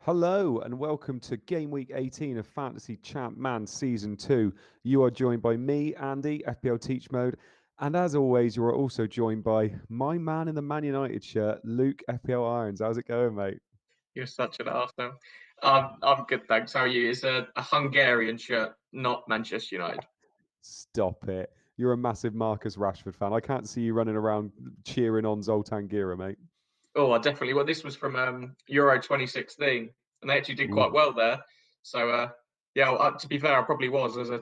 Hello and welcome to Gameweek 18 of Fantasy ChampMan Season 2. You are joined by me, Andy, FPL Teach Mode, and as always, you are also joined by my man in the Man United shirt, Luke FPL Irons. How's it going, mate? You're such an arsehole. I'm good, thanks. How are you? It's a Hungarian shirt, not Manchester United. Stop it. You're a massive Marcus Rashford fan. I can't see you running around cheering on Zoltan Gira, mate. Oh, I definitely. Well, this was from Euro 2016, and they actually did quite well there. So, to be fair, I probably was as a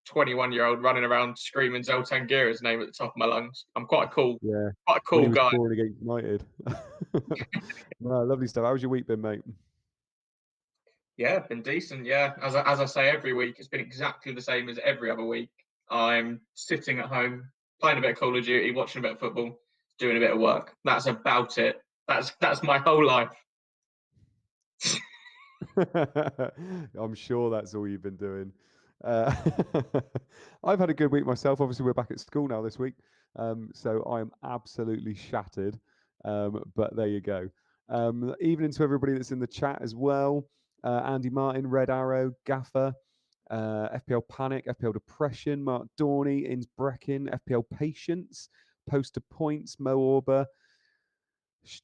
21-year-old running around screaming Zoltan Gira's name at the top of my lungs. I'm quite a cool When he was guy. scoring against United. No, lovely stuff. How's your week been, mate? Yeah, been decent. Yeah, as I say every week, it's been exactly the same as every other week. I'm sitting at home, playing a bit of Call of Duty, watching a bit of football, doing a bit of work. That's about it. That's my whole life. I'm sure that's all you've been doing. I've had a good week myself. Obviously, we're back at school now this week, so I am absolutely shattered. But there you go. Evening to everybody that's in the chat as well. Andy Martin, Red Arrow, Gaffer, FPL Panic, FPL Depression, Mark Dorney, Inns Brecken, FPL Patience, Poster Points, Mo Orber,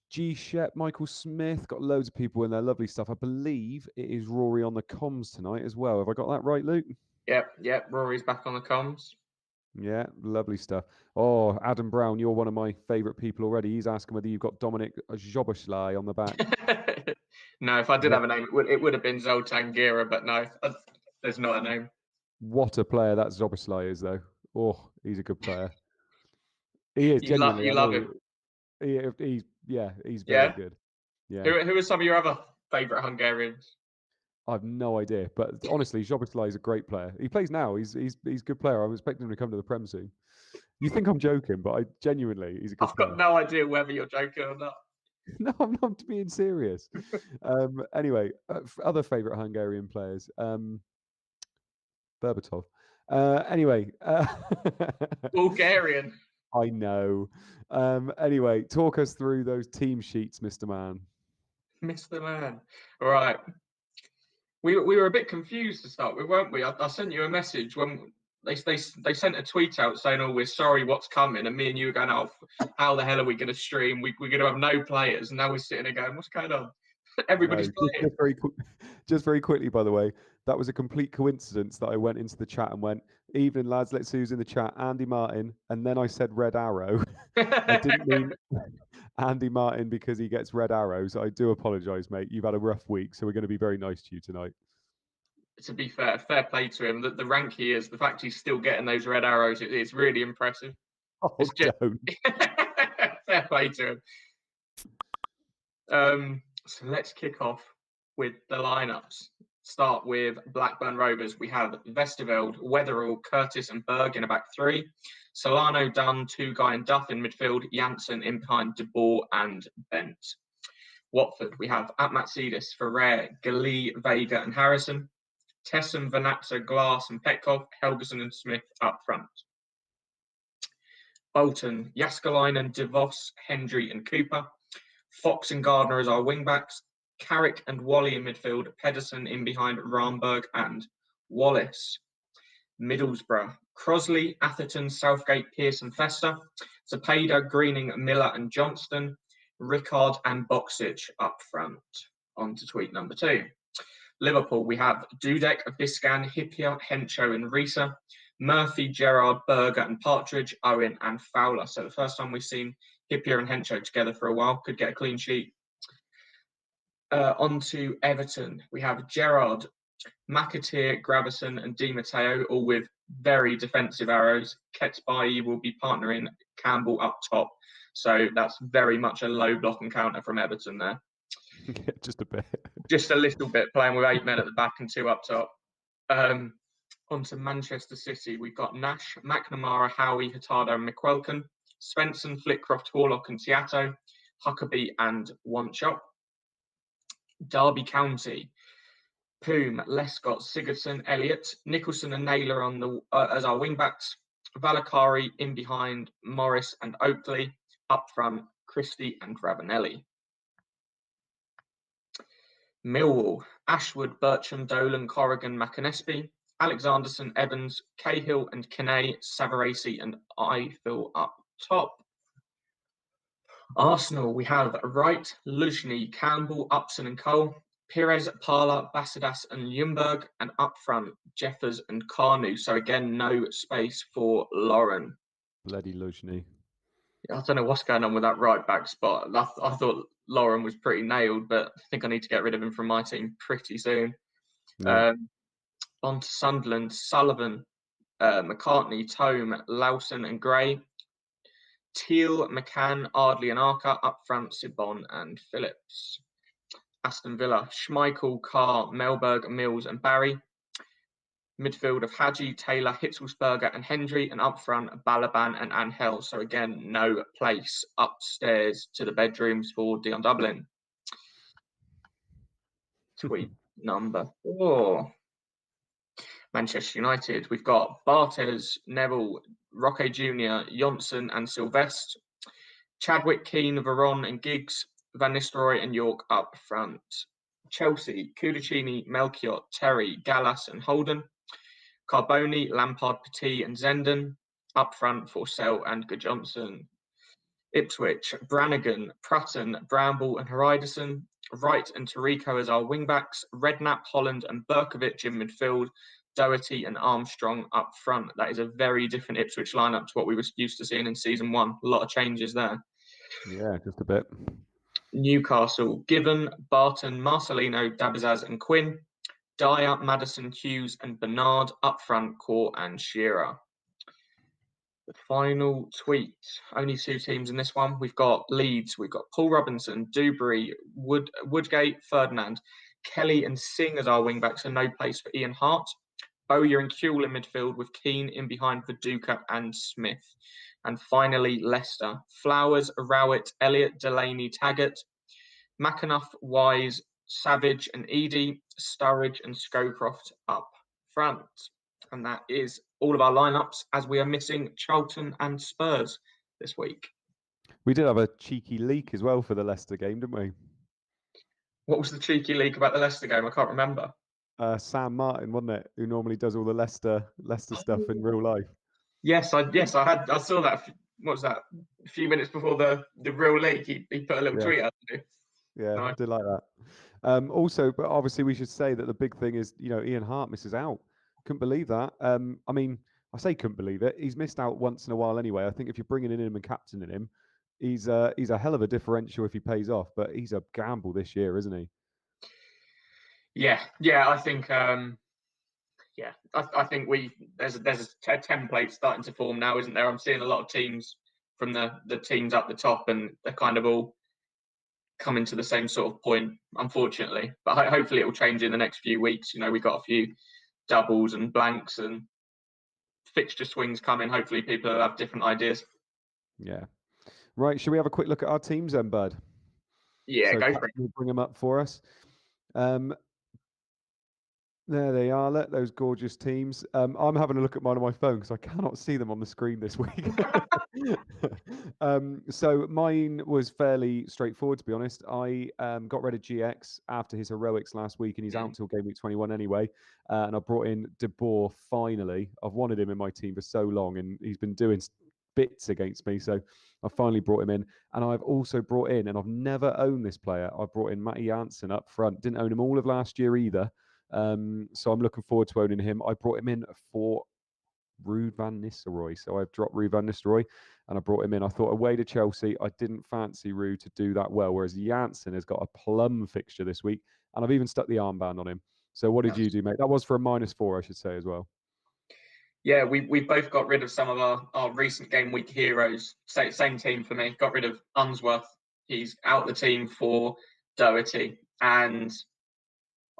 G Shep, Michael Smith, got loads of people in there. Lovely stuff. I believe it is Rory on the comms tonight as well. Have I got that right, Luke? Yep. Rory's back on the comms. Yeah, lovely stuff. Oh, Adam Brown, you're one of my favourite people already. He's asking whether you've got Dominic Joboslai on the back. No, if I did have a name, it would have been Zoltan Gira, but no, there's not a name. What a player that Zoboslai is, though. Oh, he's a good player. He is genuinely. You love him. He's very good. Yeah. Who are some of your other favourite Hungarians? I have no idea, but honestly, Zoboslai is a great player. He plays now. He's a good player. I'm expecting him to come to the Prem soon. You think I'm joking, but I genuinely, he's a good player. I've got no idea whether you're joking or not. No, I'm not being serious. Anyway, other favourite Hungarian players. Berbatov. Anyway. Bulgarian. I know. Anyway, talk us through those team sheets, Mr. Man. Mr. Man. All right. We were a bit confused to start with, weren't we? I sent you a message when they sent a tweet out saying, "Oh, we're sorry, what's coming?" And me and you were going, "Oh, how the hell are we going to stream? We're going to have no players." And now we're sitting there going, "What's going on?" Everybody's playing. Just very quickly, by the way, that was a complete coincidence that I went into the chat and went, "Evening, lads. Let's see who's in the chat." Andy Martin, and then I said Red Arrow. I didn't mean Andy Martin because he gets red arrows. I do apologise, mate. You've had a rough week, so we're going to be very nice to you tonight. To be fair play to him. The rank he is, the fact he's still getting those red arrows, it's really impressive. Oh, don't. Fair play to him. So let's kick off with the lineups. Start with Blackburn Rovers. We have Westerveld, Weatherall, Curtis and Berg in a back three. Solano, Dunn, Tugai and Duff in midfield. Janssen in behind De Boer and Bent. Watford, we have Atmatsidis, Ferrer, Gali, Vega and Harrison. Tessem, Vanatza, Glass and Petkov. Helgeson and Smith up front. Bolton, Jaskalainen, DeVos, Hendry and Cooper. Fox and Gardner as our wing-backs. Carrick and Wally in midfield. Pedersen in behind Ramberg and Wallace. Middlesbrough, Crosley, Atherton, Southgate, Pearson, Fester. Zapata, Greening, Miller and Johnston. Rickard and Boxic up front. On to tweet number 2. Liverpool, we have Dudek, Biscan, Hippier, Hencho and Risa. Murphy, Gerrard, Berger and Partridge, Owen and Fowler. So the first time we've seen Hippier and Hencho together for a while. Could get a clean sheet. On to Everton. We have Gerrard, McAteer, Gravison and Di Matteo, all with very defensive arrows. Ketsbayi will be partnering Campbell up top. So that's very much a low block and counter from Everton there. Just a bit. Just a little bit, playing with 8 men at the back and 2 up top. On to Manchester City. We've got Nash, McNamara, Howie, Hurtado and McQuelkin. Svensson, Flitcroft, Warlock and Seattle. Huckabee and Wanchop. Derby County. Poom, Lescott, Sigurdsson, Elliott, Nicholson and Naylor on the as our wing-backs. Valakari in behind Morris and Oakley. Up front, Christie and Ravanelli. Millwall, Ashwood, Bircham, Dolan, Corrigan, McAnesby, Alexanderson, Evans, Cahill and Kinney, Savarese and Ifill up top. Arsenal, we have Wright, Luzhny, Campbell, Upson and Cole, Pires, Parla, Basadas and Ljungberg, and up front, Jeffers and Carnu. So again, no space for Lauren. Bloody Luzhny. I don't know what's going on with that right back spot. I thought Lauren was pretty nailed, but I think I need to get rid of him from my team pretty soon. Yeah. On to Sunderland, Sullivan, McCartney, Tome, Lawson and Gray. Teal, McCann, Ardley and Arca. Up front, Sibon and Phillips. Aston Villa, Schmeichel, Carr, Melberg, Mills and Barry. Midfield of Hadji, Taylor, Hitzelsberger and Hendry. And up front, Balaban and Angel. So again, no place upstairs to the bedrooms for Dion Dublin. Tweet number 4. Manchester United, we've got Barthez, Neville, Roque Jr., Johnson and Sylvestre, Chadwick, Keane, Veron and Giggs, Van Nistelrooy and York up front. Chelsea, Cudicini, Melchiot, Terry, Gallas and Holden, Carboni, Lampard, Petit and Zenden, up front for Forsell and Johnson. Ipswich, Brannigan, Prutton, Bramble and Haridason, Wright and Tarico as our wingbacks, Redknapp, Holland and Berkovic in midfield, Doherty and Armstrong up front. That is a very different Ipswich lineup to what we were used to seeing in season 1. A lot of changes there. Yeah, just a bit. Newcastle, Given, Barton, Marcelino, Dabizaz and Quinn, Dyer, Madison, Hughes and Bernard up front, Court and Shearer. The final tweet. Only 2 teams in this one. We've got Leeds. We've got Paul Robinson, Dewberry, Woodgate, Ferdinand, Kelly and Singh as our wingbacks, and no place for Ian Hart. Bowyer and Kuehl in midfield with Keane in behind for Duca and Smith. And finally, Leicester. Flowers, Rowett, Elliott, Delaney, Taggart, McAnuff, Wise, Savage and Eadie, Sturridge and Scowcroft up front. And that is all of our lineups, as we are missing Charlton and Spurs this week. We did have a cheeky leak as well for the Leicester game, didn't we? What was the cheeky leak about the Leicester game? I can't remember. Sam Martin, wasn't it, who normally does all the Leicester stuff in real life? Yes, I saw that. What was that? A few minutes before the real leak, he put a little tweet out. Yeah, I did like that. Also, but obviously we should say that the big thing is, Ian Hart misses out. Couldn't believe that. I mean, I say couldn't believe it. He's missed out once in a while anyway. I think if you're bringing in him and captaining him, he's a hell of a differential if he pays off. But he's a gamble this year, isn't he? Yeah. I think. I think there's a template starting to form now, isn't there? I'm seeing a lot of teams from the teams up the top, and they're kind of all coming to the same sort of point, unfortunately. But hopefully it will change in the next few weeks. We've got a few doubles and blanks and fixture swings coming. Hopefully people will have different ideas. Yeah. Right, should we have a quick look at our teams then, bud? Yeah, go for it. We'll bring them up for us. There they are. Let those gorgeous teams. I'm having a look at mine on my phone because I cannot see them on the screen this week. So mine was fairly straightforward, to be honest. I got rid of GX after his heroics last week, and he's out until Gameweek 21 anyway. And I brought in De Boer finally. I've wanted him in my team for so long, and he's been doing bits against me. So I finally brought him in. And I've also brought in, and I've never owned this player, I brought in Matty Jansen up front. Didn't own him all of last year either. So I'm looking forward to owning him. I brought him in for Ruud van Nistelrooy. So I've dropped Ruud van Nistelrooy and I brought him in. I thought away to Chelsea, I didn't fancy Ruud to do that well, whereas Janssen has got a plum fixture this week, and I've even stuck the armband on him. So what did you do, mate? That was for a -4, I should say, as well. Yeah, we both got rid of some of our recent game week heroes. Same team for me. Got rid of Unsworth. He's out the team for Doherty. And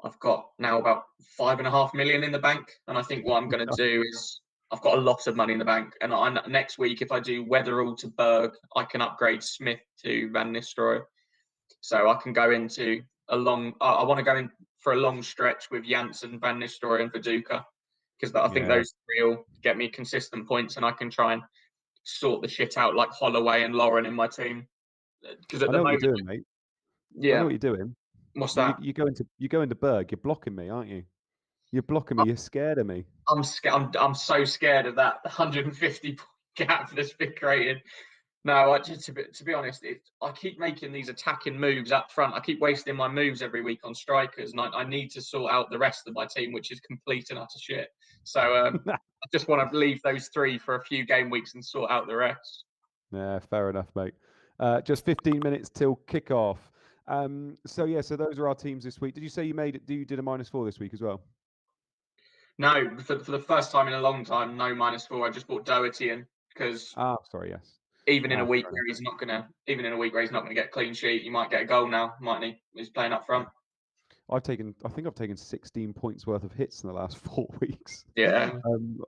I've got now about 5.5 million in the bank. And I think what I'm going to do is I've got a lot of money in the bank. And next week, if I do Weatherall to Berg, I can upgrade Smith to Van Nistelrooy. So I can go into I want to go in for a long stretch with Janssen, Van Nistelrooy and Viduka. Because I think those three will get me consistent points, and I can try and sort the shit out like Holloway and Lauren in my team. Because at the moment, you're doing, mate. Yeah, I know what you're doing. What's that? You go into Berg. You're blocking me, aren't you? You're blocking me. You're scared of me. I'm scared. I'm so scared of that 150 point gap that's been created. No, to be honest, I keep making these attacking moves up front. I keep wasting my moves every week on strikers, and I need to sort out the rest of my team, which is complete and utter shit. So I just want to leave those three for a few game weeks and sort out the rest. Yeah, fair enough, mate. Just 15 minutes till kickoff. So those are our teams this week. Did you say you did a -4 this week as well? No, for the first time in a long time, no -4. I just bought Doherty in because sorry, yes. even in a week where he's not gonna get a clean sheet, he might get a goal now, mightn't he? He's playing up front. I think I've taken 16 points worth of hits in the last 4 weeks. Yeah.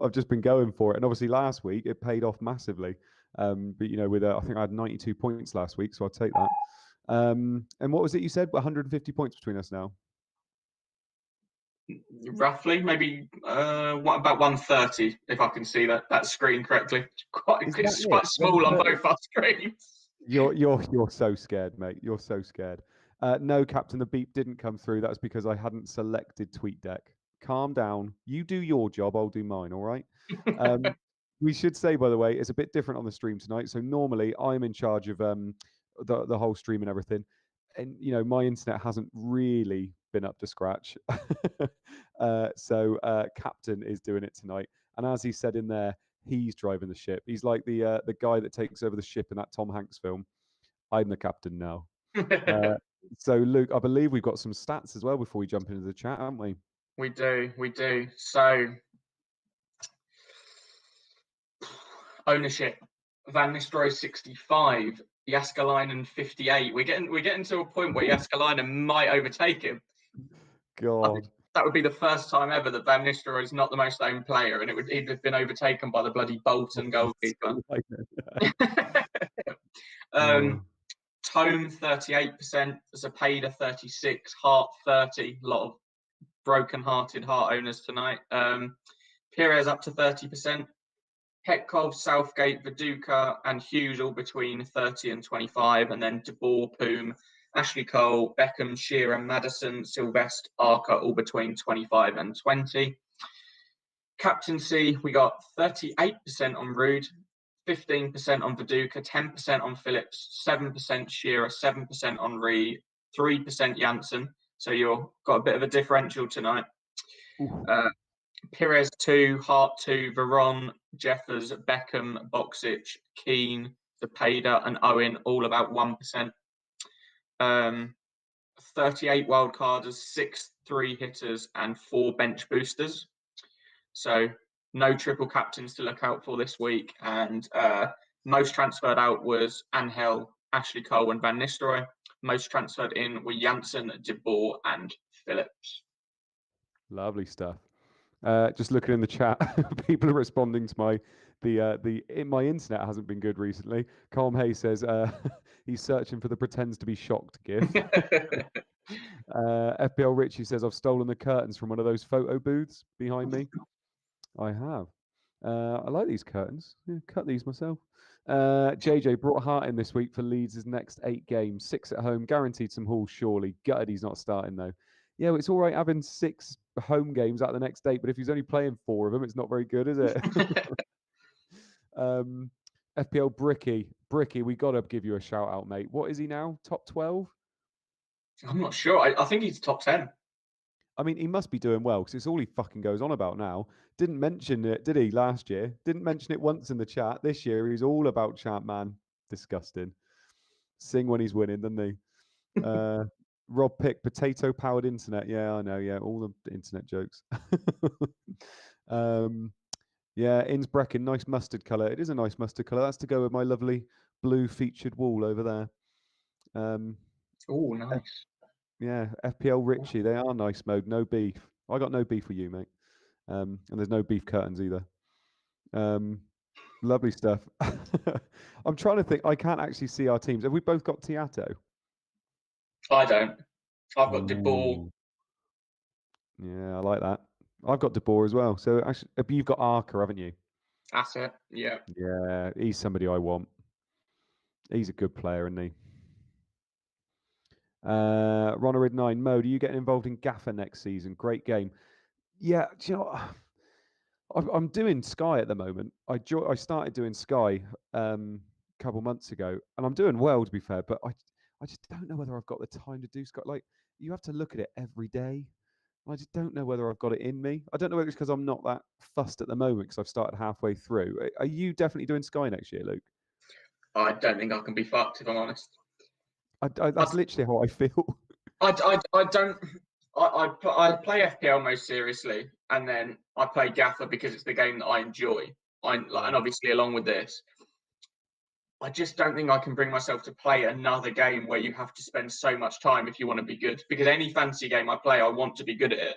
I've just been going for it, and obviously last week it paid off massively. But I think I had 92 points last week, so I'll take that. And what was it you said? 150 points between us now. Roughly, maybe about 130, if I can see that screen correctly. It's quite small on both our screens. You're so scared, mate. You're so scared. No, Captain, the beep didn't come through. That's because I hadn't selected TweetDeck. Calm down. You do your job. I'll do mine. All right. We should say, by the way, it's a bit different on the stream tonight. So normally I'm in charge of the whole stream and everything, and my internet hasn't really been up to scratch. So Captain is doing it tonight, and as he said in there, he's driving the ship. He's like the guy that takes over the ship in that Tom Hanks film. I'm the captain now. So Luke, I believe we've got some stats as well before we jump into the chat, haven't we? We do. So ownership: Van Nistelrooy 65, Jääskeläinen 58. We're getting to a point where Jääskeläinen might overtake him. God, that would be the first time ever that Van Nistelrooy is not the most owned player, and he'd have been overtaken by the bloody Bolton goalkeeper. Tome 38%, Zapata 36, Hart 30. A lot of broken-hearted Hart owners tonight. Pires up to 30%. Petkov, Southgate, Viduka, and Hughes all between 30 and 25, and then De Boer, Poom, Ashley Cole, Beckham, Shearer, Maddison, Sylvester, Arca all between 25 and 20. Captaincy, we got 38% on Rude, 15% on Viduka, 10% on Phillips, 7% Shearer, 7% on Reed, 3% Janssen. So you've got a bit of a differential tonight. Pires 2, Hart 2, Veron, Jeffers, Beckham, Boxic, Keane, Zapata, and Owen all about 1%. 38 wildcarders, 6 3-hitters, and 4 bench boosters. So no triple captains to look out for this week. And most transferred out was Angel, Ashley Cole, and Van Nistelrooy. Most transferred in were Janssen, De Boer, and Phillips. Lovely stuff. Just looking in the chat, people are responding to my internet hasn't been good recently. Calm Hay says he's searching for the pretends to be shocked gif. FPL Richie says I've stolen the curtains from one of those photo booths behind me. I have. I like these curtains. Yeah, cut these myself. JJ brought Hart in this week for Leeds' next 8 games. 6 at home, guaranteed some hauls surely. Gutted he's not starting though. Yeah, well, it's all right having 6 home games at the next 8, but if he's only playing 4 of them, it's not very good, is it? FPL Bricky, we got to give you a shout out, mate. What is he now? Top 12? I'm not sure. I think he's top 10. I mean, he must be doing well because it's all he fucking goes on about now. Didn't mention it, did he, last year? Didn't mention it once in the chat. This year, he's all about ChampMan. Disgusting. Sing when he's winning, doesn't he? Rob Pick, potato-powered internet. Yeah, I know. Yeah, all the internet jokes. Yeah, Innsbrucken, nice mustard colour. It is a nice mustard colour. That's to go with my lovely blue featured wall over there. Oh, nice. Yeah, FPL Richie, they are nice mode. No beef. I got no beef with you, mate. And there's no beef curtains either. Lovely stuff. I'm trying to think. I can't actually see our teams. Have we both got Tiato? I don't. I've got De Boer. Yeah, I like that. I've got De Boer as well. So actually, you've got Arca, haven't you? That's it. Yeah. Yeah, he's somebody I want. He's a good player, isn't he? Ronarid 9, Mo, do you get involved in Gaffer next season? Great game. Yeah, do you know, I'm doing Sky at the moment. I started doing Sky a couple months ago, and I'm doing well, to be fair. But I just don't know whether I've got the time to do Sky. Like, you have to look at it every day. I just don't know whether I've got it in me. I don't know whether it's because I'm not that fussed at the moment because I've started halfway through. Are you definitely doing Sky next year, Luke? I don't think I can be fucked, if I'm honest. That's literally how I feel. I don't. I play FPL most seriously, and then I play Gaffer because it's the game that I enjoy. And obviously, along with this, I just don't think I can bring myself to play another game where you have to spend so much time if you want to be good. Because any fancy game I play, I want to be good at it.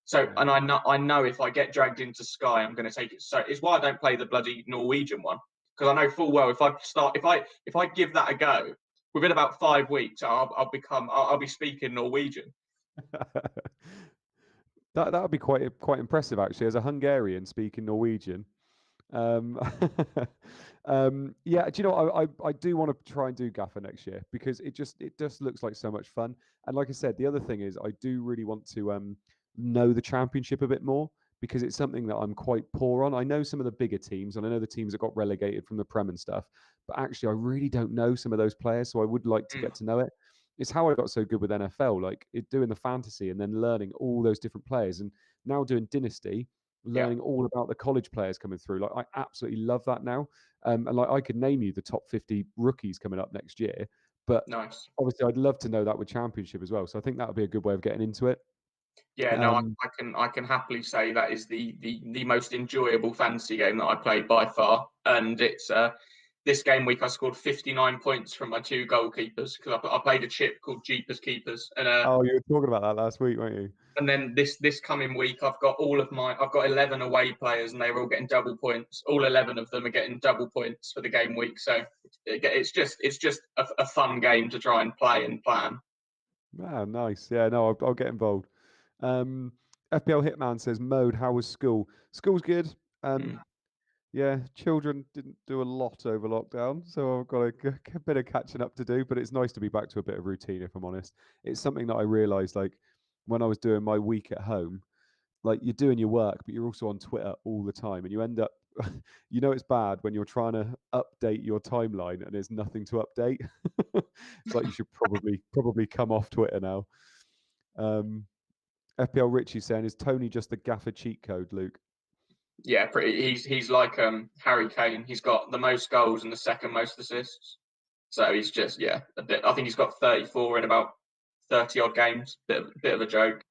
So, and I know if I get dragged into Sky, I'm going to take it. So it's why I don't play the bloody Norwegian one, because I know full well if I give that a go, within about 5 weeks, I'll be speaking Norwegian. That would be quite impressive, actually, as a Hungarian speaking Norwegian. Yeah, do you know, I do want to try and do Gaffer next year because it just looks like so much fun. And like I said, the other thing is I do really want to know the Championship a bit more because it's something that I'm quite poor on. I know some of the bigger teams and I know the teams that got relegated from the Prem and stuff, but actually I really don't know some of those players, so I would like to get to know it. It's how I got so good with NFL, like doing the fantasy and then learning all those different players, and now doing Dynasty, learning all about the college players coming through. Like, I absolutely love that now. And like, I could name you the top 50 rookies coming up next year, but Nice. obviously I'd love to know that with Championship as well. So I think that would be a good way of getting into it. Yeah, no, I can happily say that is the most enjoyable fantasy game that I played by far, and it's this game week I scored 59 points from my 2 goalkeepers because I played a chip called Jeepers Keepers, and Oh, you were talking about that last week, weren't you? and then this coming week I've got 11 away players and they're all getting double points. All 11 of them are getting double points for the game week, so it's just a fun game to try and play and plan. Ah, nice. Yeah, no, I'll get involved. FPL Hitman says, Mode, how was school? School's good. Yeah, children didn't do a lot over lockdown, so I've got a bit of catching up to do, but it's nice to be back to a bit of routine, if I'm honest. It's something that I realized, like, when I was doing my week at home, like, you're doing your work, but you're also on Twitter all the time, and you end up, you know, it's bad when you're trying to update your timeline and there's nothing to update. It's like you should probably come off Twitter now. FPL Richie saying, is Tony just the gaffer cheat code, Luke? Yeah, pretty. He's like Harry Kane. He's got the most goals and the second most assists. So he's just a bit. I think he's got 34 in about 30 odd games. Bit of a joke.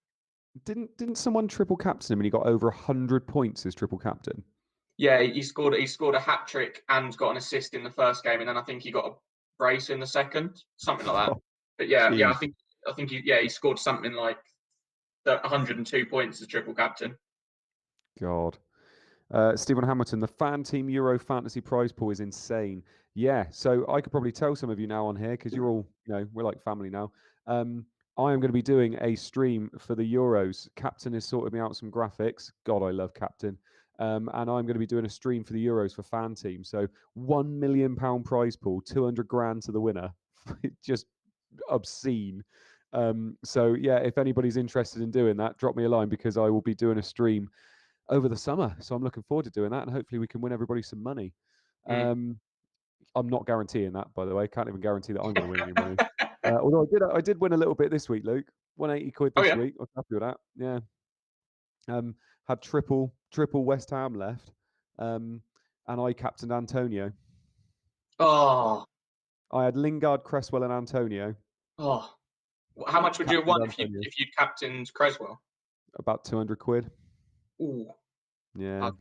Didn't someone triple captain him and he got over 100 points as triple captain? Yeah, he scored a hat trick and got an assist in the first game, and then I think he got a brace in the second, something like that. Oh, But yeah, geez. I think he scored something like 102 points as triple captain. God. Stephen Hamilton, the Fan Team Euro Fantasy Prize Pool is insane. Yeah, so I could probably tell some of you now on here because you're all, we're like family now. I am going to be doing a stream for the Euros. Captain has sorted me out some graphics. God, I love Captain. And I'm going to be doing a stream for the Euros for Fan Team. So £1 million prize pool, 200 grand to the winner. Just obscene. So yeah, if anybody's interested in doing that, drop me a line because I will be doing a stream over the summer. So I'm looking forward to doing that, and hopefully we can win everybody some money. I'm not guaranteeing that, by the way. Can't even guarantee that I'm going to win any money. Although I did win a little bit this week, Luke. Won 80 quid this week. I was happy with that. Yeah. Had triple West Ham left, and I captained Antonio. Oh. I had Lingard, Cresswell, and Antonio. Oh. How much would you have won if you'd captained Cresswell? About 200 quid. Ooh. Yeah.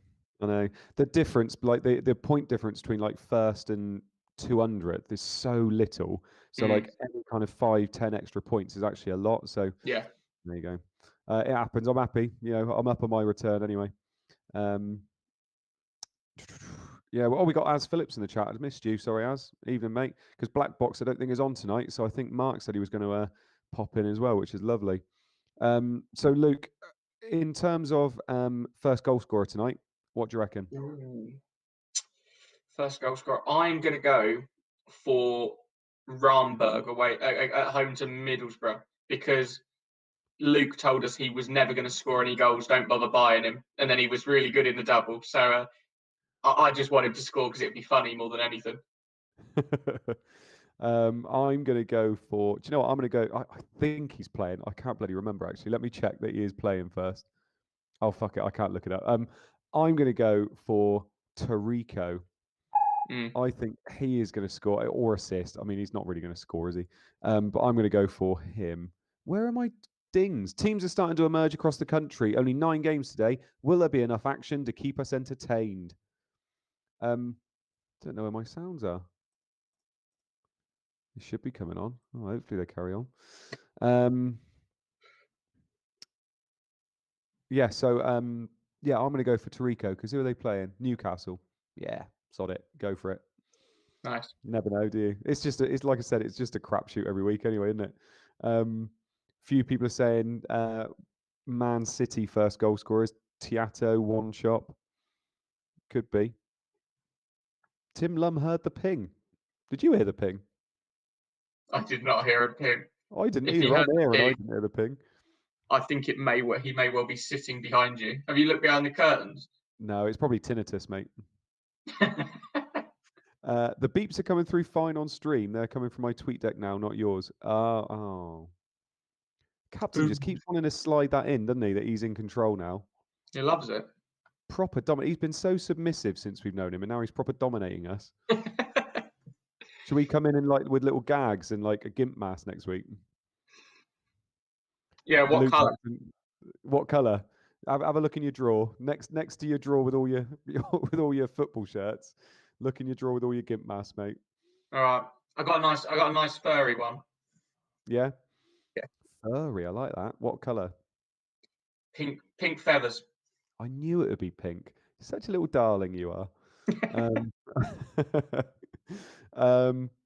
I know. The difference, like the point difference between like first and 200, there's so little. So like any kind of 5-10 extra points is actually a lot. So yeah, there you go. It happens. I'm happy. I'm up on my return anyway. Yeah. Well, we got Az Phillips in the chat. I missed you. Sorry, Az. Evening, mate. Because Black Box, I don't think is on tonight. So I think Mark said he was going to pop in as well, which is lovely. So Luke, in terms of first goal scorer tonight, what do you reckon? First goal scorer. I'm going to go for Ramberg away at home to Middlesbrough because Luke told us he was never going to score any goals. Don't bother buying him, and then he was really good in the double. So I just want him to score because it'd be funny more than anything. I'm going to go for. Do you know what? I'm going to go. I think he's playing. I can't bloody remember actually. Let me check that he is playing first. Oh fuck it! I can't look it up. I'm going to go for Tarico. I think he is going to score or assist. I mean, he's not really going to score, is he? But I'm going to go for him. Where are my dings? Teams are starting to emerge across the country. Only 9 games today. Will there be enough action to keep us entertained? Don't know where my sounds are. It should be coming on. Oh, hopefully they carry on. Yeah. So yeah, I'm going to go for Tarico because who are they playing? Newcastle. Yeah, sod it. Go for it. Nice. Never know, do you? It's just, it's like I said, it's just a crapshoot every week anyway, isn't it? Few people are saying Man City first goal scorers, Tiato, one shot. Could be. Tim Lum heard the ping. Did you hear the ping? I did not hear a ping. I didn't If he either. heard I'm here the and I ping, didn't hear the ping. I think he may well be sitting behind you. Have you looked behind the curtains? No, it's probably tinnitus, mate. The beeps are coming through fine on stream. They're coming from my tweet deck now, not yours. Oh. Captain just keeps wanting to slide that in, doesn't he? That he's in control now. He loves it. Proper dominant. He's been so submissive since we've known him, and now he's proper dominating us. Should we come in and like with little gags and like a gimp mask next week? Yeah, what colour? What colour? Have a look in your drawer. Next to your drawer with all your with all your football shirts. Look in your drawer with all your gimp masks, mate. All right. I got a nice furry one. Yeah? Yeah. Furry, I like that. What colour? Pink feathers. I knew it would be pink. Such a little darling you are.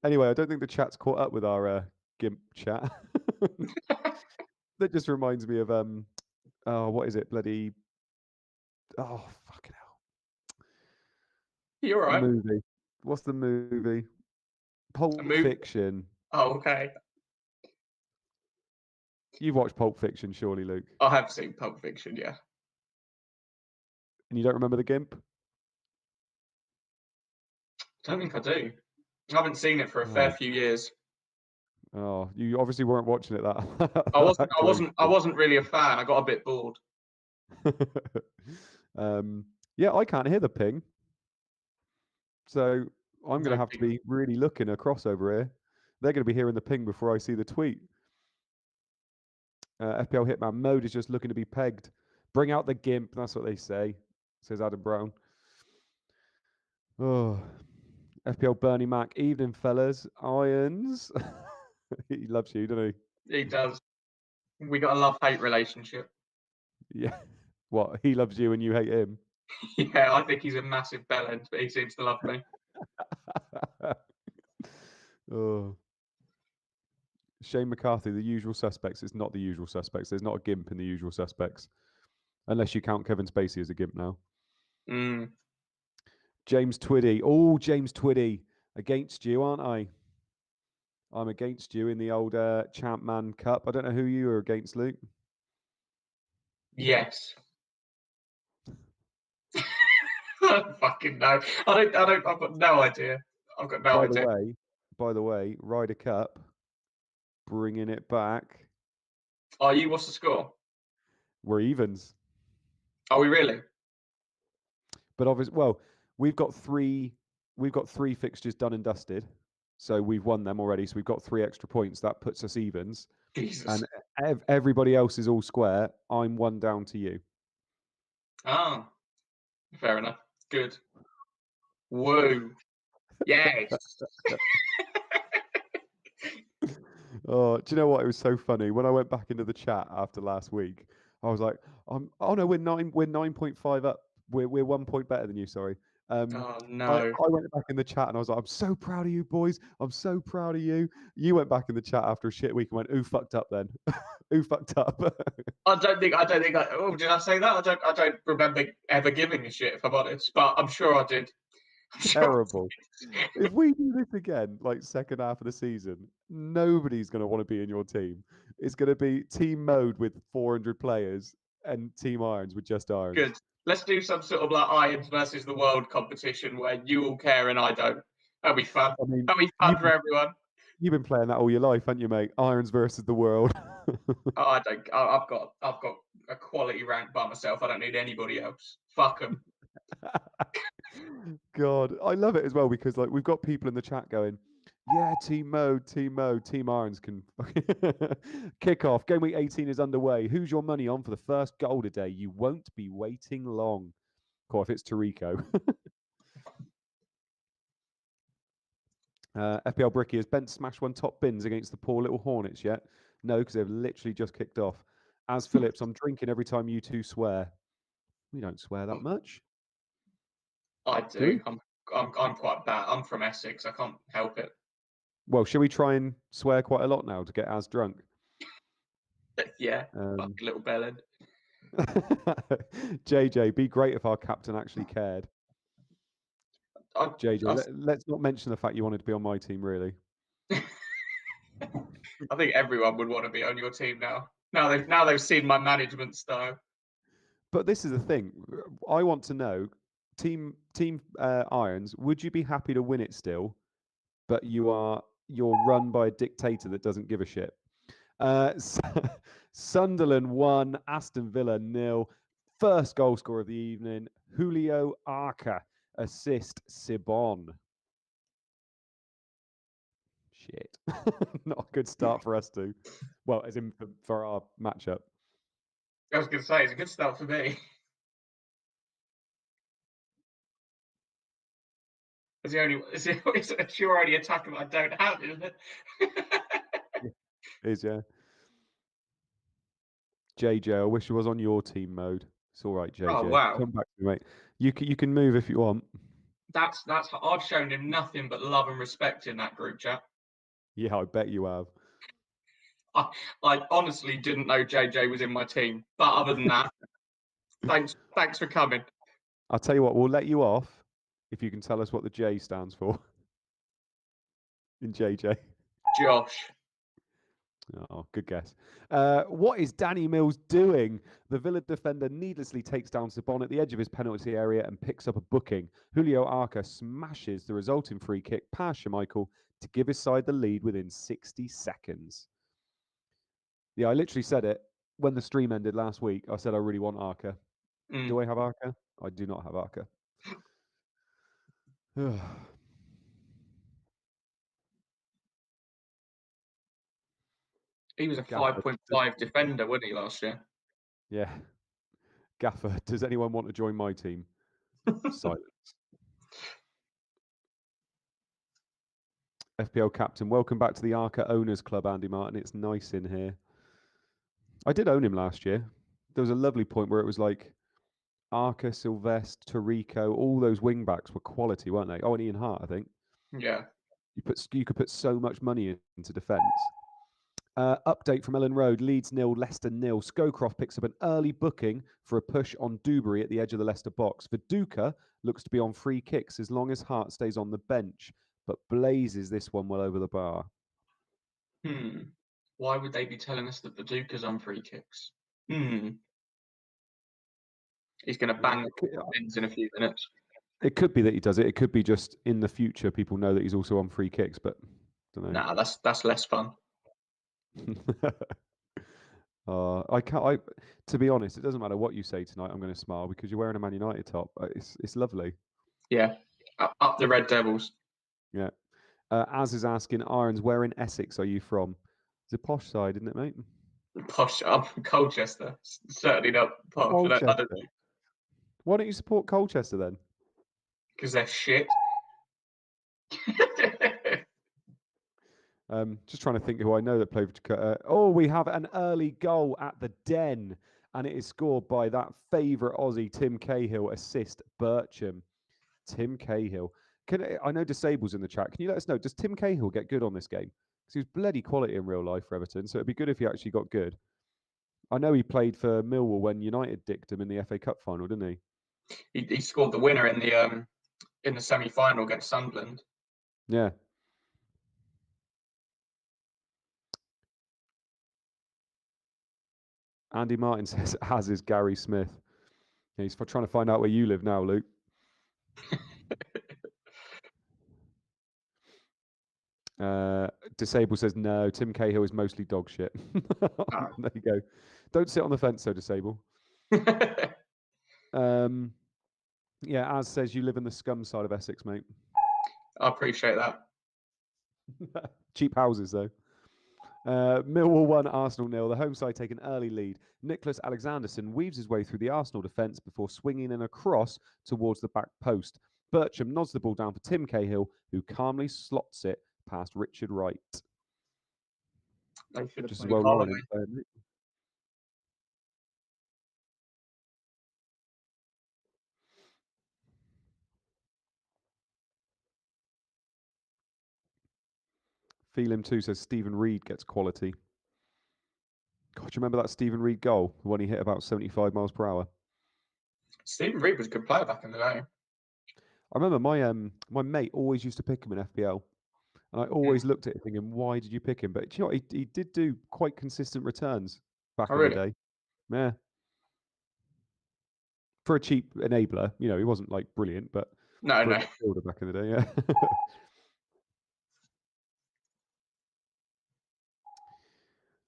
Anyway, I don't think the chat's caught up with our gimp chat. That just reminds me of what is it? Bloody fucking hell. You're right. Movie. What's the movie? Pulp Fiction. Oh, okay. You've watched Pulp Fiction, surely, Luke? I have seen Pulp Fiction, yeah. And you don't remember the gimp? I don't think I do. I haven't seen it for a fair few years. Oh, you obviously weren't watching it that. I wasn't really a fan. I got a bit bored. Yeah, I can't hear the ping. So I'm going to have to be really looking across over here. They're going to be hearing the ping before I see the tweet. FPL Hitman mode is just looking to be pegged. Bring out the gimp. That's what they say, says Adam Brown. Oh, FPL Bernie Mac. Evening, fellas. Irons. He loves you, doesn't he? He does. We got a love-hate relationship. Yeah. What? He loves you and you hate him? Yeah, I think he's a massive bellend, but he seems to love me. Oh. Shane McCarthy, The Usual Suspects. It's not The Usual Suspects. There's not a gimp in The Usual Suspects. Unless you count Kevin Spacey as a gimp now. James Twiddy. Oh, James Twiddy. Against you, aren't I? I'm against you in the old ChampMan Cup. I don't know who you are against, Luke. Yes. I don't fucking know. I've got no idea. I've got no idea. By the way, Ryder Cup, bringing it back. Are you? What's the score? We're evens. Are we really? But obviously, well, we've got three fixtures done and dusted. So we've won them already. So we've got 3 extra points. That puts us evens. Jesus. And everybody else is all square. I'm 1 down to you. Oh, fair enough. Good. Woo. Yes. Oh, do you know what? It was so funny when I went back into the chat after last week. I was like, "Oh no, we're 9.5 up. We're 1 point better than you. Sorry." Oh no! I went back in the chat and I was like, "I'm so proud of you, boys. I'm so proud of you." You went back in the chat after a shit week and went, "Who fucked up then? Who fucked up?" I don't think. Oh, did I say that? I don't remember ever giving a shit, if I'm honest. But I'm sure I did. Terrible. If we do this again, like second half of the season, nobody's going to want to be in your team. It's going to be team mode with 400 players and team irons with just irons. Good. Let's do some sort of like Irons versus the World competition where you all care and I don't. That'll be fun. I mean, That'll be fun for everyone. You've been playing that all your life, haven't you, mate? Irons versus the world. Oh, I don't. I've got a quality rank by myself. I don't need anybody else. Fuck them. God, I love it as well because like we've got people in the chat going, yeah, team mode, team irons can kick off. Game week 18 is underway. Who's your money on for the first goal today? You won't be waiting long. Cool, if it's Tarico. FPL Bricky, has Bent smashed one top bins against the poor little Hornets yet? No, because they've literally just kicked off. As Phillips, I'm drinking every time you two swear. We don't swear that much. I do. I'm quite bad. I'm from Essex. I can't help it. Well, shall we try and swear quite a lot now to get as drunk? Yeah, fuck little bellend. JJ, be great if our captain actually cared. JJ, let's not mention the fact you wanted to be on my team, really. I think everyone would want to be on your team now. Now they've seen my management style. But this is the thing. I want to know, team Irons, would you be happy to win it still, but you're run by a dictator that doesn't give a shit? Sunderland 1, Aston Villa 0. First goal scorer of the evening, Julio Arca. Assist, Sibon. Shit. Not a good start for us too. Well, as in for our matchup. I was going to say, it's a good start for me. It's your only attacker I don't have, isn't it? It is, yeah. JJ, I wish I was on your team mode. It's all right, JJ. Oh, wow. Come back to me, mate. You can move if you want. That's I've shown him nothing but love and respect in that group chat. Yeah, I bet you have. I honestly didn't know JJ was in my team. But other than that, thanks for coming. I'll tell you what, we'll let you off if you can tell us what the J stands for in JJ. Josh. Oh, good guess. What is Danny Mills doing? The Villa defender needlessly takes down Sabon at the edge of his penalty area and picks up a booking. Julio Arca smashes the resulting free kick past Schmeichel to give his side the lead within 60 seconds. Yeah, I literally said it when the stream ended last week. I said I really want Arca. Do I have Arca? I do not have Arca. He was a 5.5 defender, wasn't he, last year? Yeah. Gaffer, does anyone want to join my team? Silence. FPL captain, welcome back to the Arca Owners Club, Andy Martin. It's nice in here. I did own him last year. There was a lovely point where it was like Arca, Sylvester, Tarico, all those wing backs were quality, weren't they? Oh, and Ian Hart, I think. Yeah. You could put so much money into defence. Update from Ellen Road, Leeds 0, Leicester 0. Scowcroft picks up an early booking for a push on Dewberry at the edge of the Leicester box. Viduka looks to be on free kicks as long as Hart stays on the bench, but blazes this one well over the bar. Why would they be telling us that Viduka's on free kicks? He's going to bang the bins in a few minutes. It could be that he does it. It could be just in the future people know that he's also on free kicks, but I don't know. Nah, that's less fun. To be honest, it doesn't matter what you say tonight. I'm going to smile because you're wearing a Man United top. It's lovely. Yeah, up the Red Devils. Yeah. Az is asking, Irons, where in Essex are you from? It's a posh side, isn't it, mate? Posh. I'm from Colchester. Certainly not posh. Colchester. Why don't you support Colchester then? Because they're shit. Just trying to think who I know that played for. We have an early goal at the Den, and it is scored by that favourite Aussie, Tim Cahill, assist Bircham. Tim Cahill. I know Disable's in the chat. Can you let us know, does Tim Cahill get good on this game? Because he was bloody quality in real life for Everton, so it'd be good if he actually got good. I know he played for Millwall when United dicked him in the FA Cup final, didn't he? He scored the winner in the in the semi-final against Sunderland. Yeah. Andy Martin says, as is Gary Smith. Yeah, he's trying to find out where you live now, Luke. Disable says, no, Tim Cahill is mostly dog shit. Oh. There you go. Don't sit on the fence, though, Disable. Yeah, Az says you live in the scum side of Essex, mate. I appreciate that. Cheap houses, though. Millwall 1, Arsenal 0. The home side take an early lead. Nicholas Alexanderson weaves his way through the Arsenal defence before swinging in a cross towards the back post. Bertram nods the ball down for Tim Cahill, who calmly slots it past Richard Wright. They should have Just as played well Holloway. Ryan. Feel him too, says Stephen Reed gets quality. God, do you remember that Stephen Reed goal when he hit about 75 miles per hour? Stephen Reed was a good player back in the day. I remember my mate always used to pick him in FPL. And I always looked at it thinking, why did you pick him? But you know what? He did do quite consistent returns back in the day. Yeah. For a cheap enabler, you know, he wasn't like brilliant, but No. a midfielder back in the day, yeah.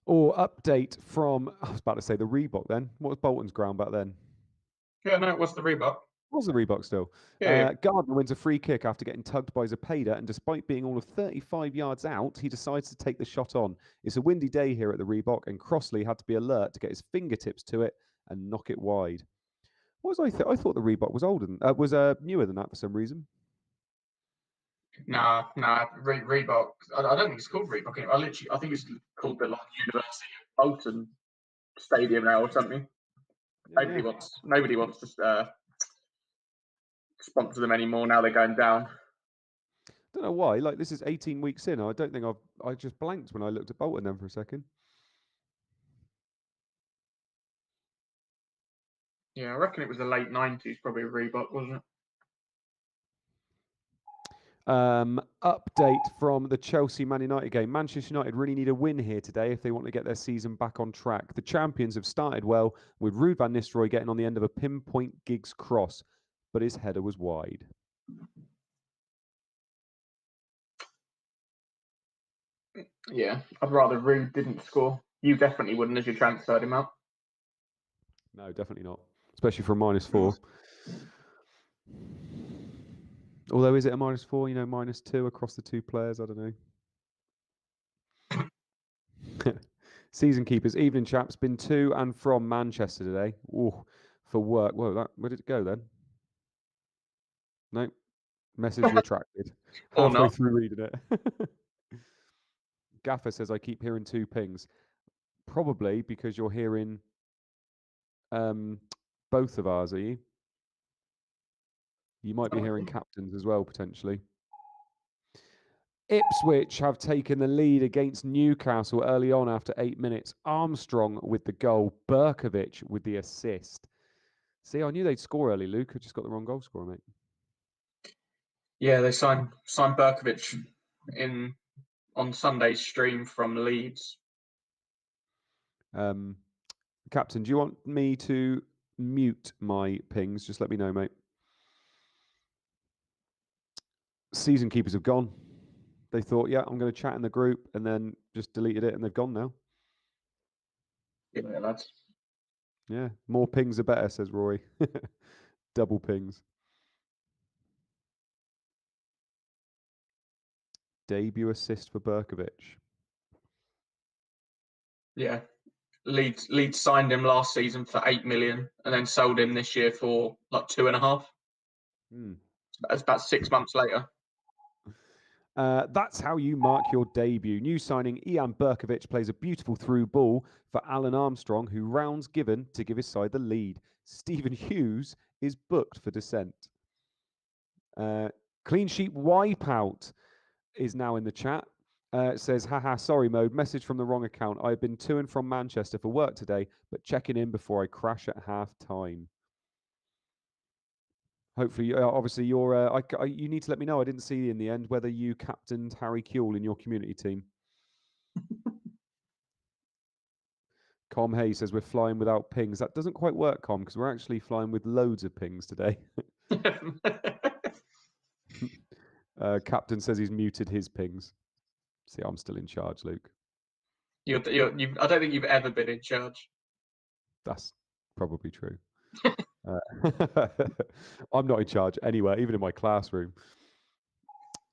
Or update from, I was about to say the Reebok then. What was Bolton's ground back then? Yeah, no, it was the Reebok. Was the Reebok still? Yeah. Gardner wins a free kick after getting tugged by Zepeda, and despite being all of 35 yards out, he decides to take the shot on. It's a windy day here at the Reebok, and Crossley had to be alert to get his fingertips to it and knock it wide. What was I thought the Reebok was older than was newer than that for some reason. Nah. Reebok. I don't think it's called Reebok. I think it's called the University of Bolton Stadium now or something. Yeah. Nobody wants to sponsor them anymore. Now they're going down. Don't know why. Like, this is 18 weeks in. I don't think I just blanked when I looked at Bolton then for a second. Yeah, I reckon it was the late 90s, probably Reebok, wasn't it? Update from the Chelsea Man United game. Manchester United really need a win here today if they want to get their season back on track. The champions have started well, with Ruud van Nistelrooy getting on the end of a pinpoint Giggs cross, but his header was wide. Yeah, I'd rather Ruud didn't score. You definitely wouldn't as you transferred him out. No, definitely not. Especially for a -4. Although, is it a -4? You know, -2 across the two players? I don't know. Season keepers, evening chaps. Been to and from Manchester today. Ooh, for work. Whoa, where did it go then? No, message retracted. Halfway through reading it. Gaffer says I keep hearing 2 pings. Probably because you're hearing both of ours, are you? You might be hearing captains as well, potentially. Ipswich have taken the lead against Newcastle early on after 8 minutes. Armstrong with the goal. Berkovic with the assist. See, I knew they'd score early, Luke. I just got the wrong goal scorer, mate. Yeah, they signed Berkovic on Sunday's stream from Leeds. Captain, do you want me to mute my pings? Just let me know, mate. Season keepers have gone. They thought, yeah, I'm going to chat in the group, and then just deleted it, and they've gone now. Yeah, lads. Yeah, more pings are better, says Rory. Double pings. Debut assist for Berkovic. Yeah. Leeds signed him last season for 8 million and then sold him this year for like 2.5. That's about 6 months later. That's how you mark your debut. New signing Ian Berkovic plays a beautiful through ball for Alan Armstrong, who rounds Given to give his side the lead. Stephen Hughes is booked for descent. Clean sheet wipeout is now in the chat. It says, haha, sorry mode, message from the wrong account. I've been to and from Manchester for work today, but checking in before I crash at half time. Hopefully, obviously, you're. You need to let me know. I didn't see in the end whether you captained Harry Kewell in your community team. Com Hay says we're flying without pings. That doesn't quite work, Com, because we're actually flying with loads of pings today. Captain says he's muted his pings. See, I'm still in charge, Luke. I don't think you've ever been in charge. That's probably true. I'm not in charge anywhere, even in my classroom.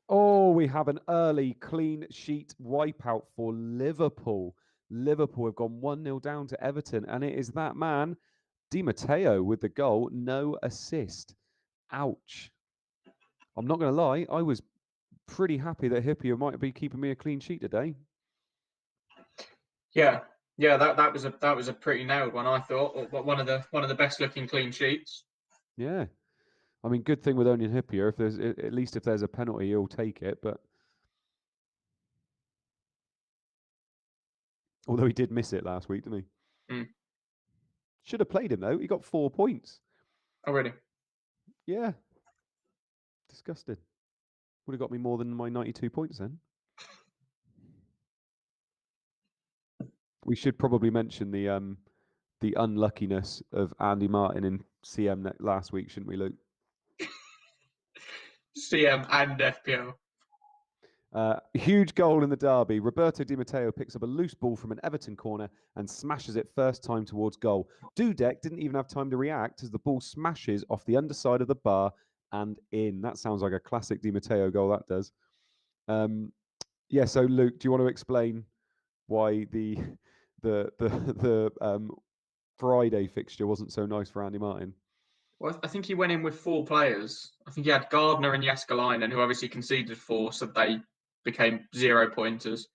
Oh, we have an early clean sheet wipeout for Liverpool. Liverpool have gone 1-0 down to Everton, and it is that man, Di Matteo, with the goal, no assist. Ouch. I'm not going to lie, I was pretty happy that Hippier might be keeping me a clean sheet today. Yeah, that was a pretty nailed one, I thought. One of the best looking clean sheets. Yeah. I mean, good thing with Onion Hippier, if there's at least if there's a penalty, he'll take it. But although he did miss it last week, didn't he? Mm. Should have played him though. He got 4 points. Oh, really? Yeah. Disgusting. Would have got me more than my 92 points then. We should probably mention the unluckiness of Andy Martin in CM last week, shouldn't we, Luke? CM and FPL. Huge goal in the derby. Roberto Di Matteo picks up a loose ball from an Everton corner and smashes it first time towards goal. Dudek didn't even have time to react as the ball smashes off the underside of the bar and in. That sounds like a classic Di Matteo goal, that does. Yeah, so Luke, do you want to explain why the Friday fixture wasn't so nice for Andy Martin? Well, I think he went in with 4 players. I think he had Gardner and Jääskeläinen, who obviously conceded 4, so they became 0 pointers.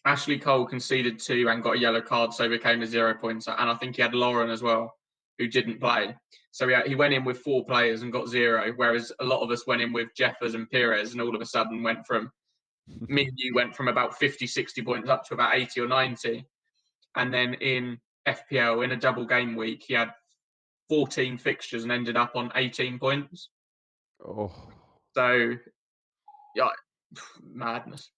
Ashley Cole conceded 2 and got a yellow card, so became a 0 pointer. And I think he had Lauren as well, who didn't play. So he went in with 4 players and got 0, whereas a lot of us went in with Jeffers and Pires, and all of a sudden me and you went from about 50, 60 points up to about 80 or 90. And then in FPL, in a double game week, he had 14 fixtures and ended up on 18 points. Oh. So, yeah, madness.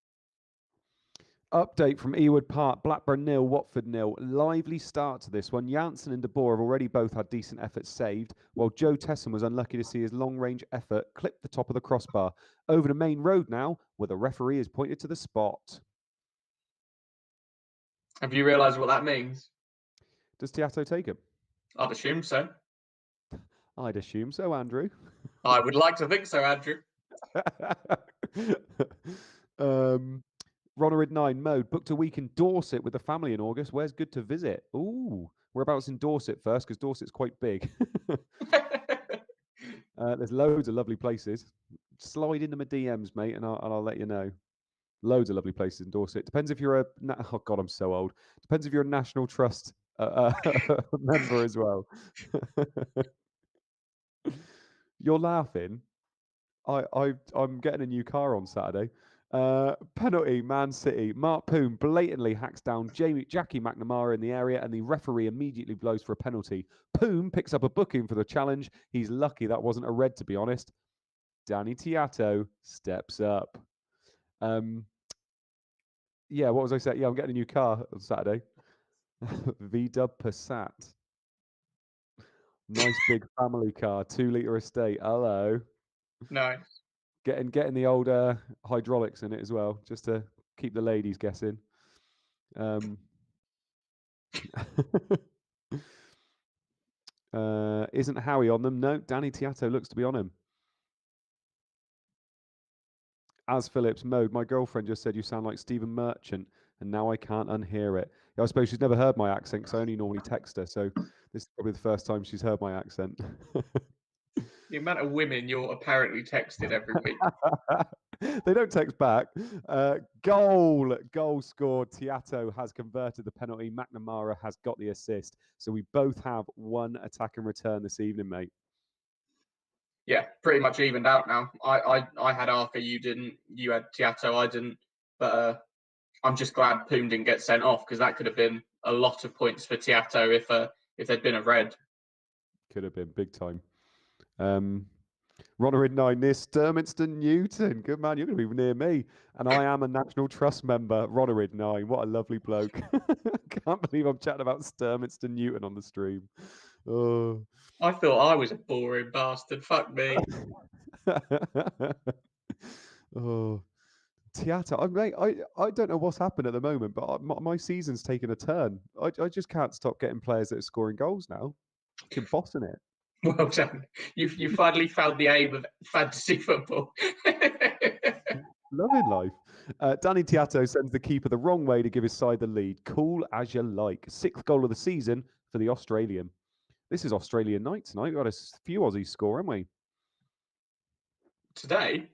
Update from Ewood Park, Blackburn 0, Watford 0. Lively start to this one. Janssen and De Boer have already both had decent efforts saved, while Joe Tesson was unlucky to see his long-range effort clip the top of the crossbar. Over the main road now, where the referee has pointed to the spot. Have you realised what that means? Does Tiato take him? I'd assume so. I'd assume so, Andrew. I would like to think so, Andrew. Ronarid 9 mode booked a week in Dorset with the family in August. Where's good to visit? Ooh, whereabouts in Dorset first? Because Dorset's quite big. There's loads of lovely places. Slide into my DMs, mate, and I'll let you know. Loads of lovely places in Dorset. Depends if you're oh God, I'm so old. Depends if you're a National Trust member as well. You're laughing. I'm getting a new car on Saturday. Penalty, Man City. Mark Poon blatantly hacks down Jackie McNamara in the area, and the referee immediately blows for a penalty. Poon picks up a booking for the challenge. He's lucky that wasn't a red, to be honest. Danny Tiato steps up. Yeah, what was I saying? Yeah, I'm getting a new car on Saturday. VW Passat. Nice big family car, 2-litre estate. Hello. Nice. Getting the old hydraulics in it as well, just to keep the ladies guessing. Isn't Howie on them? No, Danny Tiato looks to be on him. As Phillips mode, my girlfriend just said you sound like Stephen Merchant, and now I can't unhear it. Yeah, I suppose she's never heard my accent because I only normally text her, so this is probably the first time she's heard my accent. The amount of women you're apparently texted every week. They don't text back. Goal scored. Tiato has converted the penalty. McNamara has got the assist. So we both have 1 attack and return this evening, mate. Yeah, pretty much evened out now. I had Arca, you didn't. You had Tiato, I didn't. But I'm just glad Poon didn't get sent off, because that could have been a lot of points for Tiato if there'd been a red. Could have been big time. Ronner in 9 near Sturminster Newton. Good man, you're going to be near me. And I am a National Trust member. Ronner in 9. What a lovely bloke. Can't believe I'm chatting about Sturminster Newton on the stream. Oh. I thought I was a boring bastard. Fuck me. Oh. Tiata, mate, I don't know what's happened at the moment, but my season's taken a turn. I just can't stop getting players that are scoring goals now. You're bossing it. Well done. You finally found the aim of fantasy football. Loving life. Danny Tiato sends the keeper the wrong way to give his side the lead. Cool as you like. 6th goal of the season for the Australian. This is Australian night tonight. We've got a few Aussies score, haven't we? Today?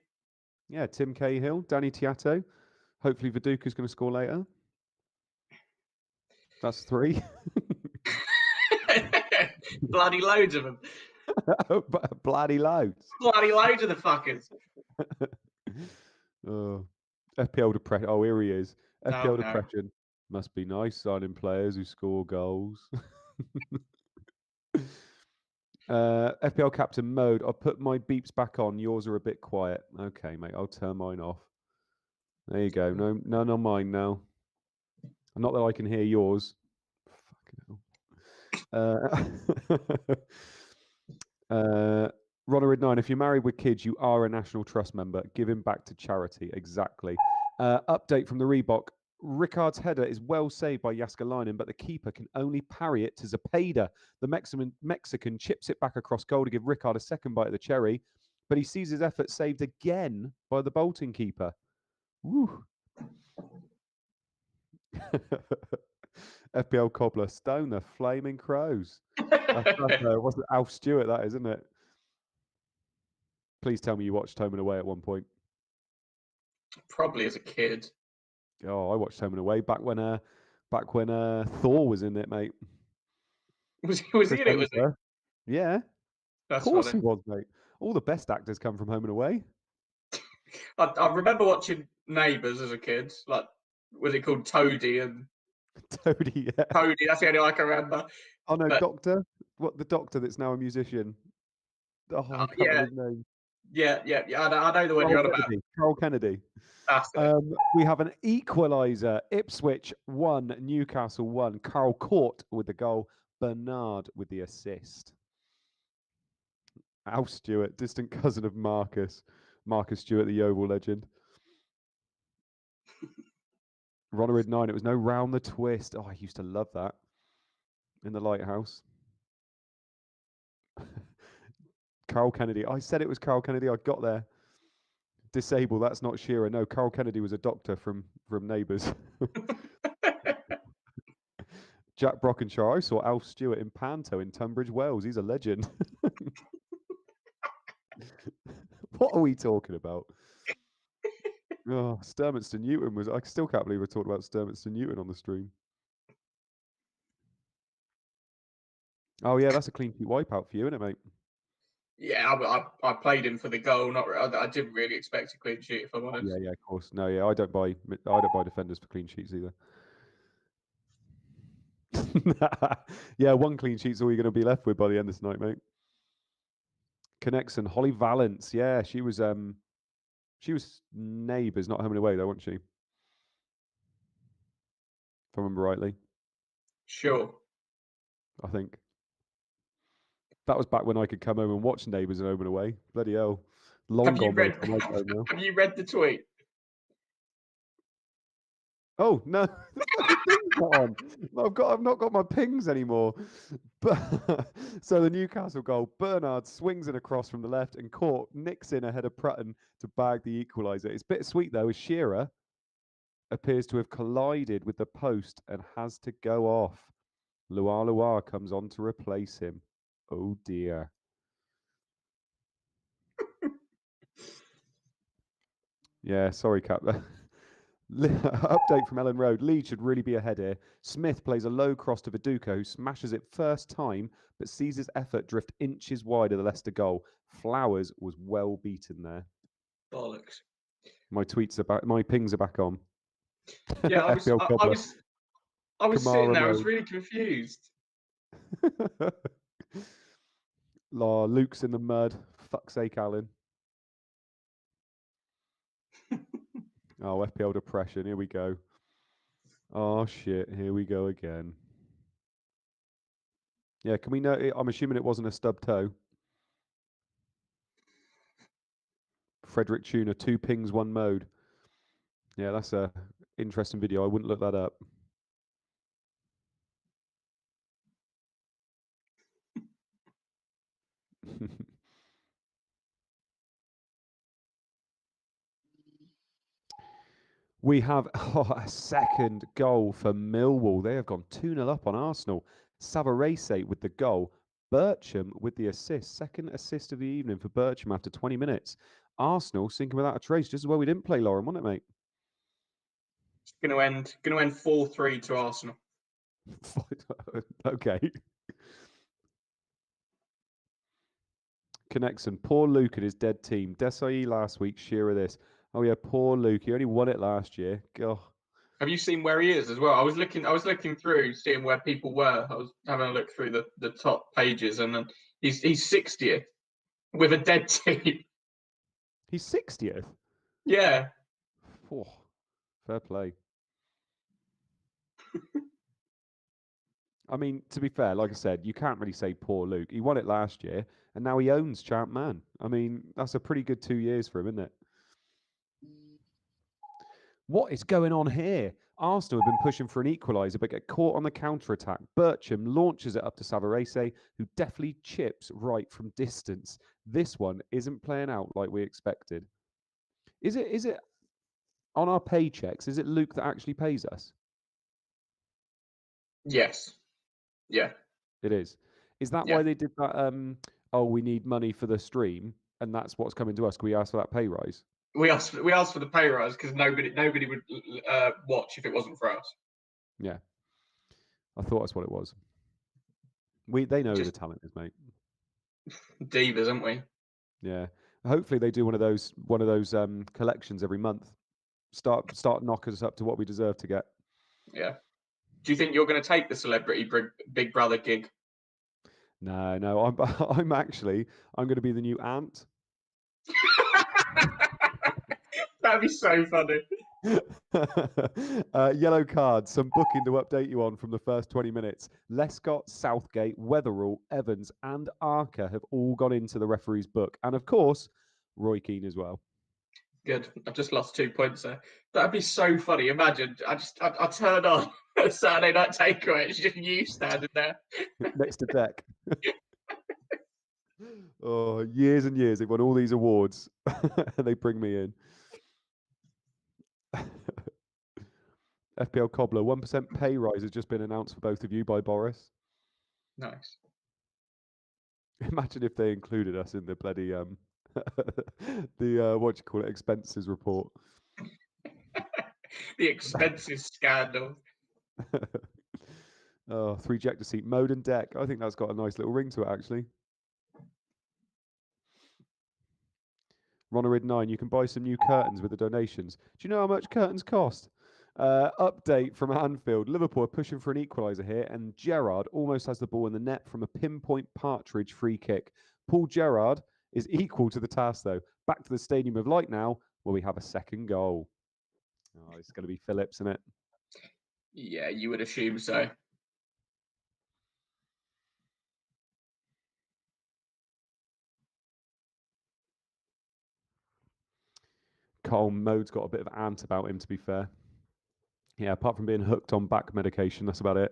Yeah, Tim Cahill, Danny Tiato. Hopefully Viduka's going to score later. That's 3. Bloody loads of them. Bloody loads. Bloody loads of the fuckers. Oh, FPL depression. Oh, here he is. FPL no. depression. Must be nice signing players who score goals. FPL captain mode. I'll put my beeps back on. Yours are a bit quiet. Okay, mate. I'll turn mine off. There you go. No, none on mine now. Not that I can hear yours. Fucking hell. Ronald 9, if you're married with kids, you are a National Trust member. Giving back to charity. Exactly. Update from the Reebok. Ricard's header is well saved by Jaskalainen, but the keeper can only parry it to Zepeda. The Mexican chips it back across goal to give Ricard a second bite of the cherry, but he sees his effort saved again by the Bolton keeper. Woo. FPL Cobbler, Stoner, Flaming Crows. What's it? Alf Stewart, that is, isn't it? Please tell me you watched Home and Away at one point. Probably as a kid. Oh, I watched Home and Away back when Thor was in it, mate. Was he in it? Was he? Yeah. That's of course funny. He was, mate. All the best actors come from Home and Away. I remember watching Neighbours as a kid. Like, was it called Toady and Toady? Yeah. Toady. That's the only one I can remember. Oh no, Doctor. What, the Doctor that's now a musician? Oh, I can't remember his name. Yeah. I know the one you're on about. Carl Kennedy. That's it. We have an equaliser. Ipswich 1, Newcastle 1. Carl Court with the goal. Bernard with the assist. Alf Stewart, distant cousin of Marcus. Marcus Stewart, the Yeovil legend. Ronald 9, it was no round the twist. Oh, I used to love that. In the Lighthouse. Carl Kennedy. I said it was Carl Kennedy. I got there. Disable, that's not Shearer. No, Carl Kennedy was a doctor from Neighbours. Jack Brockenshire. I saw Alf Stewart in Panto in Tunbridge Wells. He's a legend. What are we talking about? Oh, Sturminster Newton was... I still can't believe we're talking about Sturminster Newton on the stream. Oh, yeah, that's a clean sheet wipeout for you, isn't it, mate? Yeah, I played him for the goal. I didn't really expect a clean sheet, if I'm honest. Yeah, of course. No, yeah, I don't buy defenders for clean sheets either. Yeah, 1 clean sheet's all you're going to be left with by the end of this night, mate. Connexon, Holly Valance. Yeah, she was Neighbours, not Home and Away though, wasn't she? If I remember rightly. Sure. I think. That was back when I could come home and watch Neighbours and Home and Away. Bloody hell. Have you read the tweet? Oh no, the fucking ping's not on. I've not got my pings anymore. But so the Newcastle goal, Bernard swings it across from the left and Court nicks in ahead of Prutton to bag the equaliser. It's bittersweet though, as Shearer appears to have collided with the post and has to go off. Luar comes on to replace him. Oh dear. Yeah, sorry, Cap. Update from Ellen Road. Leeds should really be ahead here. Smith plays a low cross to Viduka, who smashes it first time, but sees his effort drift inches wide of the Leicester goal. Flowers was well beaten there. Bollocks. My pings are back on. Yeah, I was sitting there. I was really confused. Luke's in the mud. fuck's sake, Alan. Oh, FPL depression. Here we go. Oh, shit. Here we go again. Yeah, can we know? I'm assuming it wasn't a stub toe. Frederick Tuna, 2 pings, 1 mode. Yeah, that's a interesting video. I wouldn't look that up. We have a second goal for Millwall. They have gone 2-0 up on Arsenal. Savarese with the goal. Bircham with the assist. Second assist of the evening for Bircham after 20 minutes. Arsenal sinking without a trace. Just as well we didn't play Lauren, wasn't it, mate? It's going to end 4-3 to Arsenal. Okay. Connection. Poor Luke and his dead team. Desai last week, Shearer this. Oh yeah, poor Luke. He only won it last year. God. Have you seen where he is as well? I was looking through, seeing where people were. I was having a look through the top pages, and then he's 60th with a dead team. He's 60th? Yeah. Oh, fair play. I mean, to be fair, like I said, you can't really say poor Luke. He won it last year, and now he owns ChampMan. I mean, that's a pretty good 2 years for him, isn't it? What is going on here? Arsenal have been pushing for an equaliser, but get caught on the counter-attack. Bircham launches it up to Savarese, who deftly chips right from distance. This one isn't playing out like we expected. Is it on our paychecks? Is it Luke that actually pays us? Yes. Yeah. It is. Is that why they did that? Oh, we need money for the stream, and that's what's coming to us. Can we ask for that pay rise? We asked for the pay rise because nobody would watch if it wasn't for us. Yeah, I thought that's what it was. They know who the talent is, mate. Divas, aren't we? Yeah. Hopefully they do one of those collections every month. Start knocking us up to what we deserve to get. Yeah. Do you think you're going to take the celebrity Big Brother gig? No. I'm going to be the new Ant. That'd be so funny. Yellow card. Some booking to update you on from the first 20 minutes. Lescott, Southgate, Weatherall, Evans, and Archer have all gone into the referee's book, and of course, Roy Keane as well. Good. I've just lost 2 points there. That'd be so funny. Imagine I turn on a Saturday Night Takeaway. It's just you standing there next to Deck. Oh, years and years they've won all these awards, and they bring me in. FPL Cobbler, 1% pay rise has just been announced for both of you by Boris. Nice. Imagine if they included us in the bloody the what do you call it, expenses report. The expenses scandal. Oh, 3 ejector seat mode and Deck. I think that's got a nice little ring to it, actually. Ronarid 9, you can buy some new curtains with the donations. Do you know how much curtains cost? Update from Anfield. Liverpool are pushing for an equaliser here, and Gerrard almost has the ball in the net from a pinpoint Partridge free kick. Paul Gerrard is equal to the task, though. Back to the Stadium of Light now, where we have a second goal. Oh, it's going to be Phillips, isn't it? Yeah, you would assume so. Cole Mode's got a bit of ant about him, to be fair. Yeah, apart from being hooked on back medication, that's about it.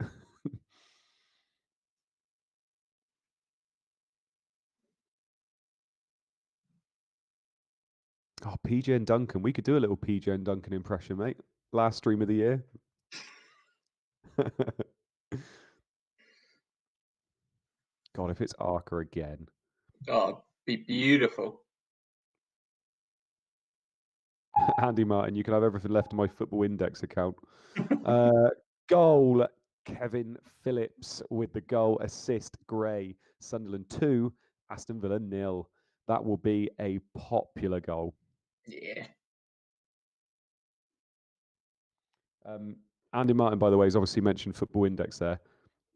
Oh, PJ and Duncan. We could do a little PJ and Duncan impression, mate. Last stream of the year. God, if it's Archer again. Oh, be beautiful. Andy Martin, you can have everything left in my Football Index account. Goal, Kevin Phillips with the goal, assist, Gray. Sunderland 2, Aston Villa 0. That will be a popular goal. Yeah. Andy Martin, by the way, has obviously mentioned Football Index there.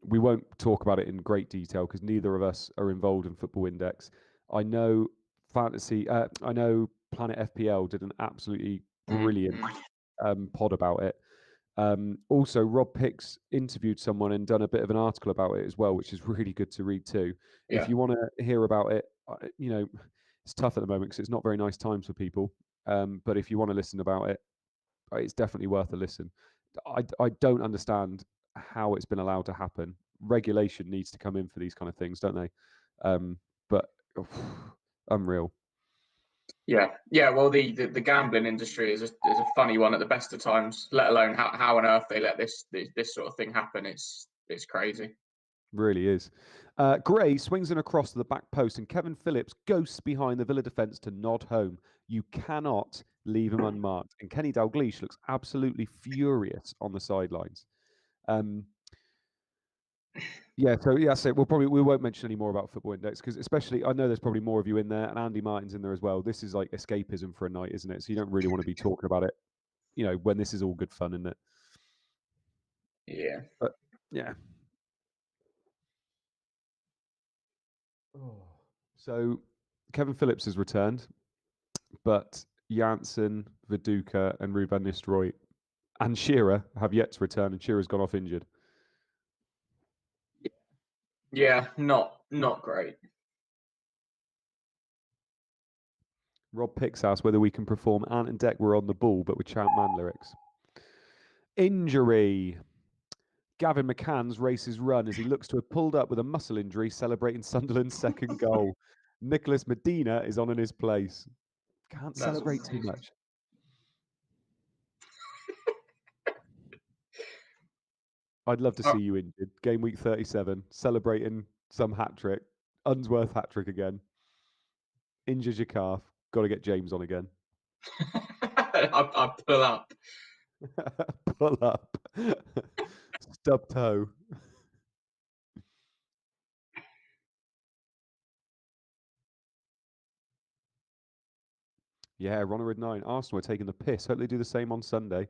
We won't talk about it in great detail because neither of us are involved in Football Index. I know fantasy. I know Planet FPL did an absolutely brilliant pod about it. Also, Rob Picks interviewed someone and done a bit of an article about it as well, which is really good to read too. Yeah. If you want to hear about it, it's tough at the moment because it's not very nice times for people. But if you want to listen about it, it's definitely worth a listen. I don't understand how it's been allowed to happen. Regulation needs to come in for these kind of things, don't they? But unreal. Yeah. Well, the gambling industry is a funny one at the best of times. Let alone how on earth they let this sort of thing happen. It's crazy. Really is. Gray swings in across to the back post, and Kevin Phillips ghosts behind the Villa defence to nod home. You cannot leave him unmarked. And Kenny Dalglish looks absolutely furious on the sidelines. So we won't mention any more about Football Index because especially I know there's probably more of you in there, and Andy Martin's in there as well. This is like escapism for a night, isn't it? So you don't really want to be talking about it, when this is all good fun, isn't it? Yeah. But yeah. So Kevin Phillips has returned, but Janssen, Viduka, and Ruben Nistelrooy and Shearer have yet to return, and Shearer's gone off injured. Yeah, not great. Rob Picks asks whether we can perform Ant and Deck were on the ball, but with ChampMan lyrics. Injury. Gavin McCann's races run as he looks to have pulled up with a muscle injury, celebrating Sunderland's second goal. Nicholas Medina is on in his place. Can't celebrate too much. I'd love to see you injured. Game week 37, celebrating some hat trick. Unsworth hat trick again. Injures your calf. Got to get James on again. I pull up. Pull up. Stub toe. Yeah, Ronald 9. Arsenal are taking the piss. Hope they do the same on Sunday.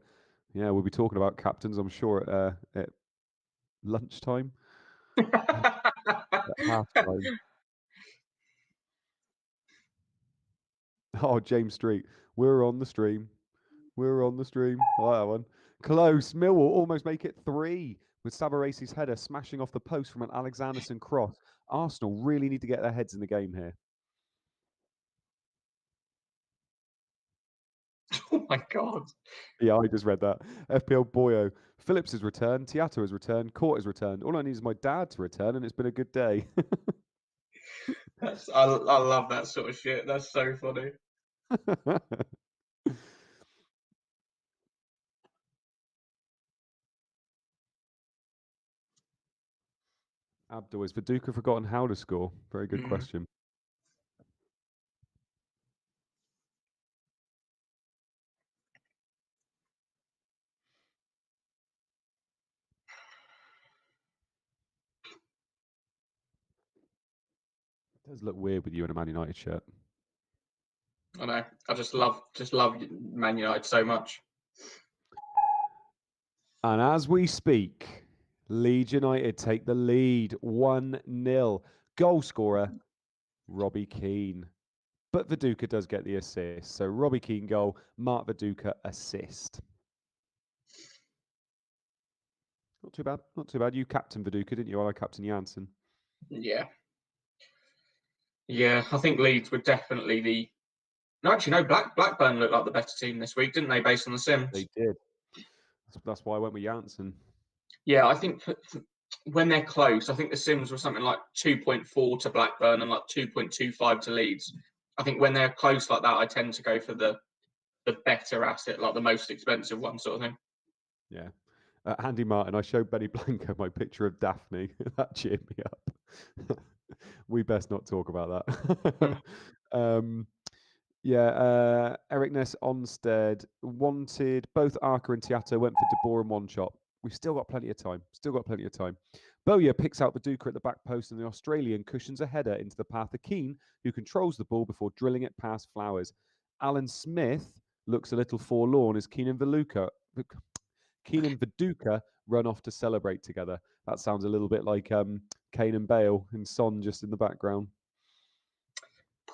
Yeah, we'll be talking about captains, I'm sure, at lunchtime. At half time. Oh, James Street. We're on the stream. We're on the stream. I like that one. Close. Millwall almost make it 3 with Sabaresi's header smashing off the post from an Alexanderson cross. Arsenal really need to get their heads in the game here. Oh my God. Yeah, I just read that. FPL Boyo. Phillips has returned. Tiato has returned. Court has returned. All I need is my dad to return, and it's been a good day. I love that sort of shit. That's so funny. Abdul, has Viduka forgotten how to score? Very good question. It does look weird with you in a Man United shirt. I know. I just love Man United so much. And as we speak, Leeds United take the lead 1-0. Goal scorer, Robbie Keane. But Viduka does get the assist. So Robbie Keane goal, Mark Viduka assist. Not too bad. Not too bad. You captain Viduka, didn't you? I captain Janssen. Yeah. Yeah, I think Leeds were definitely the... No, actually, no, Blackburn looked like the better team this week, didn't they, based on the Sims? They did. That's why I went with Janssen. Yeah, I think when they're close, I think the Sims were something like 2.4 to Blackburn and like 2.25 to Leeds. I think when they're close like that, I tend to go for the better asset, like the most expensive one sort of thing. Yeah. Andy Martin, I showed Benny Blanco my picture of Daphne. That cheered me up. We best not talk about that. Eric Ness Onstead wanted both Arca and Tiato, went for De Boer in one shot. We've still got plenty of time. Bowyer picks out Viduka at the back post, and the Australian cushions a header into the path of Keane, who controls the ball before drilling it past Flowers. Alan Smith looks a little forlorn as Keane and Viduka run off to celebrate together. That sounds a little bit like Kane and Bale and Son just in the background.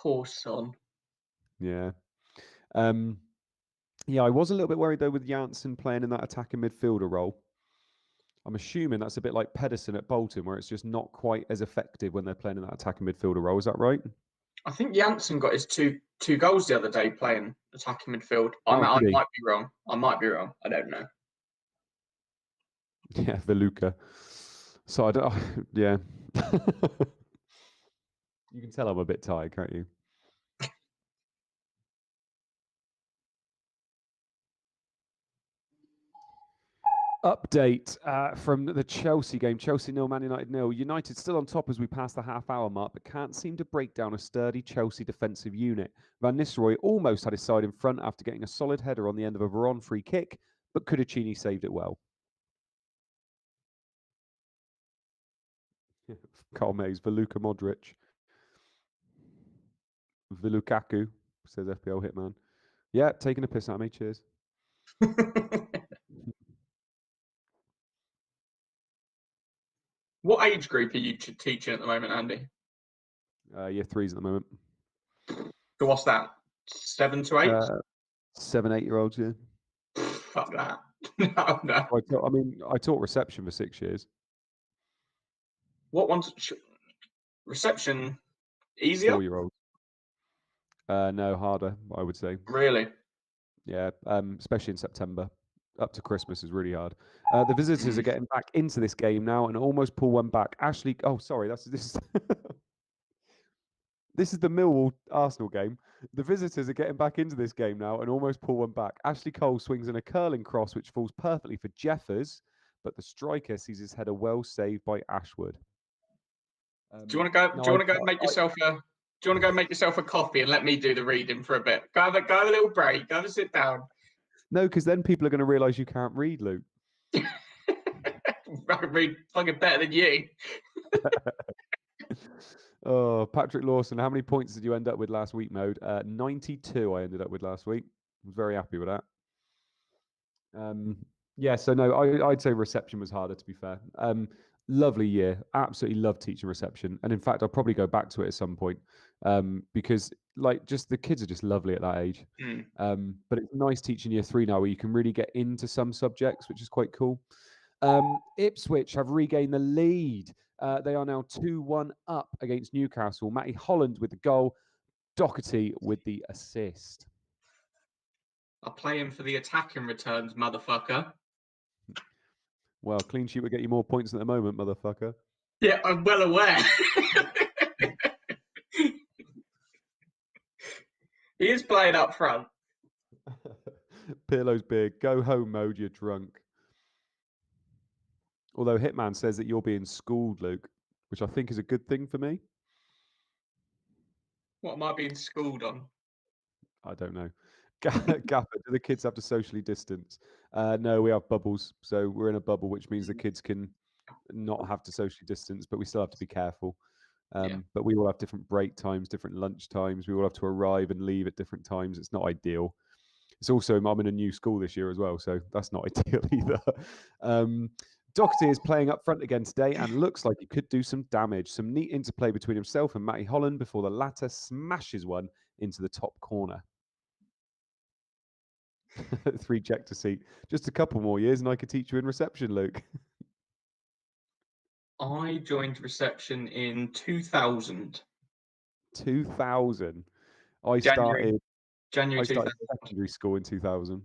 Poor son. Yeah. Yeah, I was a little bit worried though with Janssen playing in that attacking midfielder role. I'm assuming that's a bit like Pedersen at Bolton, where it's just not quite as effective when they're playing in that attacking midfielder role. Is that right? I think Janssen got his two goals the other day playing attacking midfield. I might be wrong. I might be wrong. I don't know. Yeah, Veluca. So I don't. Yeah. You can tell I'm a bit tired, can't you? Update from the Chelsea game. Chelsea 0, Man United 0. United still on top as we pass the half-hour mark, but can't seem to break down a sturdy Chelsea defensive unit. Van Nistelrooy almost had his side in front after getting a solid header on the end of a Veron free kick, but Kudachini saved it well. Carl Mays, Veluka Modric. Velukaku, says FPL Hitman. Yeah, taking a piss out of me. Cheers. What age group are you teaching at the moment, Andy? Year 3s at the moment. So what's that? 7 to 8? 7, 8-year-olds, yeah. Fuck that. No. I taught reception for 6 years. What one's reception easier? 4-year-olds. No, harder, I would say. Really? Yeah, especially in September. Up to Christmas is really hard. The visitors are getting back into this game now and almost pull one back. Ashley, oh sorry, this is this is the Millwall Arsenal game. The visitors are getting back into this game now and almost pull one back. Ashley Cole swings in a curling cross which falls perfectly for Jeffers, but the striker sees his header well saved by Ashwood. Do you want to go make yourself a? Do you want to go make yourself a coffee and let me do the reading for a bit? Go have a little break. Go have a sit down. No, because then people are going to realise you can't read, Luke. I can read fucking better than you. Oh, Patrick Lawson, how many points did you end up with last week, Mode? 92 I ended up with last week. I was very happy with that. Yeah, so no, I'd say reception was harder, to be fair. Lovely year. Absolutely loved teaching reception. And in fact, I'll probably go back to it at some point because just the kids are just lovely at that age. But it's nice teaching year 3 now where you can really get into some subjects, which is quite cool. Ipswich have regained the lead. They are now 2-1 up against Newcastle. Matty Holland with the goal. Doherty with the assist. I'll play him for the attacking returns, motherfucker. Well, clean sheet would get you more points at the moment, motherfucker. Yeah, I'm well aware. He is playing up front. Pirlo's big. Go home mode, you're drunk. Although Hitman says that you're being schooled, Luke, which I think is a good thing for me. What am I being schooled on? I don't know. Gaffer, do the kids have to socially distance? No, we have bubbles. So we're in a bubble, which means the kids can not have to socially distance, but we still have to be careful. But we all have different break times, different lunch times. We all have to arrive and leave at different times. It's not ideal. It's also, I'm in a new school this year as well, so that's not ideal either. Doherty is playing up front again today and looks like he could do some damage. Some neat interplay between himself and Matty Holland before the latter smashes one into the top corner. 3 check to seat. Just a couple more years and I could teach you in reception, Luke. I joined reception in 2000. 2000. I started secondary school in 2000.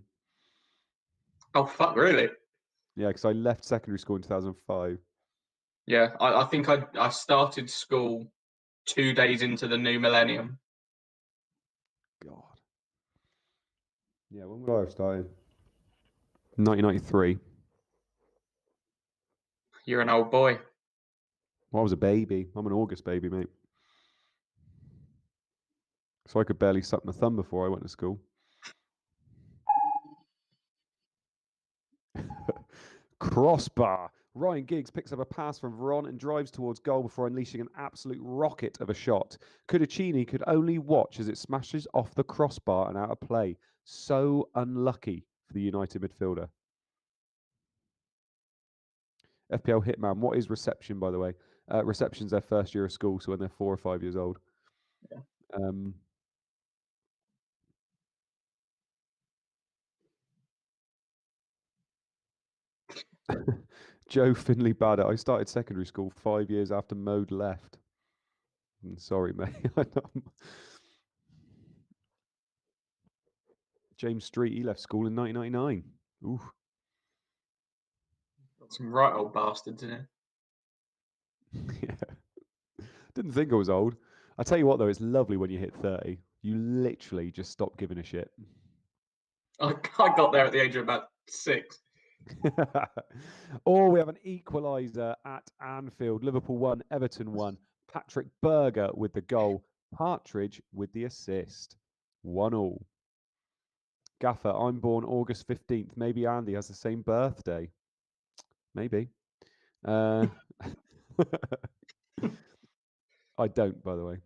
Oh, fuck, really? Yeah, because I left secondary school in 2005. Yeah, I think I started school 2 days into the new millennium. God. Yeah, when would I have started? 1993. You're an old boy. Well, I was a baby. I'm an August baby, mate. So I could barely suck my thumb before I went to school. Crossbar. Ryan Giggs picks up a pass from Veron and drives towards goal before unleashing an absolute rocket of a shot. Kudachini could only watch as it smashes off the crossbar and out of play. So unlucky for the United midfielder. FPL Hitman, what is reception, by the way? Reception's their first year of school, so when they're 4 or 5 years old. Yeah. Joe Finley Badder. I started secondary school 5 years after Mode left. Sorry, mate. James Street, he left school in 1999. Ooh. Got some right old bastards in it. Yeah. Didn't think I was old. I tell you what, though, it's lovely when you hit 30. You literally just stop giving a shit. I got there at the age of about 6. Or we have an equaliser at Anfield. Liverpool 1, Everton 1. Patrick Berger with the goal. Partridge with the assist. 1-1. Gaffer, I'm born August 15th. Maybe Andy has the same birthday. Maybe. I don't, by the way.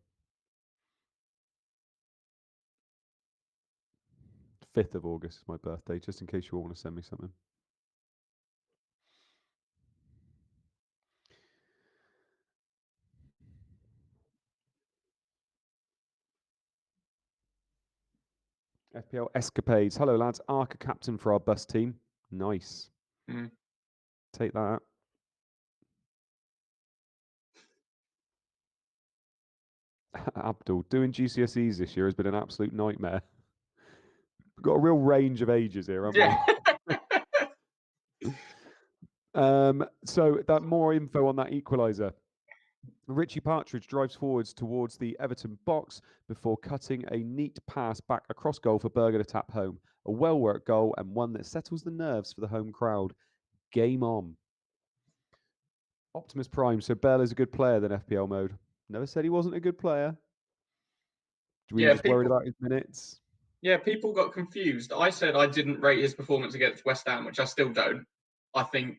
5th of August is my birthday, just in case you all want to send me something. FPL escapades. Hello, lads. Arca captain for our bus team. Nice. Take that. Abdul, doing GCSEs this year has been an absolute nightmare. We've got a real range of ages here, haven't we? So that more info on that equaliser. Richie Partridge drives forwards towards the Everton box before cutting a neat pass back across goal for Berger to tap home. A well-worked goal and one that settles the nerves for the home crowd. Game on. Optimus Prime. So Bell is a good player than FPL mode. Never said he wasn't a good player. We were just worried about his minutes. Yeah, people got confused. I said I didn't rate his performance against West Ham, which I still don't. I think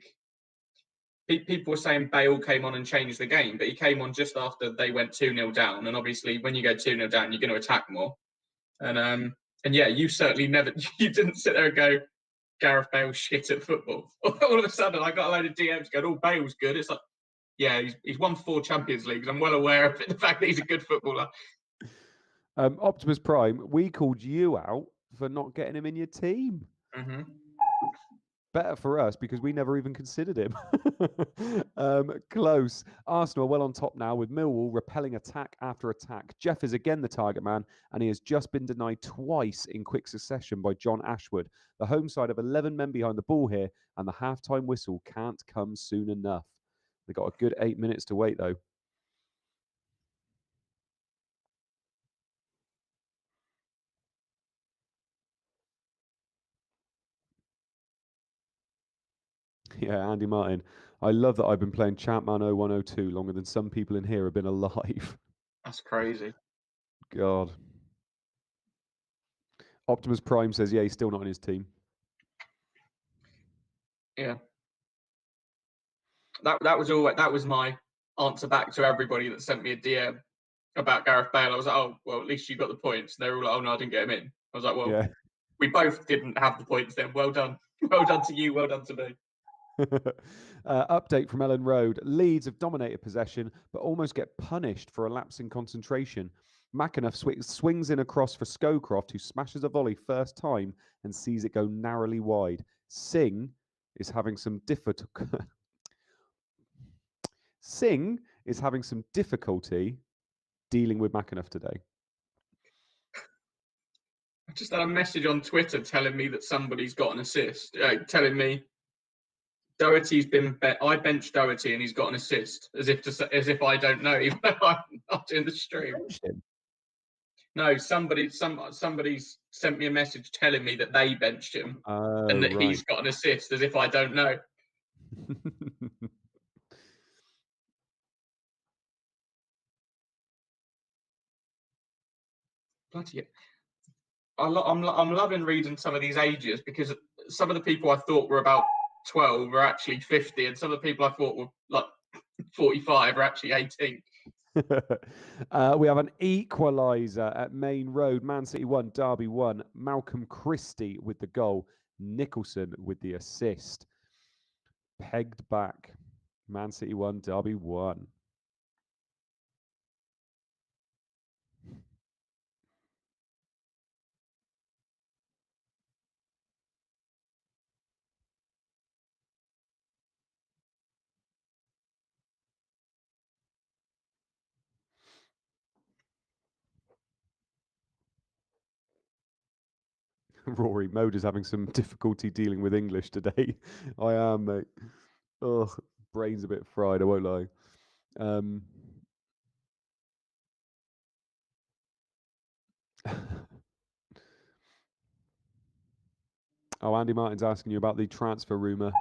people were saying Bale came on and changed the game, but he came on just after they went 2-0 down. And obviously, when you go 2-0 down, you're going to attack more. And yeah, you certainly never, you didn't sit there and go, Gareth Bale's shit at football. All of a sudden, I got a load of DMs going, oh, Bale's good. It's like, yeah, he's won 4 Champions Leagues. I'm well aware of it, the fact that he's a good footballer. Optimus Prime, we called you out for not getting him in your team. Mm-hmm. Better for us because we never even considered him. Close. Arsenal are well on top now with Millwall repelling attack after attack. Jeff is again the target man and he has just been denied twice in quick succession by John Ashwood. The home side of 11 men behind the ball here and the halftime whistle can't come soon enough. They've got a good 8 minutes to wait though. Yeah, Andy Martin. I love that I've been playing ChampMan 0102 longer than some people in here have been alive. That's crazy. God. Optimus Prime says, yeah, he's still not in his team. Yeah. That was my answer back to everybody that sent me a DM about Gareth Bale. I was like, oh, well, at least you got the points. And they were all like, oh, no, I didn't get him in. I was like, well, yeah. We both didn't have the points then. Well done. Well done to you. Well done to me. Update from Ellen Road. Leeds have dominated possession, but almost get punished for a lapse in concentration. McAnuff swings in across for Scowcroft, who smashes a volley first time and sees it go narrowly wide. Singh is having some difficulty dealing with McAnuff today. I just had a message on Twitter telling me that somebody's got an assist, telling me Doherty's been I benched Doherty and he's got an assist, as if I don't know, even though I'm not doing the stream. No, somebody's sent me a message telling me that they benched him and that he's got an assist, as if I don't know. Bloody I'm loving reading some of these ages because some of the people I thought were about 12 are actually 50, and some of the people I thought were like 45 are actually 18. We have an equaliser at Main Road. Man City 1, Derby 1. Malcolm Christie with the goal. Nicholson with the assist. Pegged back. Man City 1, Derby 1. Rory Moder's having some difficulty dealing with English today. I am, mate. Ugh, brain's a bit fried, I won't lie. Oh, Andy Martin's asking you about the transfer rumour.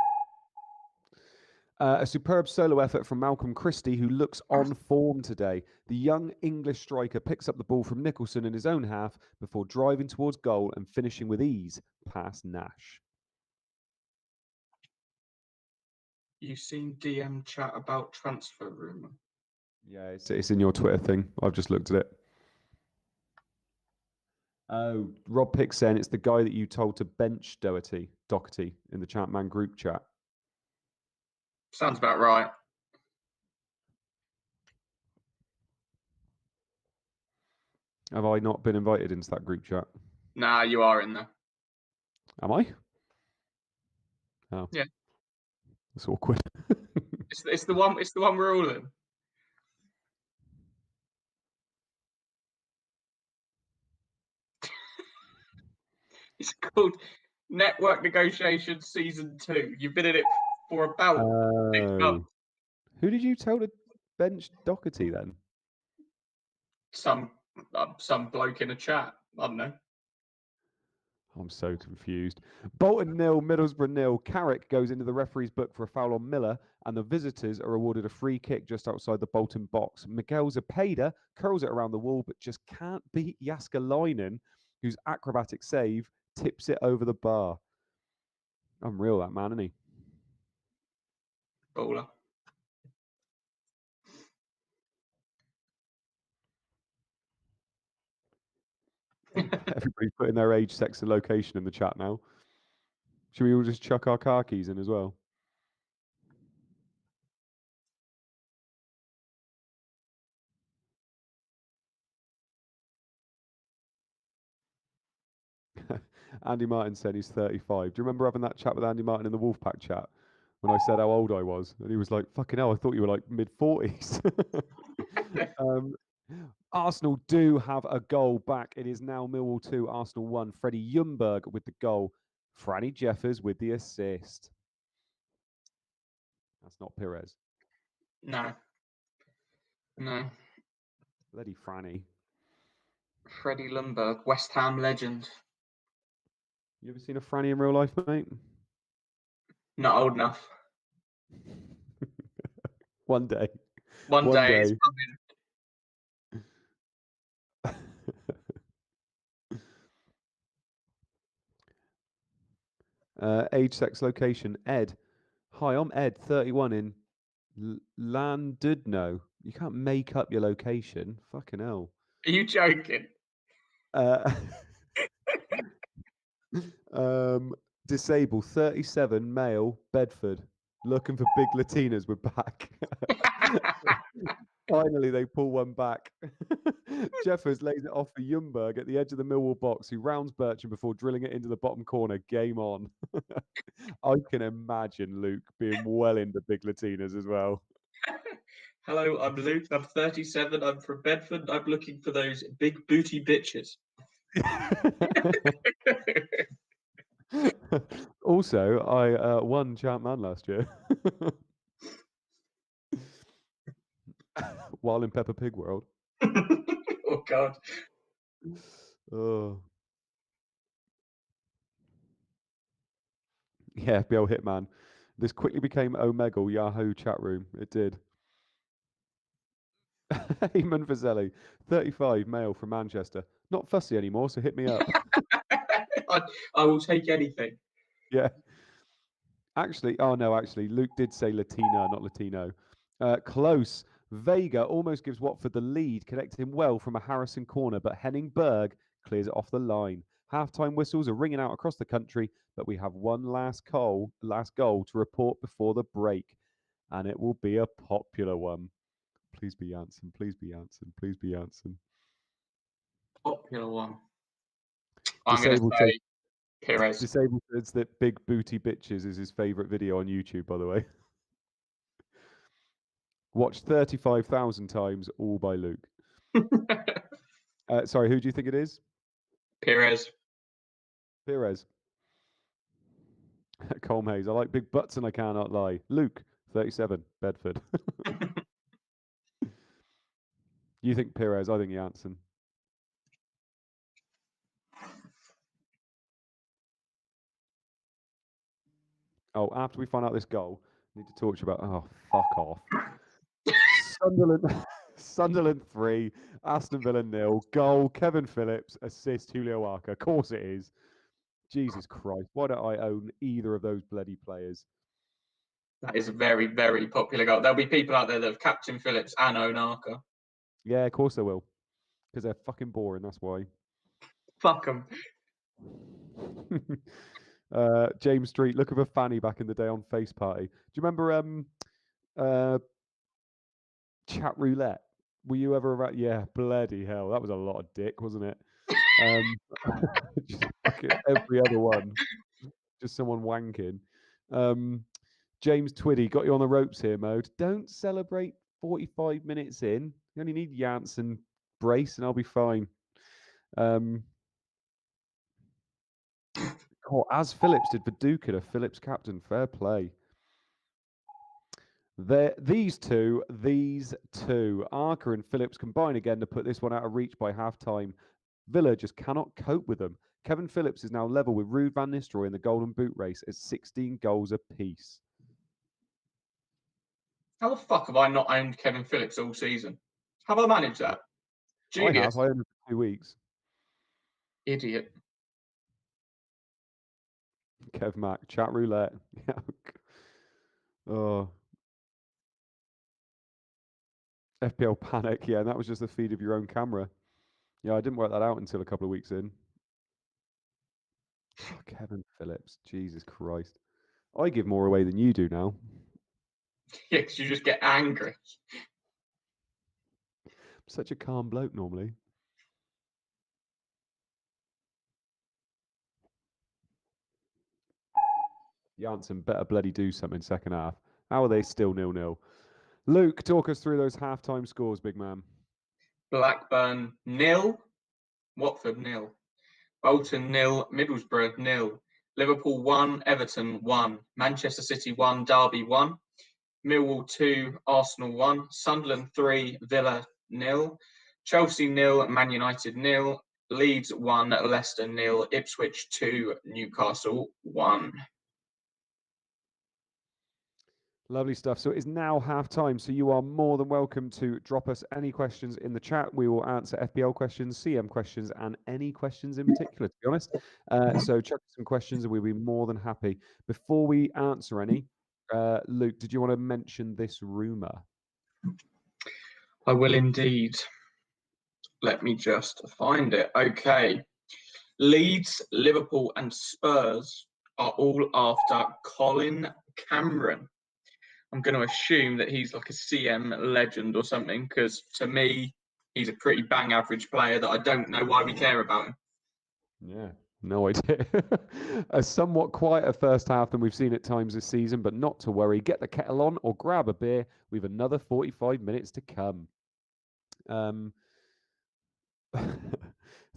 A superb solo effort from Malcolm Christie, who looks on form today. The young English striker picks up the ball from Nicholson in his own half before driving towards goal and finishing with ease past Nash. You've seen DM chat about transfer rumour? Yeah, it's in your Twitter thing. I've just looked at it. Oh, Rob Pick saying it's the guy that you told to bench Doherty in the ChampMan group chat. Sounds about right. Have I not been invited into that group chat? Nah, you are in there. Am I? Oh. Yeah. That's awkward. It's the one we're all in. It's called Network Negotiations Season 2. You've been in it for about 6 months. Who did you tell to bench Doherty then? Some bloke in a chat. I don't know. I'm so confused. Bolton 0, Middlesbrough 0. Carrick goes into the referee's book for a foul on Miller, and the visitors are awarded a free kick just outside the Bolton box. Miguel Zepeda curls it around the wall, but just can't beat Jääskeläinen, whose acrobatic save tips it over the bar. Unreal, that man, isn't he? Baller. Everybody's putting their age, sex, and location in the chat now. Should we all just chuck our car keys in as well? Andy Martin said he's 35. Do you remember having that chat with Andy Martin in the Wolfpack chat when I said how old I was? And he was like, fucking hell, I thought you were like mid-40s. Arsenal do have a goal back. It is now Millwall 2, Arsenal 1. Freddie Ljungberg with the goal. Franny Jeffers with the assist. That's not Perez. No. Bloody Franny. Freddie Ljungberg, West Ham legend. You ever seen a Franny in real life, mate? Not old enough. One day. One day it's coming. Age, sex, location. Ed. Hi, I'm Ed, 31 in Llandudno. You can't make up your location. Fucking hell. Are you joking? Disabled, 37, male, Bedford. Looking for big Latinas. We're back. Finally, they pull one back. Jeffers lays it off for Ljungberg at the edge of the Millwall box, who rounds Bircham before drilling it into the bottom corner. Game on. I can imagine Luke being well into big Latinas as well. Hello, I'm Luke. I'm 37. I'm from Bedford. I'm looking for those big booty bitches. Also, I won ChampMan last year. While in Peppa Pig World. Oh, God. Oh. Yeah, FBL Hitman. This quickly became Omegle Yahoo chat room. It did. Eamon Fazeli, 35, male from Manchester. Not fussy anymore, so hit me up. I will take anything. Yeah. Actually, Luke did say Latina, not Latino. Close. Vega almost gives Watford the lead, connected him well from a Harrison corner, but Henning Berg clears it off the line. Half-time whistles are ringing out across the country, but we have one last goal to report before the break, and it will be a popular one. Please be Janssen. Please be Janssen. Please be Janssen. Popular one. I'm going to say Perez. Disabled says that big booty bitches is his favourite video on YouTube, by the way. Watched 35,000 times, all by Luke. Sorry, who do you think it is? Perez. Pires. Colm Hayes. I like big butts and I cannot lie. Luke, 37, Bedford. You think Pires? I think Janssen. Oh, after we find out this goal, I need to talk to you about. Oh, fuck off. Sunderland 3, Aston Villa 0. Goal, Kevin Phillips. Assist, Julio Arca. Of course it is. Jesus Christ. Why don't I own either of those bloody players? That is a very, very popular goal. There'll be people out there that have Captain Phillips and own Arca. Yeah, of course they will. Because they're fucking boring, that's why. Fuck them. James Street, look at a fanny back in the day on Face Party. Do you remember chat roulette? Were you ever around? Yeah, bloody hell. That was a lot of dick, wasn't it? Just fucking every other one. Just someone wanking. James Twiddy, got you on the ropes here, Mode. Don't celebrate 45 minutes in. You only need Janssen brace and I'll be fine. As Phillips did for Duke, Phillips captain. Fair play. These two, Arca and Phillips combine again to put this one out of reach by half-time. Villa just cannot cope with them. Kevin Phillips is now level with Ruud van Nistelrooy in the Golden Boot race at 16 goals apiece. How the fuck have I not owned Kevin Phillips all season? How have I managed that? Genius. I owned him for 2 weeks. Idiot. Kev Mack, chat roulette. Oh. FPL panic, yeah, and that was just the feed of your own camera. Yeah, I didn't work that out until a couple of weeks in. Oh, Kevin Phillips, Jesus Christ. I give more away than you do now. Yeah, because you just get angry. I'm such a calm bloke normally. Janssen better bloody do something second half. How are they still 0-0? Luke, talk us through those halftime scores, big man. Blackburn 0, Watford 0, Bolton 0, Middlesbrough 0, Liverpool 1, Everton 1, Manchester City 1, Derby 1, Millwall 2, Arsenal 1, Sunderland 3, Villa 0, Chelsea 0, Man United 0, Leeds 1, Leicester 0, Ipswich 2, Newcastle 1. Lovely stuff. So it is now half time. So you are more than welcome to drop us any questions in the chat. We will answer FPL questions, CM questions, and any questions in particular, to be honest. So chuck some questions and we'll be more than happy. Before we answer any, Luke, did you want to mention this rumour? I will indeed. Let me just find it. Okay. Leeds, Liverpool, and Spurs are all after Colin Cameron. I'm going to assume that he's like a CM legend or something, because to me, he's a pretty bang average player that I don't know why we care about him. Yeah, no idea. A somewhat quieter first half than we've seen at times this season, but not to worry. Get the kettle on or grab a beer. We've another 45 minutes to come.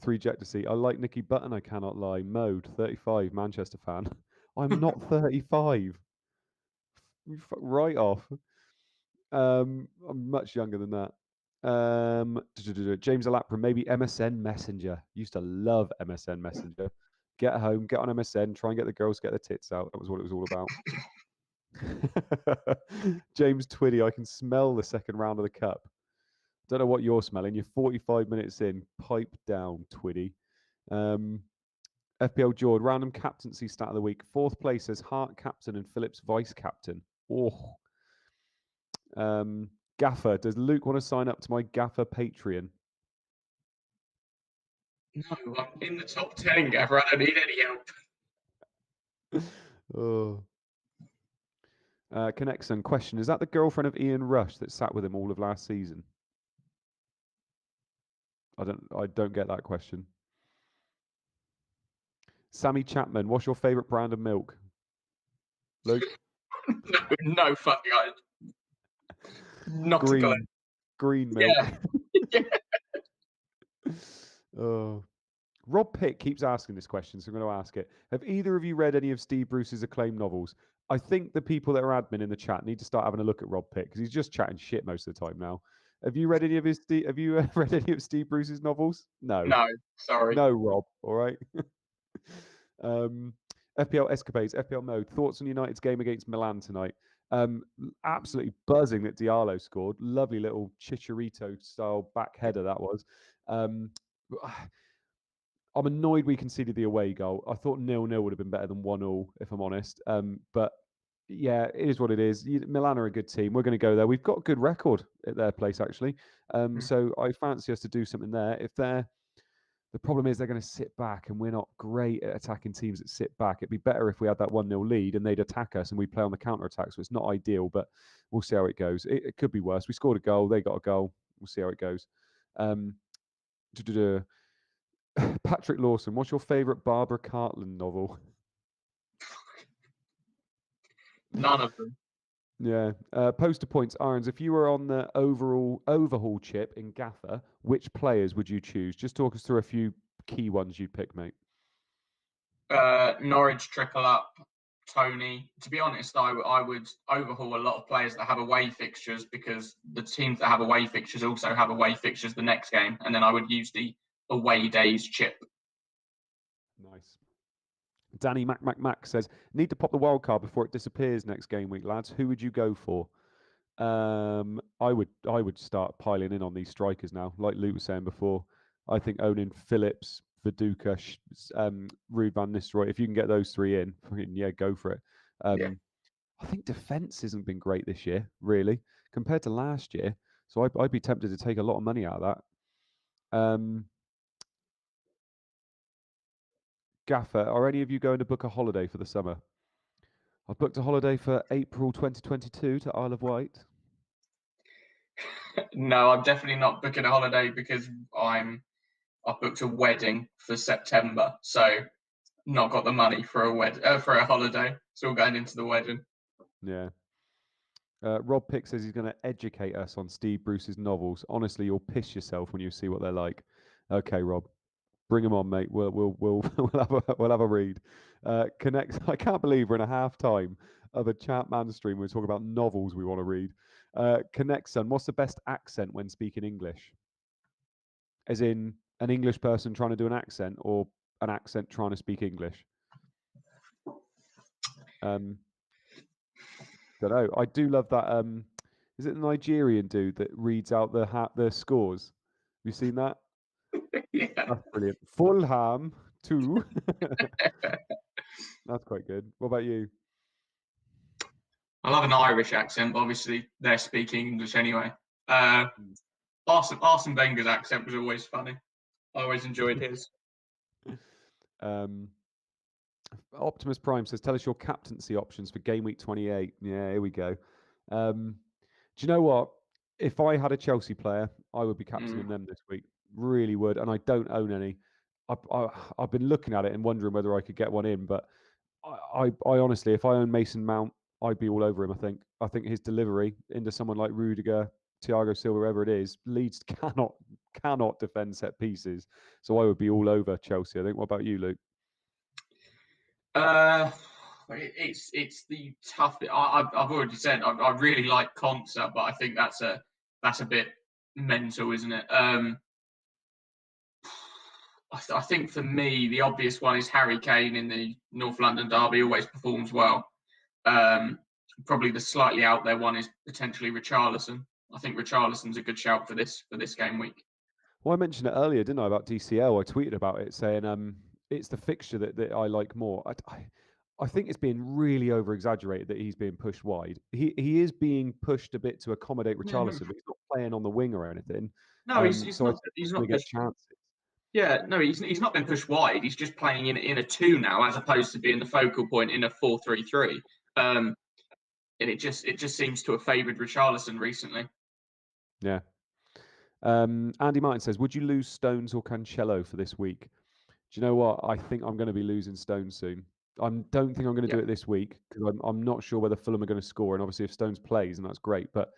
3 Jet to see. I like Nicky Button, I cannot lie. Mode 35, Manchester fan. I'm not 35. Right off. I'm much younger than that. James Alapra, maybe MSN Messenger. Used to love MSN Messenger. Get home, get on MSN, try and get the girls to get their tits out. That was what it was all about. James Twiddy, I can smell the second round of the cup. Don't know what you're smelling. You're 45 minutes in. Pipe down, Twiddy. FPL Jord, random captaincy stat of the week. 4th place says Hart captain and Phillips vice captain. Oh. Gaffer, does Luke want to sign up to my Gaffer Patreon? No, I'm in the top 10, Gaffer. I don't need any help. Oh. Connexon, question. Is that the girlfriend of Ian Rush that sat with him all of last season? I don't get that question. Sammy Chapman, what's your favourite brand of milk? Luke? no fucking idea. Not green milk. Yeah. Oh. Rob Pitt keeps asking this question, so I'm going to ask it. Have either of you read any of Steve Bruce's acclaimed novels? I think the people that are admin in the chat need to start having a look at Rob Pitt because he's just chatting shit most of the time now. Have you read any of his? Have you read any of Steve Bruce's novels? No, No, sorry. no, Rob. All right. FPL escapades, FPL mode. Thoughts on United's game against Milan tonight? Absolutely buzzing that Diallo scored. Lovely little Chicharito style back header that was. I'm annoyed we conceded the away goal. I thought 0-0 would have been better than 1-0, if I'm honest. But yeah, it is what it is. Milan are a good team. We're going to go there. We've got a good record at their place, actually. So I fancy us to do something there. If they're the problem is they're going to sit back, and we're not great at attacking teams that sit back. It'd be better if we had that 1-0 lead and they'd attack us and we'd play on the counter attack. So it's not ideal, but we'll see how it goes. It could be worse. We scored a goal, they got a goal. We'll see how it goes. Patrick Lawson, what's your favourite Barbara Cartland novel? None of them. Yeah. Poster points, Irons. If you were on the overhaul chip in Gaffer, which players would you choose? Just talk us through a few key ones you'd pick, mate. Norwich triple up, Tony. To be honest, I would overhaul a lot of players that have away fixtures because the teams that have away fixtures also have away fixtures the next game, and then I would use the away days chip. Nice. Danny Mac says, need to pop the wild card before it disappears next game week, lads. Who would you go for? I would start piling in on these strikers now, like Luke was saying before. I think owning Phillips, Viduka, Ruud van Nistelrooy, if you can get those three in, yeah, go for it. I think defence hasn't been great this year, really, compared to last year. So I'd be tempted to take a lot of money out of that. Gaffer, are any of you going to book a holiday for the summer? I've booked a holiday for April 2022 to Isle of Wight. No, I'm definitely not booking a holiday because I've booked a wedding for September, so not got the money for a holiday. It's all going into the wedding. Yeah. Rob Pick says he's going to educate us on Steve Bruce's novels. Honestly, you'll piss yourself when you see what they're like. Okay, Rob, bring them on, mate. We'll have a read. Connect. I can't believe we're in a half time of a ChampMan stream. We're talking about novels we want to read. Connect, son. What's the best accent when speaking English? As in an English person trying to do an accent, or an accent trying to speak English? Don't know. I do love that. Is it the Nigerian dude that reads out the scores? Have you seen that? Yeah. That's brilliant. Fulham 2. That's quite good. What about you? I love an Irish accent, but obviously they're speaking English anyway. Arsene Wenger's accent was always funny. I always enjoyed his. Optimus Prime says, tell us your captaincy options for game week 28. Yeah, here we go. Do you know what? If I had a Chelsea player, I would be captaining them this week. Really would. And I don't own any. I've been looking at it and wondering whether I could get one in. But I honestly, if I own Mason Mount, I'd be all over him, I think his delivery into someone like Rudiger, Thiago Silva, whoever it is, Leeds cannot defend set pieces. So I would be all over Chelsea, I think. What about you, Luke? It's the tough. I've already said I really like Konsa, but I think that's a bit mental, isn't it? I think for me the obvious one is Harry Kane in the North London derby. Always performs well. Probably the slightly out there one is potentially Richarlison. I think Richarlison's a good shout for this game week. Well, I mentioned it earlier, didn't I, about DCL? I tweeted about it saying it's the fixture that I like more. I think it's being really over-exaggerated that he's being pushed wide. He is being pushed a bit to accommodate Richarlison, but he's not playing on the wing or anything. No, he's not get chances. Yeah, no, he's not been pushed wide. He's just playing in a 2 now, as opposed to being the focal point in a 4-3-3. And it just seems to have favoured Richarlison recently. Yeah. Andy Martin says, would you lose Stones or Cancelo for this week? Do you know what? I think I'm going to be losing Stones soon. I don't think I'm going to do it this week because I'm not sure whether Fulham are going to score. And obviously, if Stones plays, and that's great. But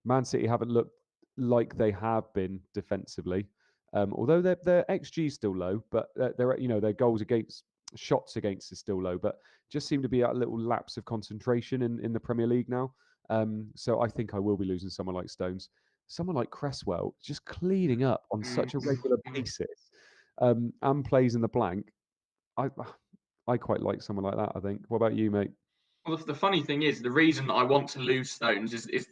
Man City haven't looked like they have been defensively. Although their XG is still low, but their goals against, shots against is still low, but just seem to be a little lapse of concentration in the Premier League now. So I think I will be losing someone like Stones. Someone like Cresswell, just cleaning up on such a regular basis, and plays in the blank. I quite like someone like that, I think. What about you, mate? Well, the funny thing is, the reason I want to lose Stones is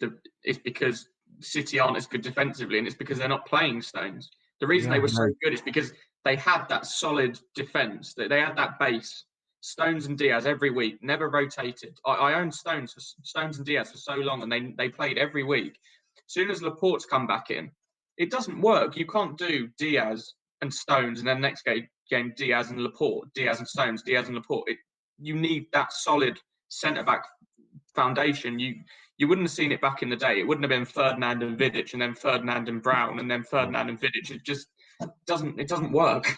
because City aren't as good defensively, and it's because they're not playing Stones. The reason Yeah, they were no. so good is because they had that solid defence. They had that base. Stones and Diaz every week, never rotated. I owned Stones and Diaz for so long, and they played every week. As soon as Laporte's come back in, it doesn't work. You can't do Diaz and Stones, and then next game Diaz and Laporte, Diaz and Stones, Diaz and Laporte. You need that solid centre back foundation. You wouldn't have seen it back in the day. It wouldn't have been Ferdinand and Vidic, and then Ferdinand and Brown, and then Ferdinand and Vidic. It just doesn't work.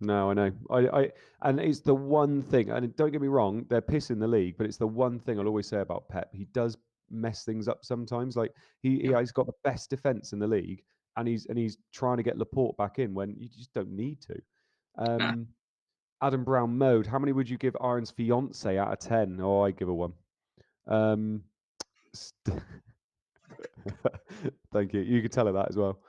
No, I know. I and it's the one thing, and don't get me wrong, they're pissing the league, but it's the one thing I'll always say about Pep. He does mess things up sometimes. Like he's got the best defense in the league, and he's trying to get Laporte back in when you just don't need to. Nah. Adam Brown mode. How many would you give Aaron's fiance out of 10? Oh, I give her 1. Thank you. You can tell her that as well.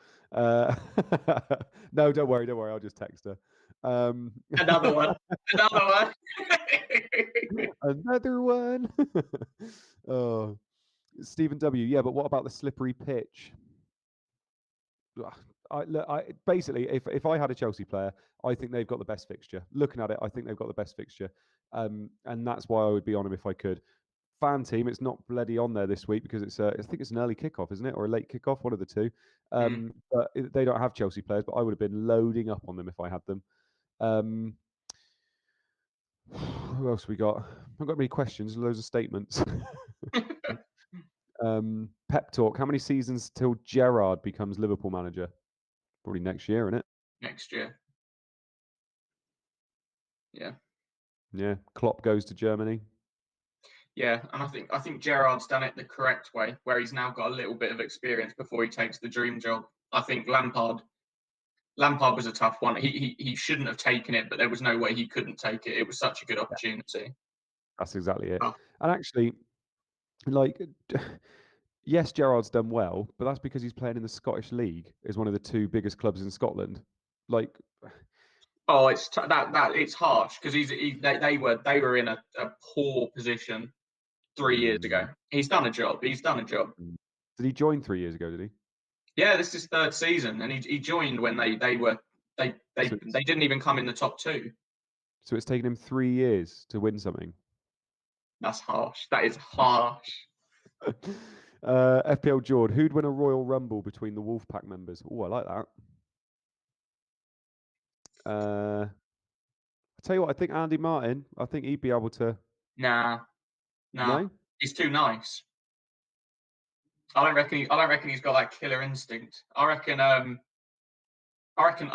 No, don't worry. I'll just text her. Another one. Another one. Oh, Stephen W. Yeah, but what about the slippery pitch? Basically, if I had a Chelsea player, I think they've got the best fixture. Looking at it, I think they've got the best fixture, and that's why I would be on them if I could. Fan team, it's not bloody on there this week because I think it's an early kickoff, isn't it, or a late kickoff, one of the two. But they don't have Chelsea players, but I would have been loading up on them if I had them. Who else we got? I've got many questions, loads of statements. Pep talk. How many seasons till Gerrard becomes Liverpool manager? Probably next year, isn't it? Next year. Yeah. Yeah. Klopp goes to Germany. Yeah, and I think Gerrard's done it the correct way, where he's now got a little bit of experience before he takes the dream job. I think Lampard was a tough one. He shouldn't have taken it, but there was no way he couldn't take it. It was such a good opportunity. That's exactly it. Oh. And actually, like, yes, Gerrard's done well, but that's because he's playing in the Scottish League, is one of the 2 biggest clubs in Scotland. Like, oh, it's harsh because they were in a poor position 3 years ago. He's done a job. Did he join 3 years ago? Did he? Yeah, this is 3rd season, and he joined when they didn't even come in the top 2. So it's taken him 3 years to win something. That's harsh. That is harsh. FPL Jord, who'd win a Royal Rumble between the Wolfpack members? Oh, I like that. I tell you what, I think Andy Martin. I think he'd be able to. Nah. No? He's too nice. I don't reckon he's got that killer instinct. I reckon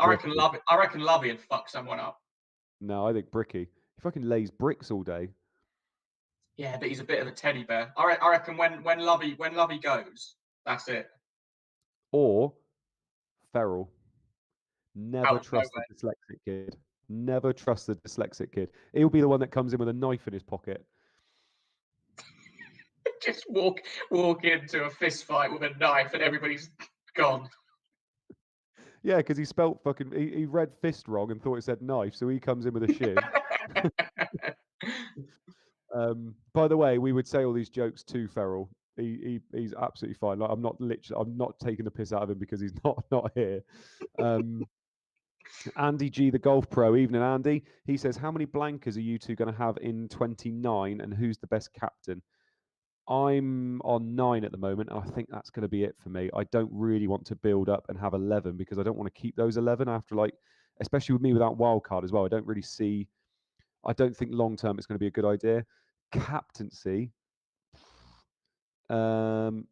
Lovey would fuck someone up. No, I think Bricky. He fucking lays bricks all day. Yeah, but he's a bit of a teddy bear. I reckon when Lovey goes, that's it. Or Ferrell. Never trust the dyslexic kid. Never trust the dyslexic kid. He'll be the one that comes in with a knife in his pocket. Just walk into a fist fight with a knife and everybody's gone. Yeah, because he spelt fucking. He read fist wrong and thought it said knife, so he comes in with a shiv. By the way, we would say all these jokes to Ferrell. He's absolutely fine. Like I'm not taking the piss out of him because he's not here. Andy G, the golf pro. Evening, Andy. He says, how many blankers are you two going to have in 29, and who's the best captain? I'm on 9 at the moment, and I think that's going to be it for me. I don't really want to build up and have 11 because I don't want to keep those 11 after, like, especially with me without wildcard as well. I don't think long term it's going to be a good idea. Captaincy. Do you know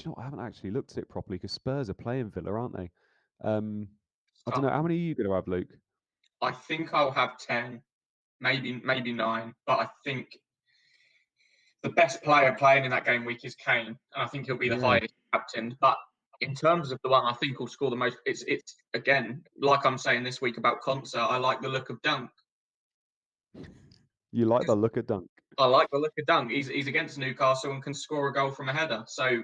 what? I haven't actually looked at it properly because Spurs are playing Villa, aren't they? I don't know. How many are you going to have, Luke? I think I'll have 10, maybe 9, but I think the best player playing in that game week is Kane, and I think he'll be the highest captain. But In terms of the one I think will score the most, it's again, like I'm saying this week about Concert, I like the look of Dunk. You like the look of Dunk? I like the look of Dunk. He's against Newcastle and can score a goal from a header. So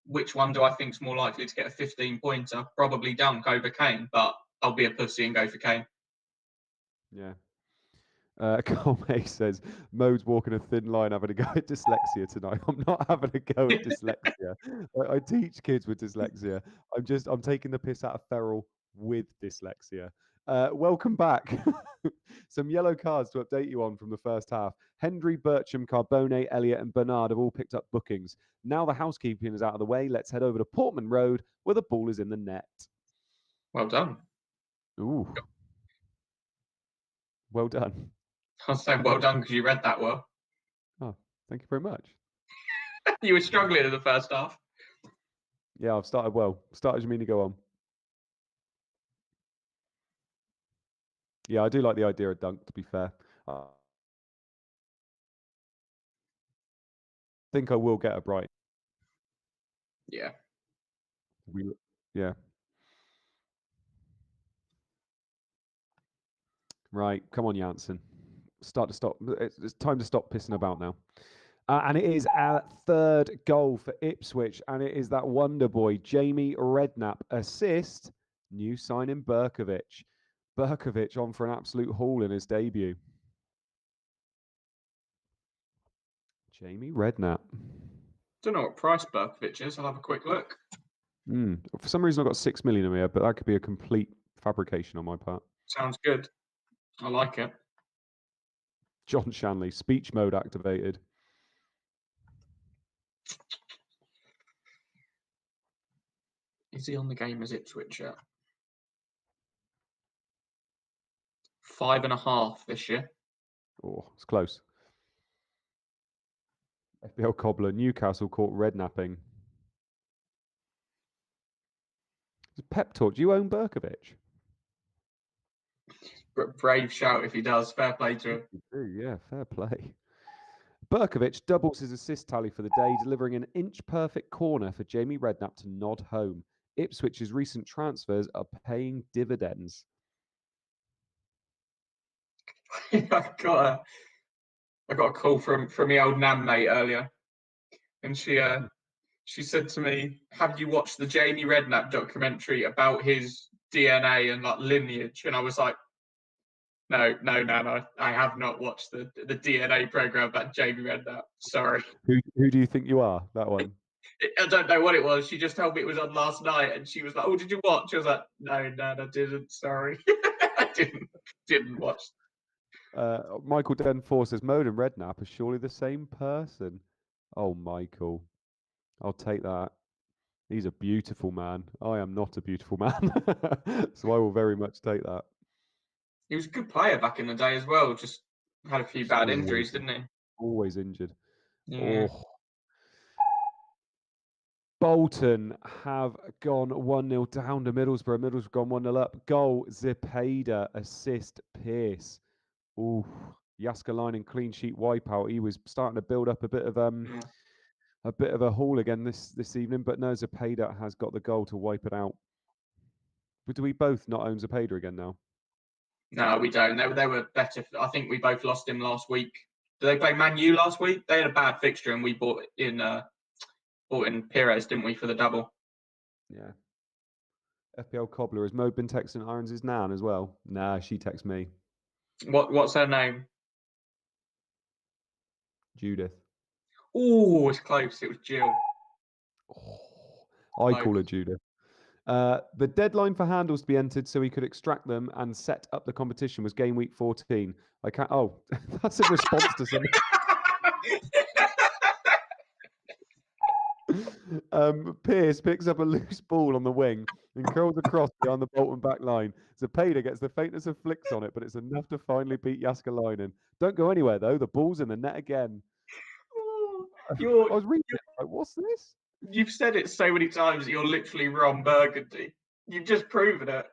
which one do I think is more likely to get a 15-pointer? Probably Dunk over Kane, but I'll be a pussy and go for Kane. Yeah. Colmay says, Mode's walking a thin line having a go at dyslexia tonight. I'm not having a go at dyslexia. I teach kids with dyslexia. I'm taking the piss out of Ferrell with dyslexia. Welcome back. Some yellow cards to update you on from the first half. Hendry, Bircham, Carbone, Elliott, and Bernard have all picked up bookings. Now the housekeeping is out of the way. Let's head over to Portman Road where the ball is in the net. Well done. Ooh. Well done. I'll say well done because you read that well. Oh, thank you very much. You were struggling in the first half. Yeah, I've started well. Start as you mean to go on. Yeah, I do like the idea of Dunk, to be fair. I think I will get a Bright. Yeah. Yeah. Right, come on, Janssen. It's time to stop pissing about now. And it is our third goal for Ipswich, and it is that wonder boy, Jamie Redknapp, assist, new signing Berkovic. Berkovic on for an absolute haul in his debut. Jamie Redknapp. Don't know what price Berkovic is. I'll have a quick look. For some reason, I've got 6 million in here, but that could be a complete fabrication on my part. Sounds good. I like it. John Shanley, speech mode activated. Is he on the game as Ipswich yet? 5.5 this year. Oh, it's close. FPL Cobbler, Newcastle caught rednapping. Pep talk. Do you own Berkovic? Brave shout if he does. Fair play to him. You do, yeah, fair play. Berkovic doubles his assist tally for the day, delivering an inch-perfect corner for Jamie Redknapp to nod home. Ipswich's recent transfers are paying dividends. I got a call from my old nan mate earlier, and she said to me, "Have you watched the Jamie Redknapp documentary about his DNA and like lineage?" And I was like, "No, I have not watched the DNA program about Jamie Redknapp. Sorry." Who do you think you are? That one. I don't know what it was. She just told me it was on last night, and she was like, "Oh, did you watch?" I was like, "No, I didn't. Sorry, I didn't watch." Michael Denfor says, Mode and Redknapp are surely the same person. Oh, Michael. I'll take that. He's a beautiful man. I am not a beautiful man. So I will very much take that. He was a good player back in the day as well. Just had a few bad injuries, didn't he? Always injured. Yeah. Oh. Bolton have gone 1-0 down to Middlesbrough. Middlesbrough gone 1-0 up. Goal, Zepeda. Assist, Pearce. Ooh. Jaskalainen clean sheet wipeout. He was starting to build up a bit of a haul again this evening, but no, Zepeda has got the goal to wipe it out. But do we both not own Zepeda again now? No, we don't. They were better. I think we both lost him last week. Did they play Man U last week? They had a bad fixture, and we bought in Pires, didn't we, for the double? Yeah. FPL Cobbler, has Mo been texting Irons' nan as well? Nah, she texts me. What's her name? Judith. Oh, it's close. It was Jill. Oh, I call her Judith. The deadline for handles to be entered so he could extract them and set up the competition was game week 14. I can't. Oh, that's in response to something. Pearce picks up a loose ball on the wing and curls across behind the Bolton back line. Zepeda gets the faintest of flicks on it, but it's enough to finally beat Jaskalainen. Don't go anywhere, though. The ball's in the net again. I was reading it. Like, what's this? You've said it so many times that you're literally Ron Burgundy. You've just proven it.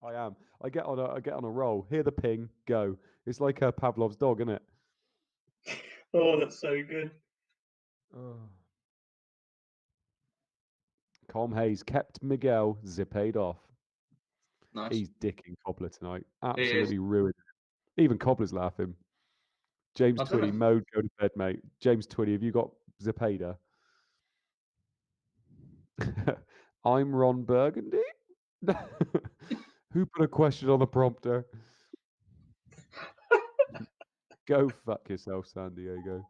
I am. I get on a roll. Hear the ping, go. It's like Pavlov's dog, isn't it? Oh, that's so good. Oh. Com Hayes kept Miguel Zepeda off. Nice. He's dicking Cobbler tonight. He is. Absolutely ruined him. Even Cobbler's laughing. James I don't Twitty, know. mode, go to bed, mate. James Twitty, have you got Zepeda? I'm Ron Burgundy? Who put a question on the prompter? Go fuck yourself, San Diego.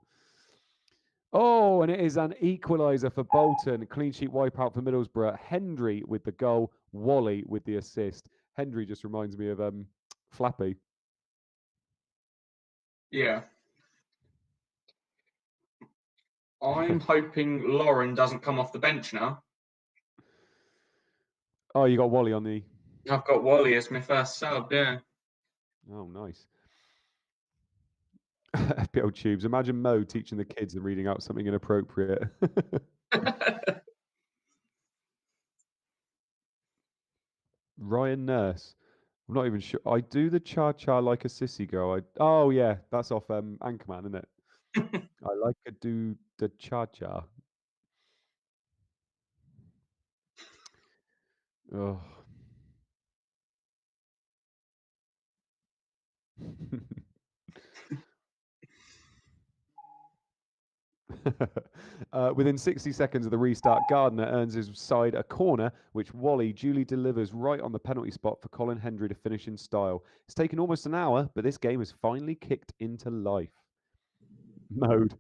Oh, and it is an equaliser for Bolton. Clean sheet wipeout for Middlesbrough. Hendry with the goal. Wally with the assist. Hendry just reminds me of Flappy. Yeah. I'm hoping Lauren doesn't come off the bench now. Oh, you got Wally on the... I've got Wally as my first sub, yeah. Oh, nice. FPL Tubes. Imagine Mo teaching the kids and reading out something inappropriate. Ryan Nurse. I'm not even sure. I do the cha-cha like a sissy girl. Oh, yeah. That's off Anchorman, isn't it? I like to do the cha-cha. Oh. Within 60 seconds of the restart, Gardner earns his side a corner, which Wally duly delivers right on the penalty spot for Colin Hendry to finish in style. It's taken almost an hour, but this game has finally kicked into life. Mode.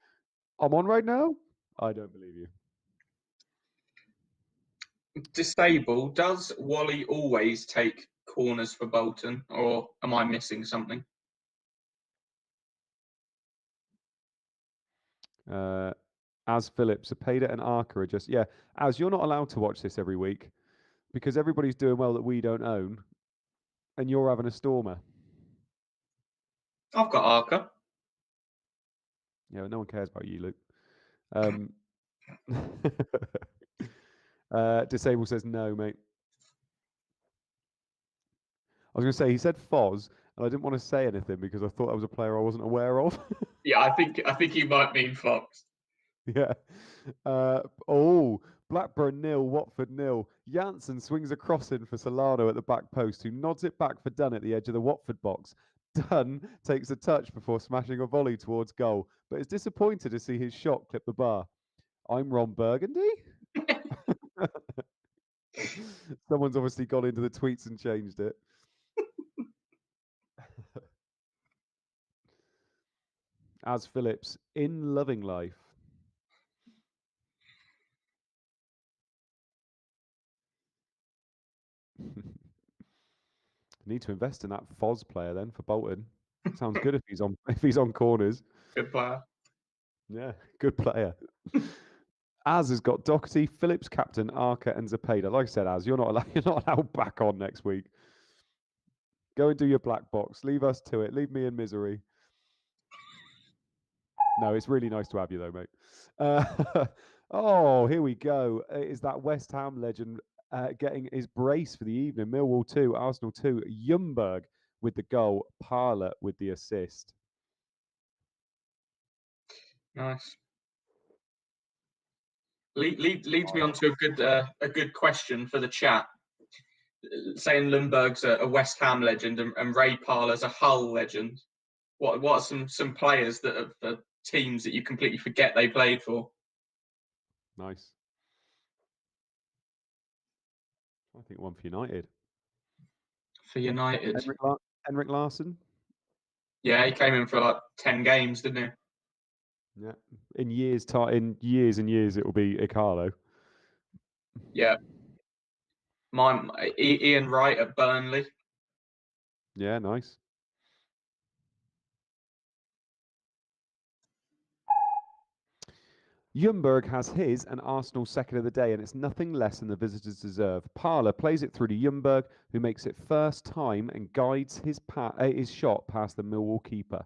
I'm on right now? I don't believe you. Disable, does Wally always take corners for Bolton, or am I missing something? As Phillips, Zepeda and Arca are just... Yeah, As, you're not allowed to watch this every week because everybody's doing well that we don't own, and you're having a stormer. I've got Arca. Yeah, no one cares about you, Luke. Disable says no, mate. I was going to say, he said Foz, and I didn't want to say anything because I thought that was a player I wasn't aware of. Yeah, I think you might mean Fox. Yeah. Blackburn 0, Watford 0. Janssen swings a cross in for Solano at the back post, who nods it back for Dunn at the edge of the Watford box. Dunn takes a touch before smashing a volley towards goal, but is disappointed to see his shot clip the bar. I'm Ron Burgundy? Someone's obviously gone into the tweets and changed it. As Phillips, in loving life. Need to invest in that Foz player then for Bolton. Sounds good if he's on corners. Good player. Yeah, good player. Az has got Doherty, Phillips, captain, Arca, and Zepeda. Like I said, Az, you're not allowed back on next week. Go and do your black box. Leave us to it. Leave me in misery. No, it's really nice to have you though, mate. Oh, here we go. It is that West Ham legend getting his brace for the evening. Millwall 2, Arsenal 2. Ljungberg with the goal. Parler with the assist. Nice. Leads me on to a good question for the chat. Saying Ljungberg's a West Ham legend and Ray Parler's a Hull legend. What are some players that are for teams that you completely forget they played for? Nice. I think one for United. For United. Henrik Larsson. Yeah, he came in for like 10 games, didn't he? Yeah. In years and years it will be Ikalo. Yeah. Mine, Ian Wright at Burnley. Yeah, nice. Ljungberg has his and Arsenal's second of the day, and it's nothing less than the visitors deserve. Parler plays it through to Ljungberg, who makes it first time and guides his shot past the Millwall keeper.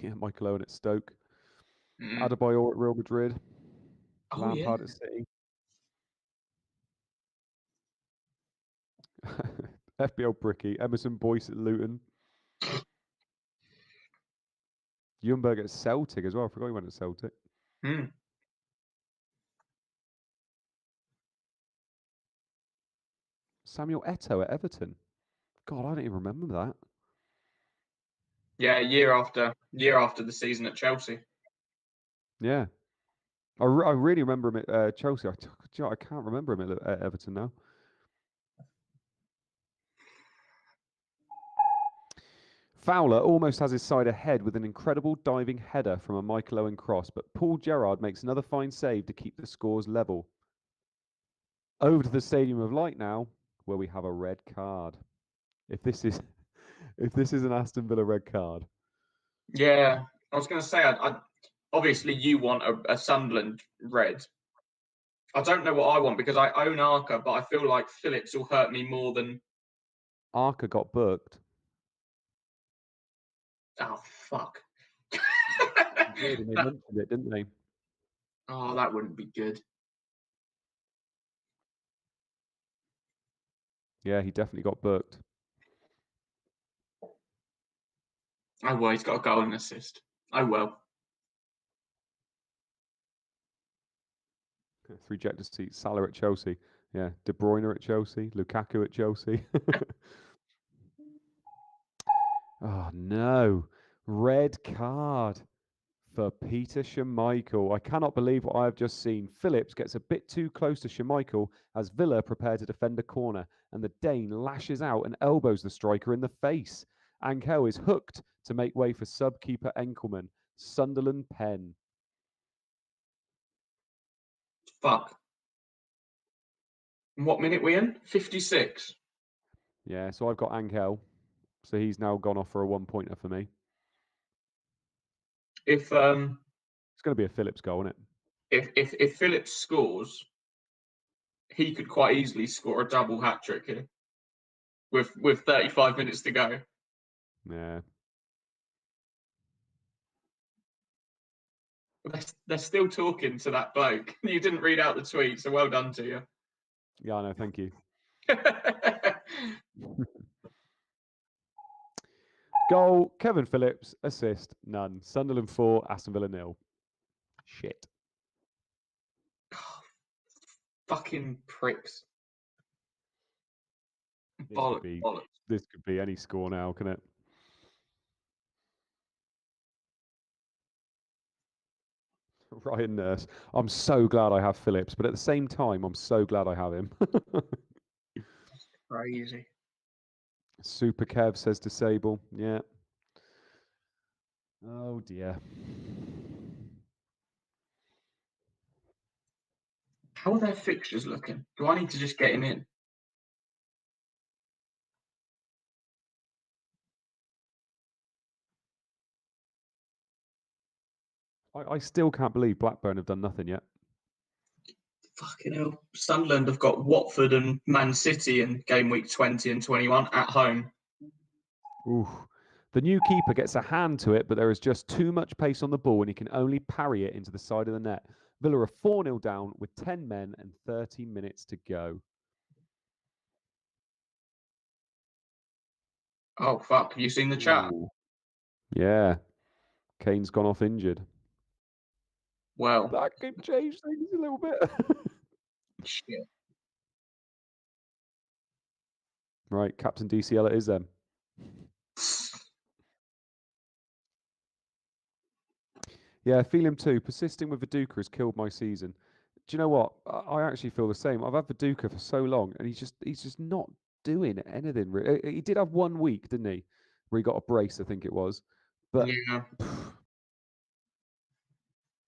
Yeah, Michael Owen at Stoke. Adebayor at Real Madrid. Lampard at City. FBL Bricky. Emerson Boyce at Luton. Ljungberg at Celtic as well. I forgot he went at Celtic. Samuel Eto'o at Everton. God, I don't even remember that. Yeah, year after the season at Chelsea. Yeah. I really remember him at Chelsea. I can't remember him at Everton now. Fowler almost has his side ahead with an incredible diving header from a Michael Owen cross, but Paul Gerrard makes another fine save to keep the scores level. Over to the Stadium of Light now, where we have a red card. If this is an Aston Villa red card. Yeah, I was going to say, I obviously you want a Sunderland red. I don't know what I want because I own Arca, but I feel like Phillips will hurt me more than... Arca got booked. Oh, fuck. They did, and they mentioned it, didn't they? Oh, that wouldn't be good. Yeah, he definitely got booked. Oh, well, he's got a goal and assist. Oh, well. 3 ejected seats. Salah at Chelsea. Yeah, De Bruyne at Chelsea. Lukaku at Chelsea. Oh, no. Red card for Peter Schmeichel. I cannot believe what I have just seen. Phillips gets a bit too close to Schmeichel as Villa prepare to defend a corner, and the Dane lashes out and elbows the striker in the face. Angel is hooked to make way for sub-keeper Enkelman. Sunderland pen. Fuck. And what minute we in? 56. Yeah, so I've got Angel. So he's now gone off for a 1-pointer for me. If It's going to be a Phillips goal, isn't it? If Phillips scores, he could quite easily score a double hat trick here with 35 minutes to go. Yeah. They're still talking to that bloke. You didn't read out the tweet, so well done to you. Yeah, I know. Thank you. Goal, Kevin Phillips. Assist, none. Sunderland 4, Aston Villa 0. Shit. Fucking pricks. Bollocks. This could be any score now, can it? Ryan Nurse. I'm so glad I have Phillips, but at the same time, I'm so glad I have him. Crazy. Super Kev says disable. Yeah. Oh dear. How are their fixtures looking? Do I need to just get him in? I still can't believe Blackburn have done nothing yet. Fucking hell. Sunderland have got Watford and Man City in game week 20 and 21 at home. Ooh. The new keeper gets a hand to it, but there is just too much pace on the ball and he can only parry it into the side of the net. Villa are 4-0 down with 10 men and 30 minutes to go. Oh, fuck. Have you seen the chat? Ooh. Yeah. Kane's gone off injured. Well. That could change things a little bit. Shit. Right, Captain DCL it is then. Yeah, feel him too. Persisting with Viduka has killed my season. Do you know what? I actually feel the same. I've had Viduka for so long, and he's just not doing anything. He did have 1 week, didn't he, where he got a brace, I think it was. But yeah,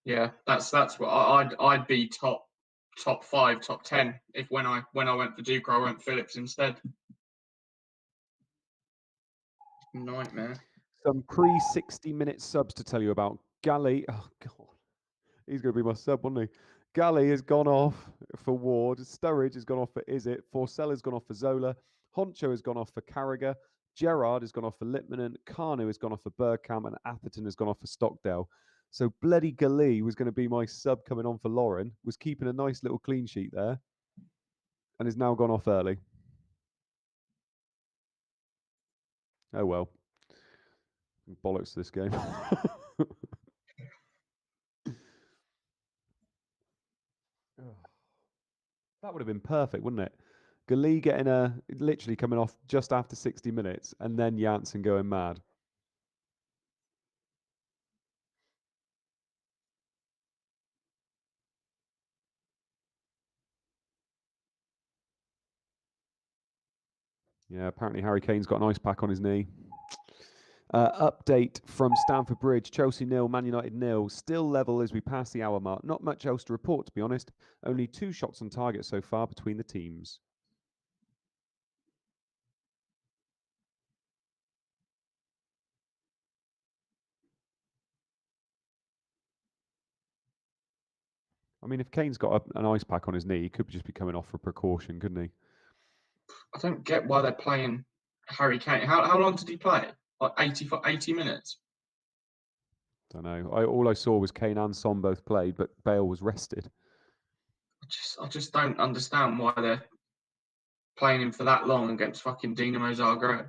yeah, that's what I'd be top 5, top 10 if when I went for Duke, I went Phillips instead. Nightmare. Some pre-60-minute subs to tell you about. Galley, oh god, he's going to be my sub, wasn't he? Galley has gone off for Ward. Sturridge has gone off for Izzet. Forcella's gone off for Zola. Honcho has gone off for Carragher. Gerrard has gone off for Lippmann. Kanu has gone off for Bergkamp. And Atherton has gone off for Stockdale. So bloody Galley was going to be my sub coming on for Lauren. Was keeping a nice little clean sheet there. And has now gone off early. Oh well. Bollocks to this game. That would have been perfect, wouldn't it? Gali literally coming off just after 60 minutes, and then Janssen going mad. Yeah, apparently Harry Kane's got an ice pack on his knee. Update from Stamford Bridge: Chelsea 0, Man United 0. Still level as we pass the hour mark. Not much else to report, to be honest. Only 2 shots on target so far between the teams. I mean, if Kane's got an ice pack on his knee, he could just be coming off for precaution, couldn't he? I don't get why they're playing Harry Kane. How long did he play? Like 80 minutes? Don't know. All I saw was Kane and Son both played, but Bale was rested. I just don't understand why they're playing him for that long against fucking Dinamo Zagreb.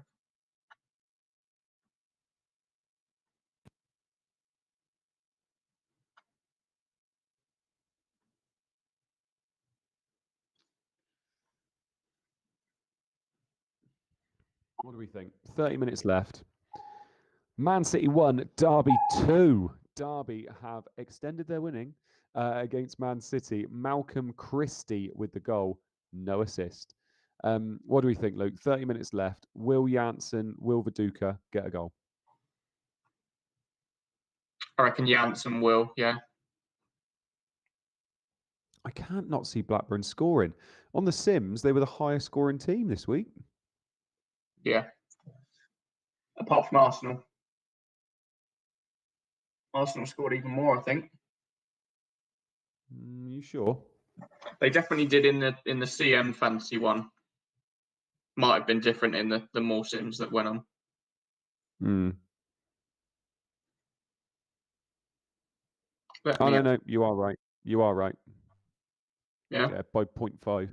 What do we think? 30 minutes left. Man City 1, Derby 2. Derby have extended their winning against Man City. Malcolm Christie with the goal, no assist. What do we think, Luke? 30 minutes left. Will Janssen, will Viduka get a goal? I reckon Janssen will, yeah. I can't not see Blackburn scoring. On the Sims, they were the highest scoring team this week. Yeah. Apart from Arsenal. Arsenal scored even more, I think. You sure? They definitely did in the CM fantasy one. Might have been different in the more Sims that went on. Oh, no, you are right. You are right. Yeah, by 0.5.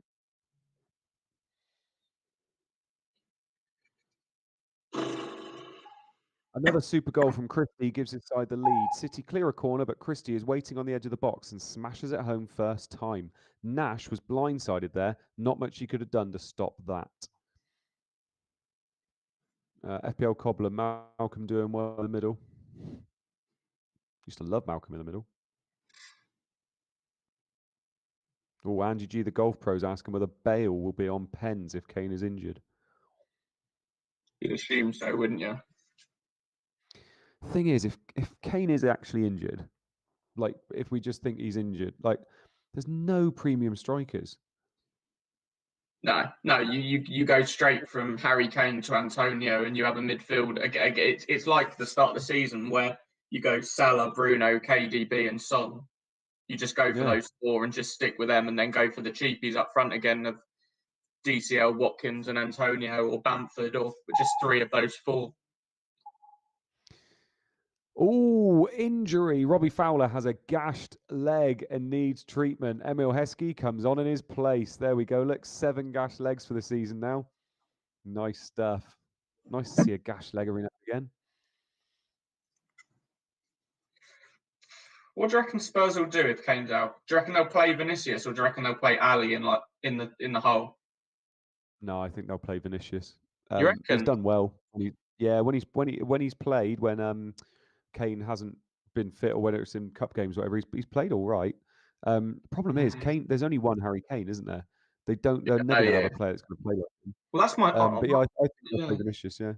Another super goal from Christie gives his side the lead. City clear a corner, but Christie is waiting on the edge of the box and smashes it home first time. Nash was blindsided there. Not much he could have done to stop that. FPL Cobbler, Malcolm doing well in the middle. Used to love Malcolm in the middle. Oh, Andy G, the golf pros, asking whether Bale will be on pens if Kane is injured. you'd assume so, wouldn't you? Thing is, if Kane is actually injured, like if we just think he's injured, like there's no premium strikers. No, you go straight from Harry Kane to Antonio, and you have a midfield. It's like the start of the season where you go Salah, Bruno, KDB, and Son. You just go for those 4 and just stick with them, and then go for the cheapies up front again of DCL, Watkins, and Antonio, or Bamford, or just 3 of those 4. Oh, injury. Robbie Fowler has a gashed leg and needs treatment. Emil Heskey comes on in his place. There we go. Look, 7 gashed legs for the season now. Nice stuff. Nice to see a gashed leg every now and again. What do you reckon Spurs will do if Kane's out? Do you reckon they'll play Vinicius, or do you reckon they'll play Ali in the hole? No, I think they'll play Vinicius. You reckon? He's done well. When he's played, when Kane hasn't been fit, or whether it's in cup games, or whatever, he's played all right. Problem is, Kane. There's only one Harry Kane, isn't there? They're never going to have a player that's going to play like him. Well, that's my. But yeah, I think they'll play Vinicius. Yeah.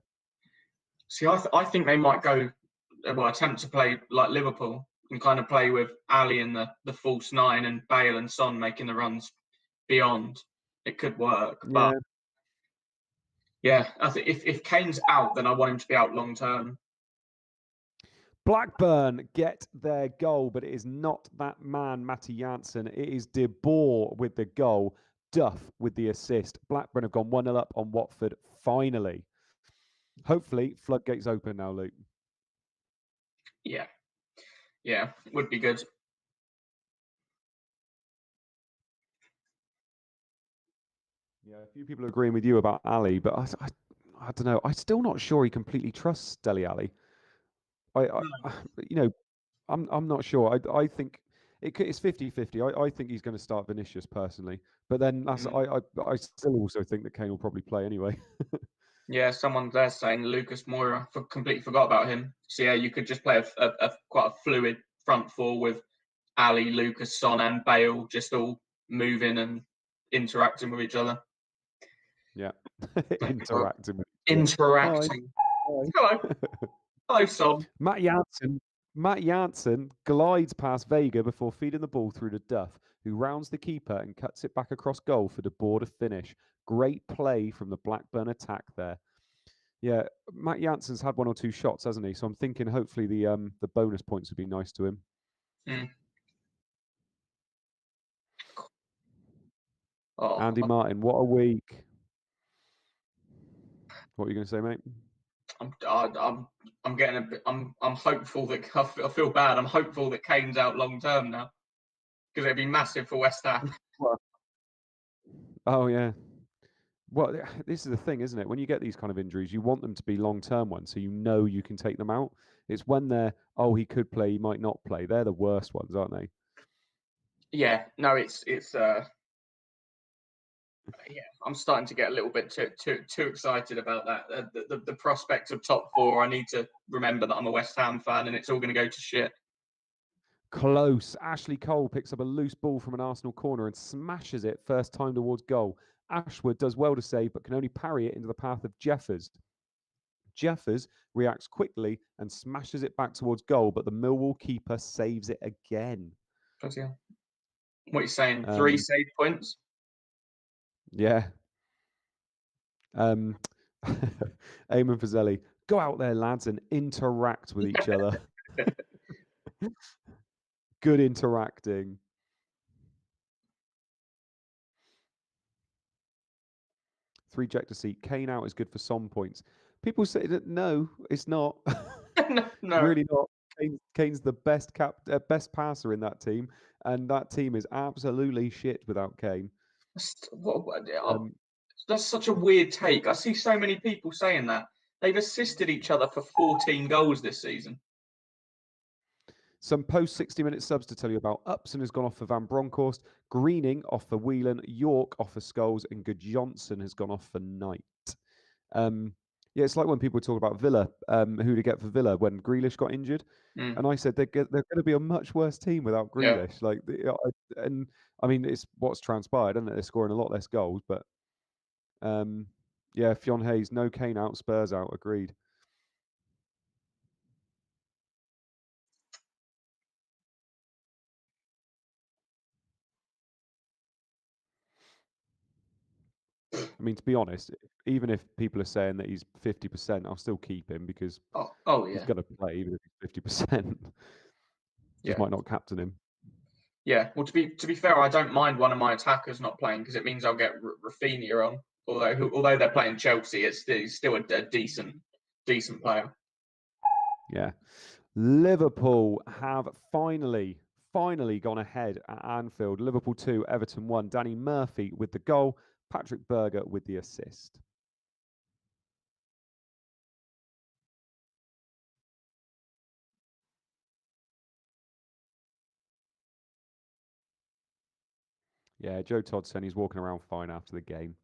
See, I think they might go. Well, attempt to play like Liverpool and kind of play with Ali in the false 9 and Bale and Son making the runs beyond. It could work, but yeah, I think if Kane's out, then I want him to be out long term. Blackburn get their goal, but it is not that man, Matty Janssen. It is De Boer with the goal, Duff with the assist. Blackburn have gone 1-0 up on Watford, finally. Hopefully, floodgates open now, Luke. Yeah, would be good. Yeah, a few people are agreeing with you about Ali, but I don't know. I'm still not sure he completely trusts Dele Alli. you know, I'm not sure. I think it's 50-50. I think he's going to start Vinicius personally, but then I still also think that Kane will probably play anyway. Yeah, someone there saying Lucas Moura. Completely forgot about him. So yeah, you could just play a quite a fluid front four with Ali, Lucas, Son, and Bale just all moving and interacting with each other. Yeah, interacting with interacting. Hi. Hello, hello, Son. Matt Janssen glides past Vega before feeding the ball through to Duff, who rounds the keeper and cuts it back across goal for the border finish. Great play from the Blackburn attack there. Yeah, Matt Janssen's had one or two shots, hasn't he? So I'm thinking hopefully the bonus points would be nice to him. Oh, Andy Martin, what a week. What are you going to say, mate? I'm getting a bit. I'm hopeful that I feel bad. I'm hopeful that Kane's out long term now because it'd be massive for West Ham. Oh yeah. Well, this is the thing, isn't it? When you get these kind of injuries, you want them to be long-term ones, so you know you can take them out. It's when they're, oh, he could play, he might not play. They're the worst ones, aren't they? Yeah, no, it's yeah. I'm starting to get a little bit too excited about that. The prospect of top four. I need to remember that I'm a West Ham fan, and it's all going to go to shit. Close. Ashley Cole picks up a loose ball from an Arsenal corner and smashes it first time towards goal. Ashwood does well to save, but can only parry it into the path of Jeffers. Jeffers reacts quickly and smashes it back towards goal, but the Millwall keeper saves it again. What are you saying? 3 save points? Yeah. Eamon Fazeli, go out there, lads, and interact with each other. Good interacting. Three ejector seat. Kane out is good for some points. People say that no, it's not. No. Really not. Kane's the best best passer in that team, and that team is absolutely shit without Kane. That's such a weird take. I see so many people saying that. They've assisted each other for 14 goals this season. Some post 60-minute subs to tell you about. Upson has gone off for Van Bronckhorst, Greening off for Whelan, York off for Scholes, and Good Johnson has gone off for Knight. Yeah, it's like when people talk about Villa, who to get for Villa when Grealish got injured. And I said they're going to be a much worse team without Grealish. Yeah. And I mean, it's what's transpired, isn't it? They're scoring a lot less goals, but yeah, Fionn Hayes, no Kane out, Spurs out, agreed. I mean, to be honest, even if people are saying that he's 50%, I'll still keep him because he's going to play even if he's 50%. Just might not captain him. Yeah, well, to be fair, I don't mind one of my attackers not playing because it means I'll get Rafinha on. Although they're playing Chelsea, it's still a decent player. Yeah. Liverpool have finally gone ahead at Anfield. Liverpool 2, Everton 1. Danny Murphy with the goal. Patrick Berger with the assist. Yeah, Joe Todd saying he's walking around fine after the game.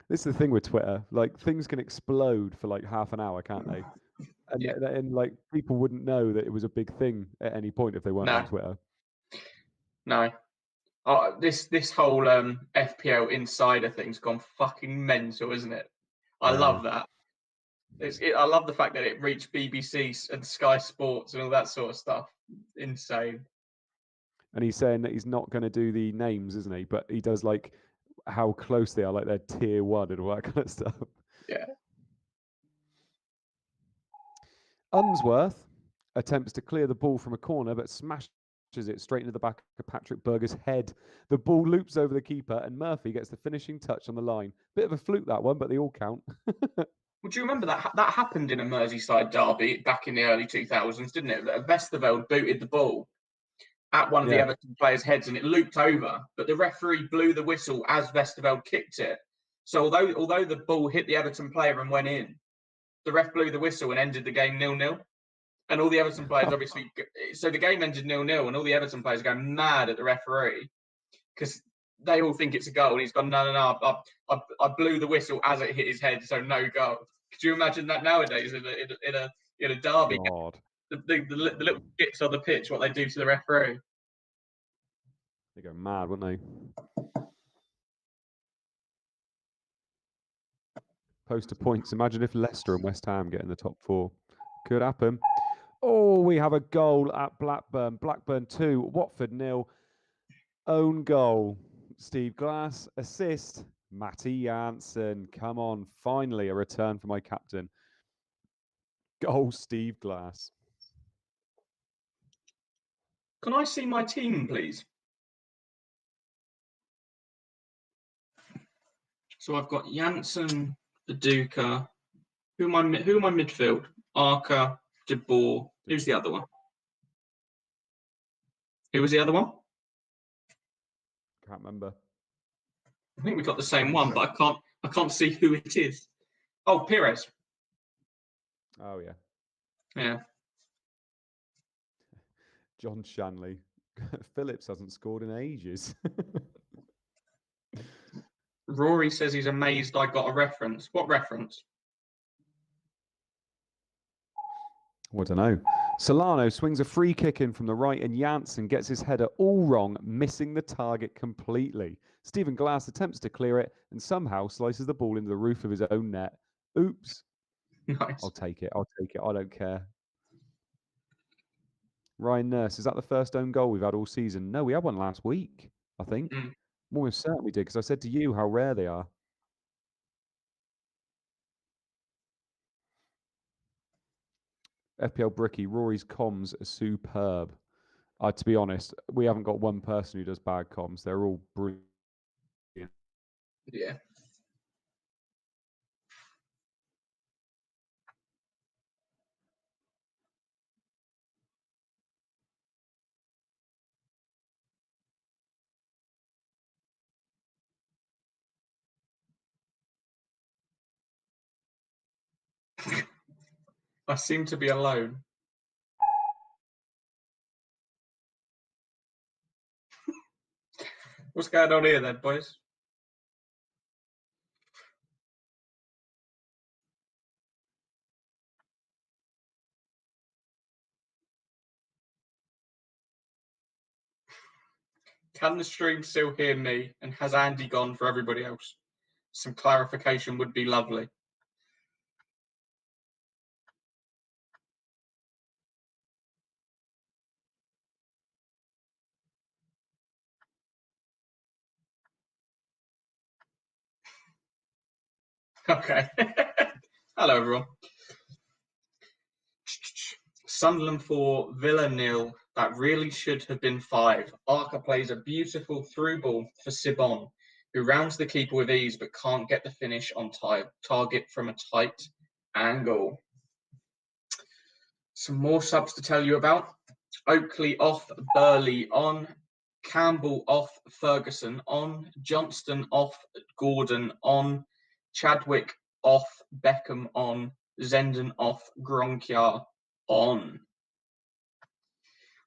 This is the thing with Twitter. Like, things can explode for like half an hour, can't they? And like, people wouldn't know that it was a big thing at any point if they weren't on Twitter. No. This whole FPL insider thing's gone fucking mental, isn't it? I love that. I love the fact that it reached BBC and Sky Sports and all that sort of stuff. Insane. And he's saying that he's not going to do the names, isn't he? But he does like how close they are, like they're tier 1 and all that kind of stuff. Yeah. Unsworth attempts to clear the ball from a corner, but smashes it straight into the back of Patrick Berger's head. The ball loops over the keeper, and Murphy gets the finishing touch on the line. Bit of a fluke, that one, but they all count. Would you remember that happened in a Merseyside derby back in the early 2000s, didn't it? Westerveld booted the ball at one of the Everton players' heads, and it looped over, but the referee blew the whistle as Westerveld kicked it. So although the ball hit the Everton player and went in, the ref blew the whistle and ended the game 0-0. And all the Everton players, obviously, so the game ended 0-0, and all the Everton players are going mad at the referee because they all think it's a goal. And he's gone, no, I blew the whistle as it hit his head, so no goal. Could you imagine that nowadays in a derby? God. The little bits on the pitch, what they do to the referee. They go mad, wouldn't they? Poster points. Imagine if Leicester and West Ham get in the top 4. Could happen. Oh, we have a goal at Blackburn. Blackburn 2, Watford 0. Own goal. Steve Glass. Assist. Matty Jansen. Come on. Finally, a return for my captain. Goal, Steve Glass. Can I see my team, please? So I've got Jansen, Viduka. Who am I midfield? Arca, De Boer. Who's the other one? Who was the other one? Can't remember. I think we've got the same one, but I can't see who it is. Oh, Pires. Oh yeah. Yeah. John Shanley. Phillips hasn't scored in ages. Rory says he's amazed I got a reference. What reference? I don't know. Solano swings a free kick in from the right and Jansen gets his header all wrong, missing the target completely. Stephen Glass attempts to clear it and somehow slices the ball into the roof of his own net. Oops. Nice. I'll take it. I don't care. Ryan Nurse, is that the first own goal we've had all season? No, we had one last week, I think. Almost certainly did, because I said to you how rare they are. FPL Bricky, Rory's comms are superb. To be honest, we haven't got one person who does bad comms. They're all brilliant. Yeah. I seem to be alone. What's going on here then, boys? Can the stream still hear me? And has Andy gone for everybody else? Some clarification would be lovely. Okay. Hello, everyone. Sunderland 4, Villa 0. That really should have been 5. Arca plays a beautiful through ball for Sibon, who rounds the keeper with ease but can't get the finish on target from a tight angle. Some more subs to tell you about. Oakley off, Burley on. Campbell off, Ferguson on. Johnston off, Gordon on. Chadwick off, Beckham on. Zenden off, Gronkiar on.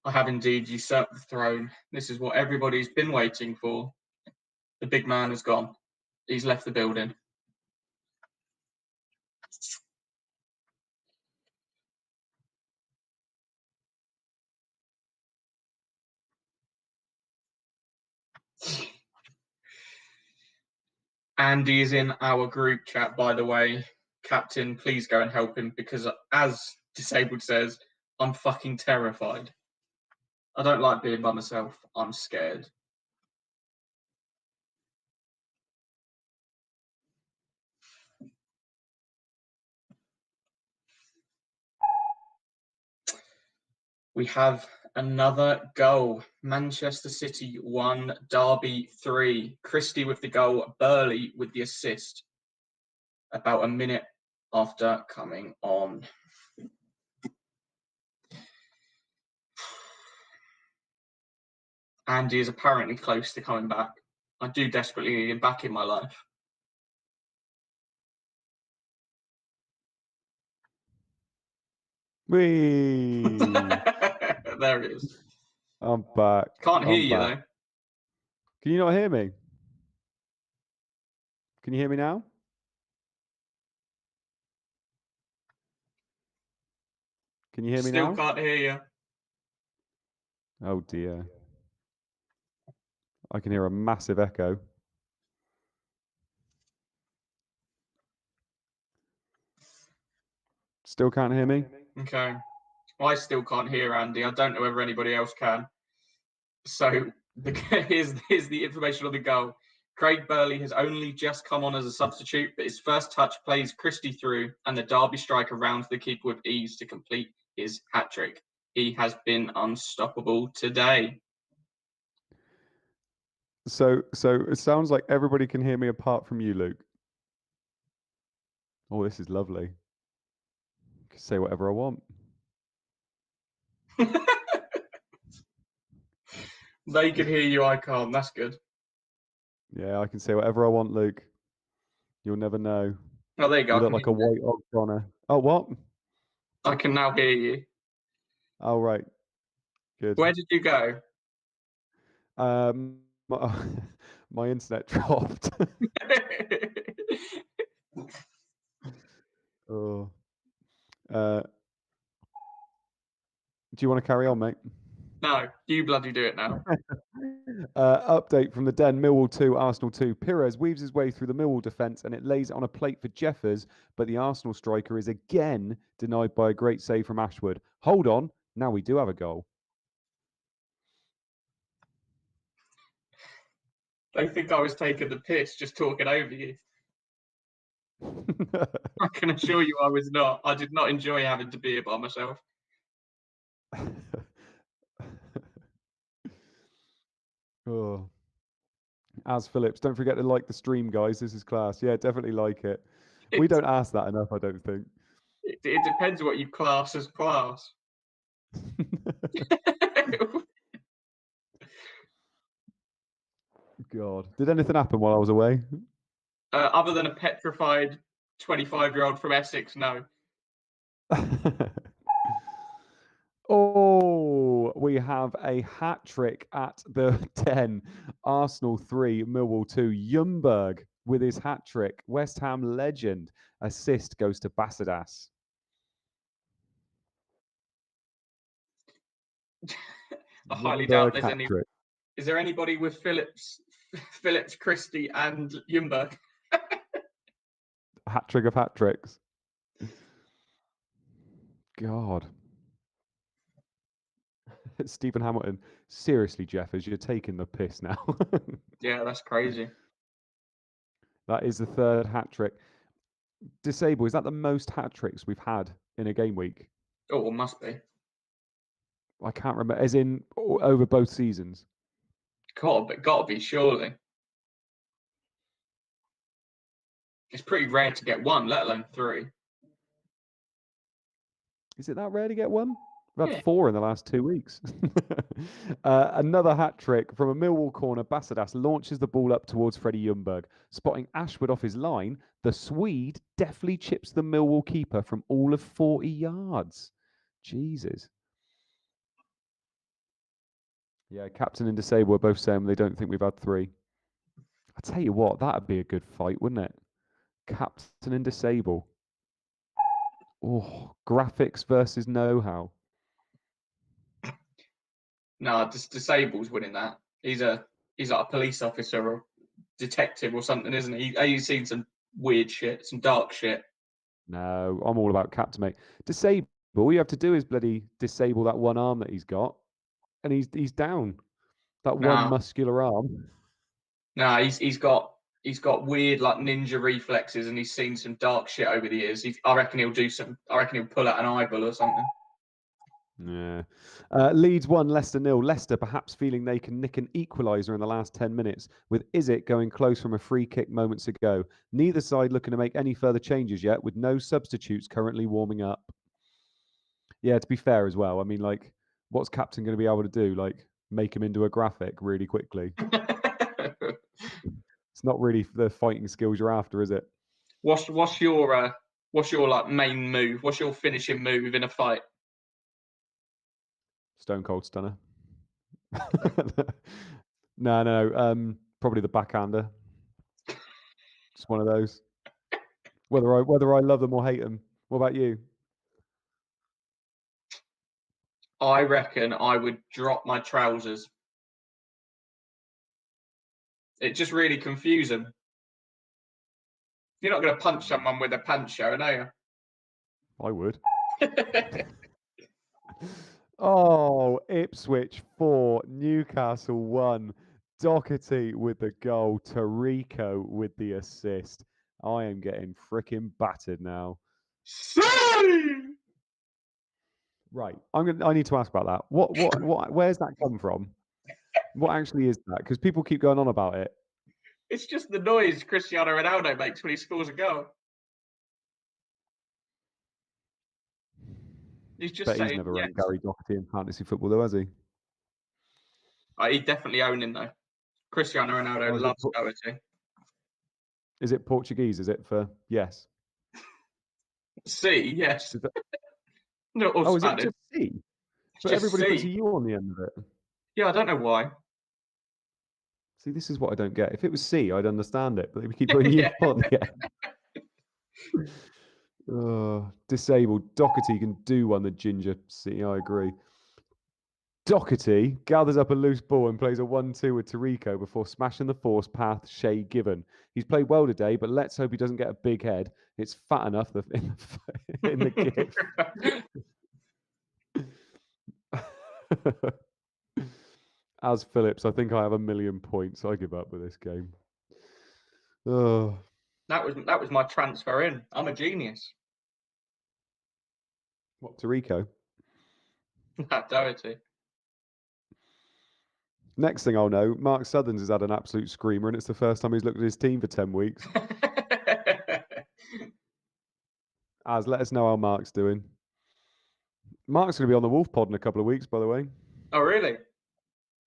I have indeed usurped the throne. This is what everybody's been waiting for. The big man has gone. He's left the building. Andy is in our group chat, by the way. Captain, please go and help him because, as Disabled says, I'm fucking terrified. I don't like being by myself. I'm scared. We have another goal. Manchester City 1, Derby 3. Christie with the goal, Burley with the assist. About a minute after coming on. Andy is apparently close to coming back. I do desperately need him back in my life. Whee! There it is. I'm back. Can't hear I'm you back. though. Can you not hear me? Can you hear me now? Can you hear me Still now? can't hear you. Oh dear. I can hear a massive echo. Still can't hear me? Okay. I still can't hear Andy. I don't know whether anybody else can. So here's the information on the goal. Craig Burley has only just come on as a substitute, but his first touch plays Christie through, and the Derby striker rounds the keeper with ease to complete his hat-trick. He has been unstoppable today. So it sounds like everybody can hear me apart from you, Luke. Oh, this is lovely. I can say whatever I want. They can hear you, I can't. That's good. Yeah, I can say whatever I want, Luke. You'll never know. Oh, there you go. You look like a white ox on a... Oh, what? I can now hear you. Oh, right. Good. Where did you go? My internet dropped. Oh. Do you want to carry on, mate? No, you bloody do it now. Update from the Den. Millwall 2, Arsenal 2. Pires weaves his way through the Millwall defence and it lays it on a plate for Jeffers, but the Arsenal striker is again denied by a great save from Ashwood. Hold on, now we do have a goal. They think I was taking the piss just talking over you. I can assure you I was not. I did not enjoy having to be here by myself. Oh. As Phillips, don't forget to like the stream, guys. This is class. Yeah, definitely like it. We don't ask that enough, I don't think. It depends what you class as class. God. Did anything happen while I was away? Other than a petrified 25-year-old from Essex, no. Oh, we have a hat trick at the 10. Arsenal 3, Millwall 2. Ljungberg with his hat trick. West Ham legend. Assist goes to Basadas. I highly doubt there's hat any. trick. Is there anybody with Phillips, Christie, and Ljungberg? Hat trick of hat tricks. God. Stephen Hamilton. Seriously, Jeffers, you're taking the piss now. Yeah, that's crazy. That is the third hat trick. Disable, is that the most hat tricks we've had in a game week? Oh, it must be. I can't remember. As in over both seasons. Gotta be, surely. It's pretty rare to get one, let alone three. Is it that rare to get one? We've had 4 4 in the last 2 weeks. Another hat trick from a Millwall corner. Basadas launches the ball up towards Freddie Ljungberg. Spotting Ashwood off his line, the Swede deftly chips the Millwall keeper from all of 40 yards. Jesus. Yeah, Captain and Disable are both saying they don't think we've had 3. I tell you what, that'd be a good fight, wouldn't it? Captain and Disable. Oh, graphics versus know-how. No, Disable's winning that. He's like a police officer or detective or something, isn't he? He's seen some weird shit, some dark shit. No, I'm all about Captain, mate. Disable. All you have to do is bloody disable that one arm that he's got, and he's down. That one muscular arm. No, he's got weird like ninja reflexes, and he's seen some dark shit over the years. I reckon he'll pull out an eyeball or something. Yeah. Leeds 1, Leicester 0. Leicester perhaps feeling they can nick an equaliser in the last 10 minutes, with Izzet going close from a free kick moments ago. Neither side looking to make any further changes yet, with no substitutes currently warming up. Yeah, to be fair as well, I mean, like, what's Captain going to be able to do? Like, make him into a graphic really quickly? It's not really the fighting skills you're after, is it? What's your like main move? What's your finishing move in a fight? Stone Cold Stunner. No. Probably the backhander. Just one of those. Whether I love them or hate them. What about you? I reckon I would drop my trousers. It just really confuses them. You're not going to punch someone with a punch show, are you? I would. Oh, Ipswich 4, Newcastle 1. Doherty with the goal, Tarico with the assist. I am getting freaking battered now. Right, I need to ask about that. Where's that come from? What actually is that? Because people keep going on about it. It's just the noise Cristiano Ronaldo makes when he scores a goal. He's just saying He's never yes. ranked Gary Doherty in fantasy football, though, has he? He'd definitely own him, though. Cristiano Ronaldo loves Doherty. Is it Portuguese? Is it for yes? C, yes. Is that, No, or is it Spanish. just C? But Just everybody puts a C. U on the end of it. Yeah, I don't know why. See, this is what I don't get. If it was C, I'd understand it, but they keep putting U on the end. Disabled. Doherty can do one, the ginger C. I agree. Doherty gathers up a loose ball and plays a 1-2 with Tarico before smashing the force past Shay Given. He's played well today, but let's hope he doesn't get a big head. It's fat enough in the gif. As Phillips, I think I have 1,000,000 points. I give up with this game. Oh. That was my transfer in. I'm a genius. What, Tarico? Doherty. Next thing I'll know, Mark Southerns has had an absolute screamer, and it's the first time he's looked at his team for 10 weeks. Let us know how Mark's doing. Mark's going to be on the Wolf Pod in a couple of weeks, by the way. Oh, really?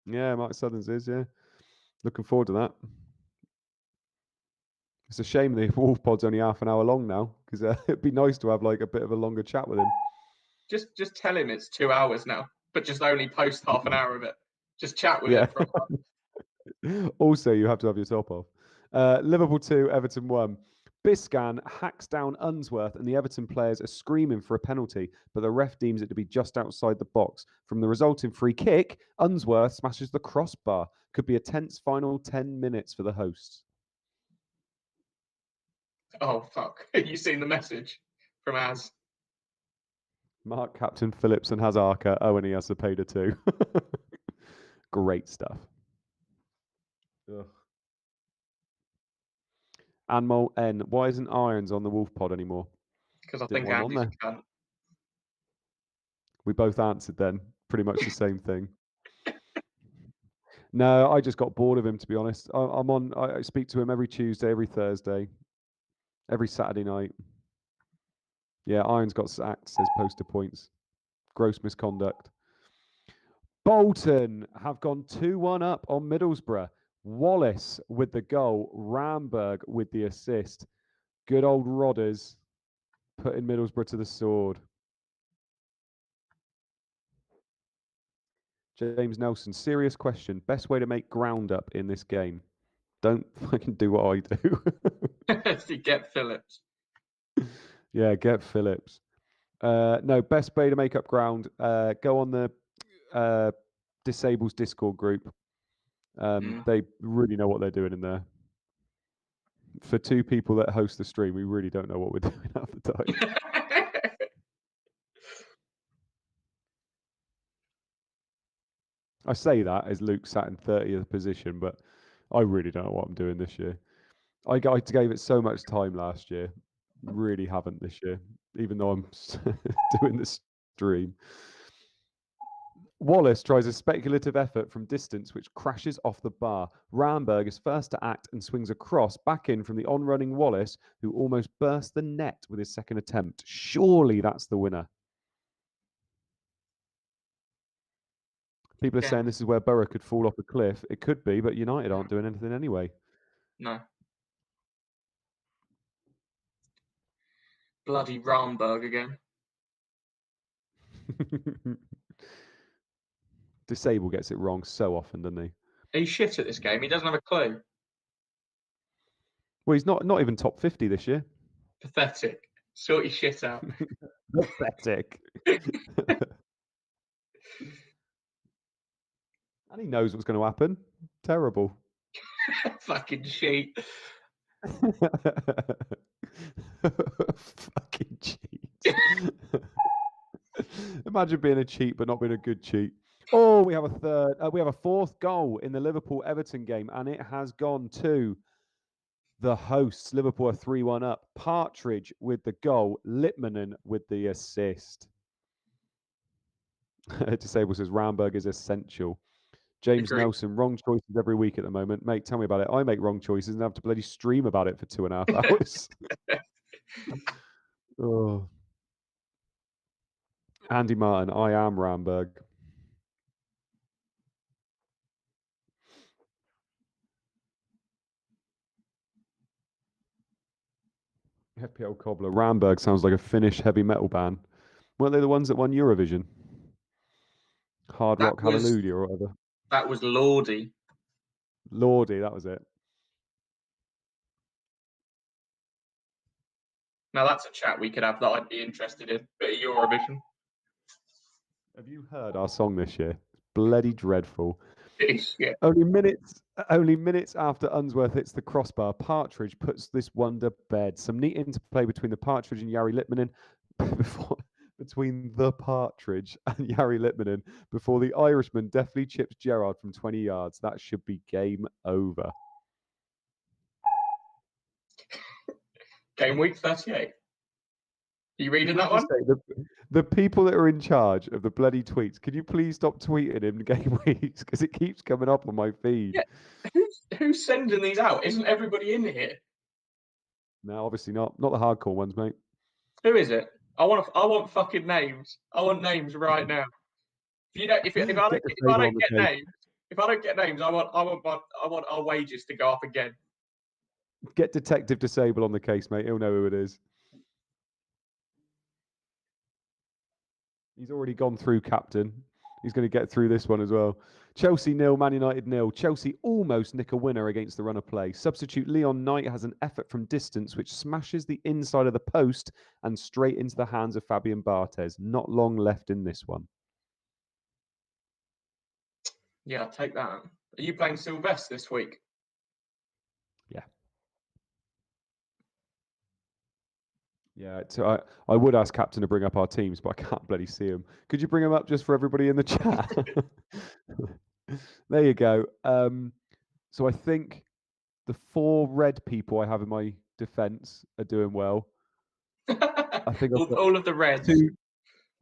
Yeah, Mark Southerns is, yeah. Looking forward to that. It's a shame the Wolf Pod's only half an hour long now, because it'd be nice to have like a bit of a longer chat with him. Just tell him it's 2 hours now, but just only post half an hour of it. Just chat with him for a while. Also, you have to have your top off. Liverpool 2, Everton 1. Biscan hacks down Unsworth, and the Everton players are screaming for a penalty, but the ref deems it to be just outside the box. From the resulting free kick, Unsworth smashes the crossbar. Could be a tense final 10 minutes for the hosts. Oh, fuck. You seen the message from Az? Mark, Captain Phillips, and Hazarka. Oh, and he has Cepeda too. Great stuff. Ugh. Anmol N. Why isn't Irons on the Wolf Pod anymore? Because I Didn't think want him Andy's on a cunt. We both answered then. Pretty much the same thing. No, I just got bored of him, to be honest. I speak to him every Tuesday, every Thursday, every Saturday night. Yeah, Irons got sacked, says poster points. Gross misconduct. Bolton have gone 2-1 up on Middlesbrough. Wallace with the goal. Ramberg with the assist. Good old Rodders putting Middlesbrough to the sword. James Nelson, serious question. Best way to make ground up in this game? Don't fucking do what I do. You get Phillips. Yeah, get Phillips. No, best way to make up ground. Go on the Disables Discord group. They really know what they're doing in there. For two people that host the stream, we really don't know what we're doing half the time. I say that as Luke sat in 30th position, but I really don't know what I'm doing this year. I gave it so much time last year. Really haven't this year, even though I'm doing the stream. Wallace tries a speculative effort from distance, which crashes off the bar. Ramberg is first to act and swings a cross back in from the on-running Wallace, who almost burst the net with his second attempt. Surely that's the winner. People are saying this is where Borough could fall off a cliff. It could be, but United aren't doing anything anyway. No. Bloody Ramberg again. Disable gets it wrong so often, doesn't he? He's shit at this game. He doesn't have a clue. Well, he's not even top 50 this year. Pathetic. Sort your shit out. Pathetic. And he knows what's going to happen. Terrible. Fucking cheat. Fucking cheat. Imagine being a cheat but not being a good cheat. Oh, we have a fourth goal in the Liverpool Everton game, and it has gone to the hosts. Liverpool are 3-1 up. Partridge with the goal, Litmanen with the assist. Disable says Ramberg is essential. James Agreed. Nelson, wrong choices every week at the moment. Mate, tell me about it. I make wrong choices and have to bloody stream about it for 2.5 hours. Oh. Andy Martin, I am Ramberg. FPL Cobbler. Ramberg sounds like a Finnish heavy metal band. Weren't they the ones that won Eurovision? Hard Rock Hallelujah or whatever. That was Lordy. Lordy, that was it. Now that's a chat we could have that I'd be interested in. Bit of Eurovision. Have you heard our song this year? It's bloody dreadful. Yeah. Only minutes after Unsworth hits the crossbar, Partridge puts this one to bed. Some neat interplay between the Partridge and Jari Litmanen between the Partridge and Jari Litmanen before the Irishman deftly chips Gerrard from 20 yards. That should be game over. Gameweek 38. Are you reading that one? The people that are in charge of the bloody tweets, can you please stop tweeting him game weeks? Because it keeps coming up on my feed. Yeah. Who's sending these out? Isn't everybody in here? No, obviously not. Not the hardcore ones, mate. Who is it? I want fucking names. I want names right now. If I don't get names, I want our wages to go up again. Get Detective Disable on the case, mate. He'll know who it is. He's already gone through captain. He's going to get through this one as well. Chelsea 0, Man United 0. Chelsea almost nick a winner against the run of play. Substitute Leon Knight has an effort from distance which smashes the inside of the post and straight into the hands of Fabian Barthez. Not long left in this one. Yeah, I'll take that. Are you playing Sylvester this week? Yeah. Yeah, so I would ask Captain to bring up our teams, but I can't bloody see them. Could you bring them up just for everybody in the chat? There you go. So I think the 4 red people I have in my defence are doing well. I think all of the reds.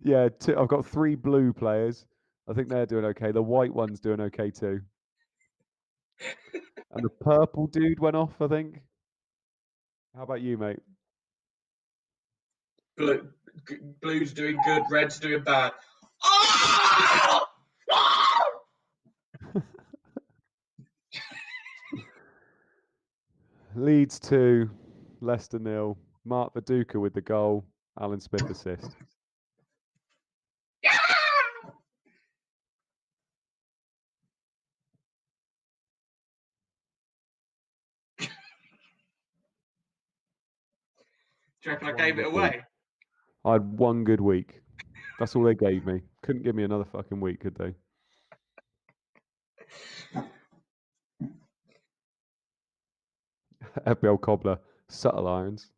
I've got 3 blue players. I think they're doing okay. The white one's doing okay too. And the purple dude went off, I think. How about you, mate? Blue's doing good, red's doing bad. Leeds 2, Leicester 0. Mark Viduka with the goal. Alan Smith assist. Do you reckon I gave it away? I had 1 good week. That's all they gave me. Couldn't give me another fucking week, could they? FBL Cobbler, subtle irons.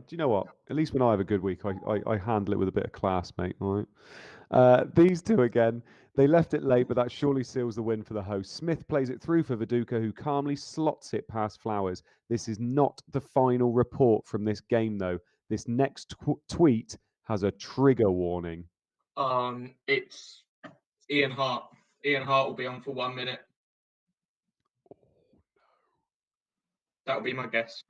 Do you know what? At least when I have a good week, I handle it with a bit of class, mate. All right. These two again. They left it late, but that surely seals the win for the host. Smith plays it through for Viduka, who calmly slots it past Flowers. This is not the final report from this game, though. This next tweet has a trigger warning. It's Ian Hart. Ian Hart will be on for 1 minute. That would be my guess.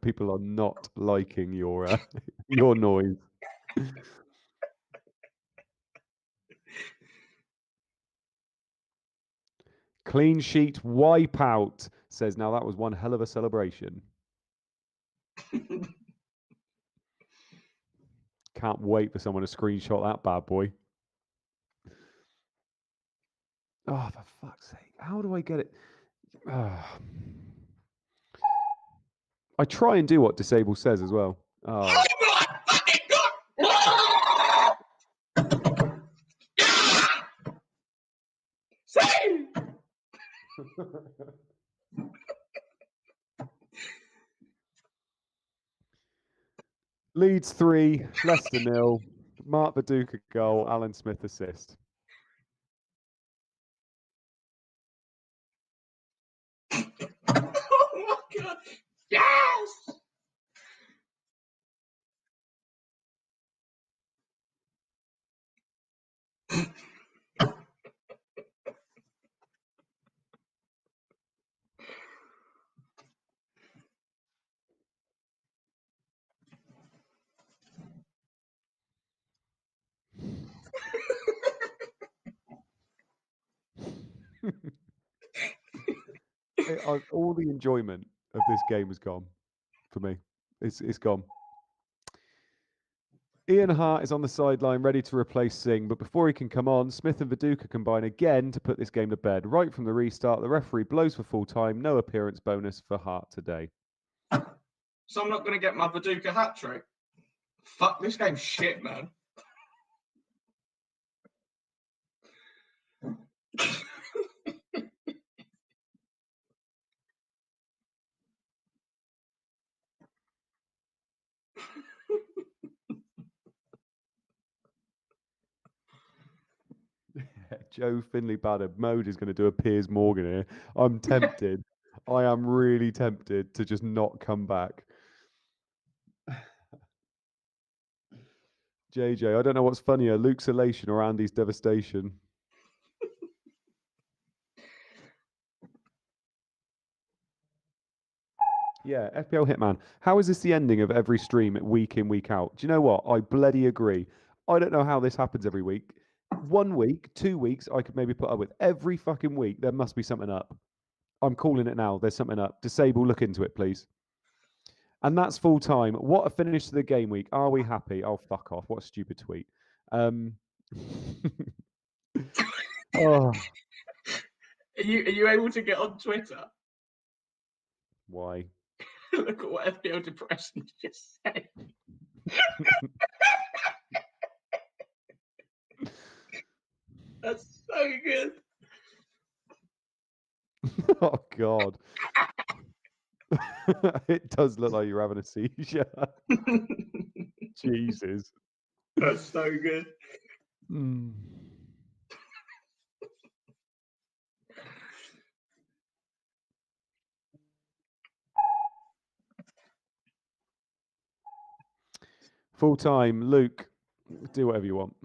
People are not liking your your noise. Clean sheet wipeout says, now that was one hell of a celebration. Can't wait for someone to screenshot that bad boy. Oh, for fuck's sake. How do I get it? I try and do what Disable says as well. Oh. Leeds 3, Leicester 0. Mark Viduka goal, Alan Smith assist. Oh my God. Yes! All the enjoyment of this game is gone for me. It's gone. Ian Hart is on the sideline ready to replace Singh, but before he can come on, Smith and Viduka combine again to put this game to bed. Right from the restart, the referee blows for full time. No appearance bonus for Hart today. So I'm not going to get my Viduka hat trick. Fuck, this game's shit, man. Joe Finley battered. Mode is going to do a Piers Morgan here. I'm tempted. I am really tempted to just not come back. JJ, I don't know what's funnier, Luke's elation or Andy's devastation. Yeah, FPL Hitman. How is this the ending of every stream week in, week out? Do you know what? I bloody agree. I don't know how this happens every week. 1 week, 2 weeks, I could maybe put up with. Every fucking week, there must be something up. I'm calling it now. There's something up. Disable, look into it, please. And that's full time. What a finish to the game week. Are we happy? Oh, fuck off. What a stupid tweet. Oh. Are you able to get on Twitter? Why? Look at what FPL Depression just said. That's so good. Oh, God. It does look like you're having a seizure. Jesus. That's so good. Full time, Luke, do whatever you want.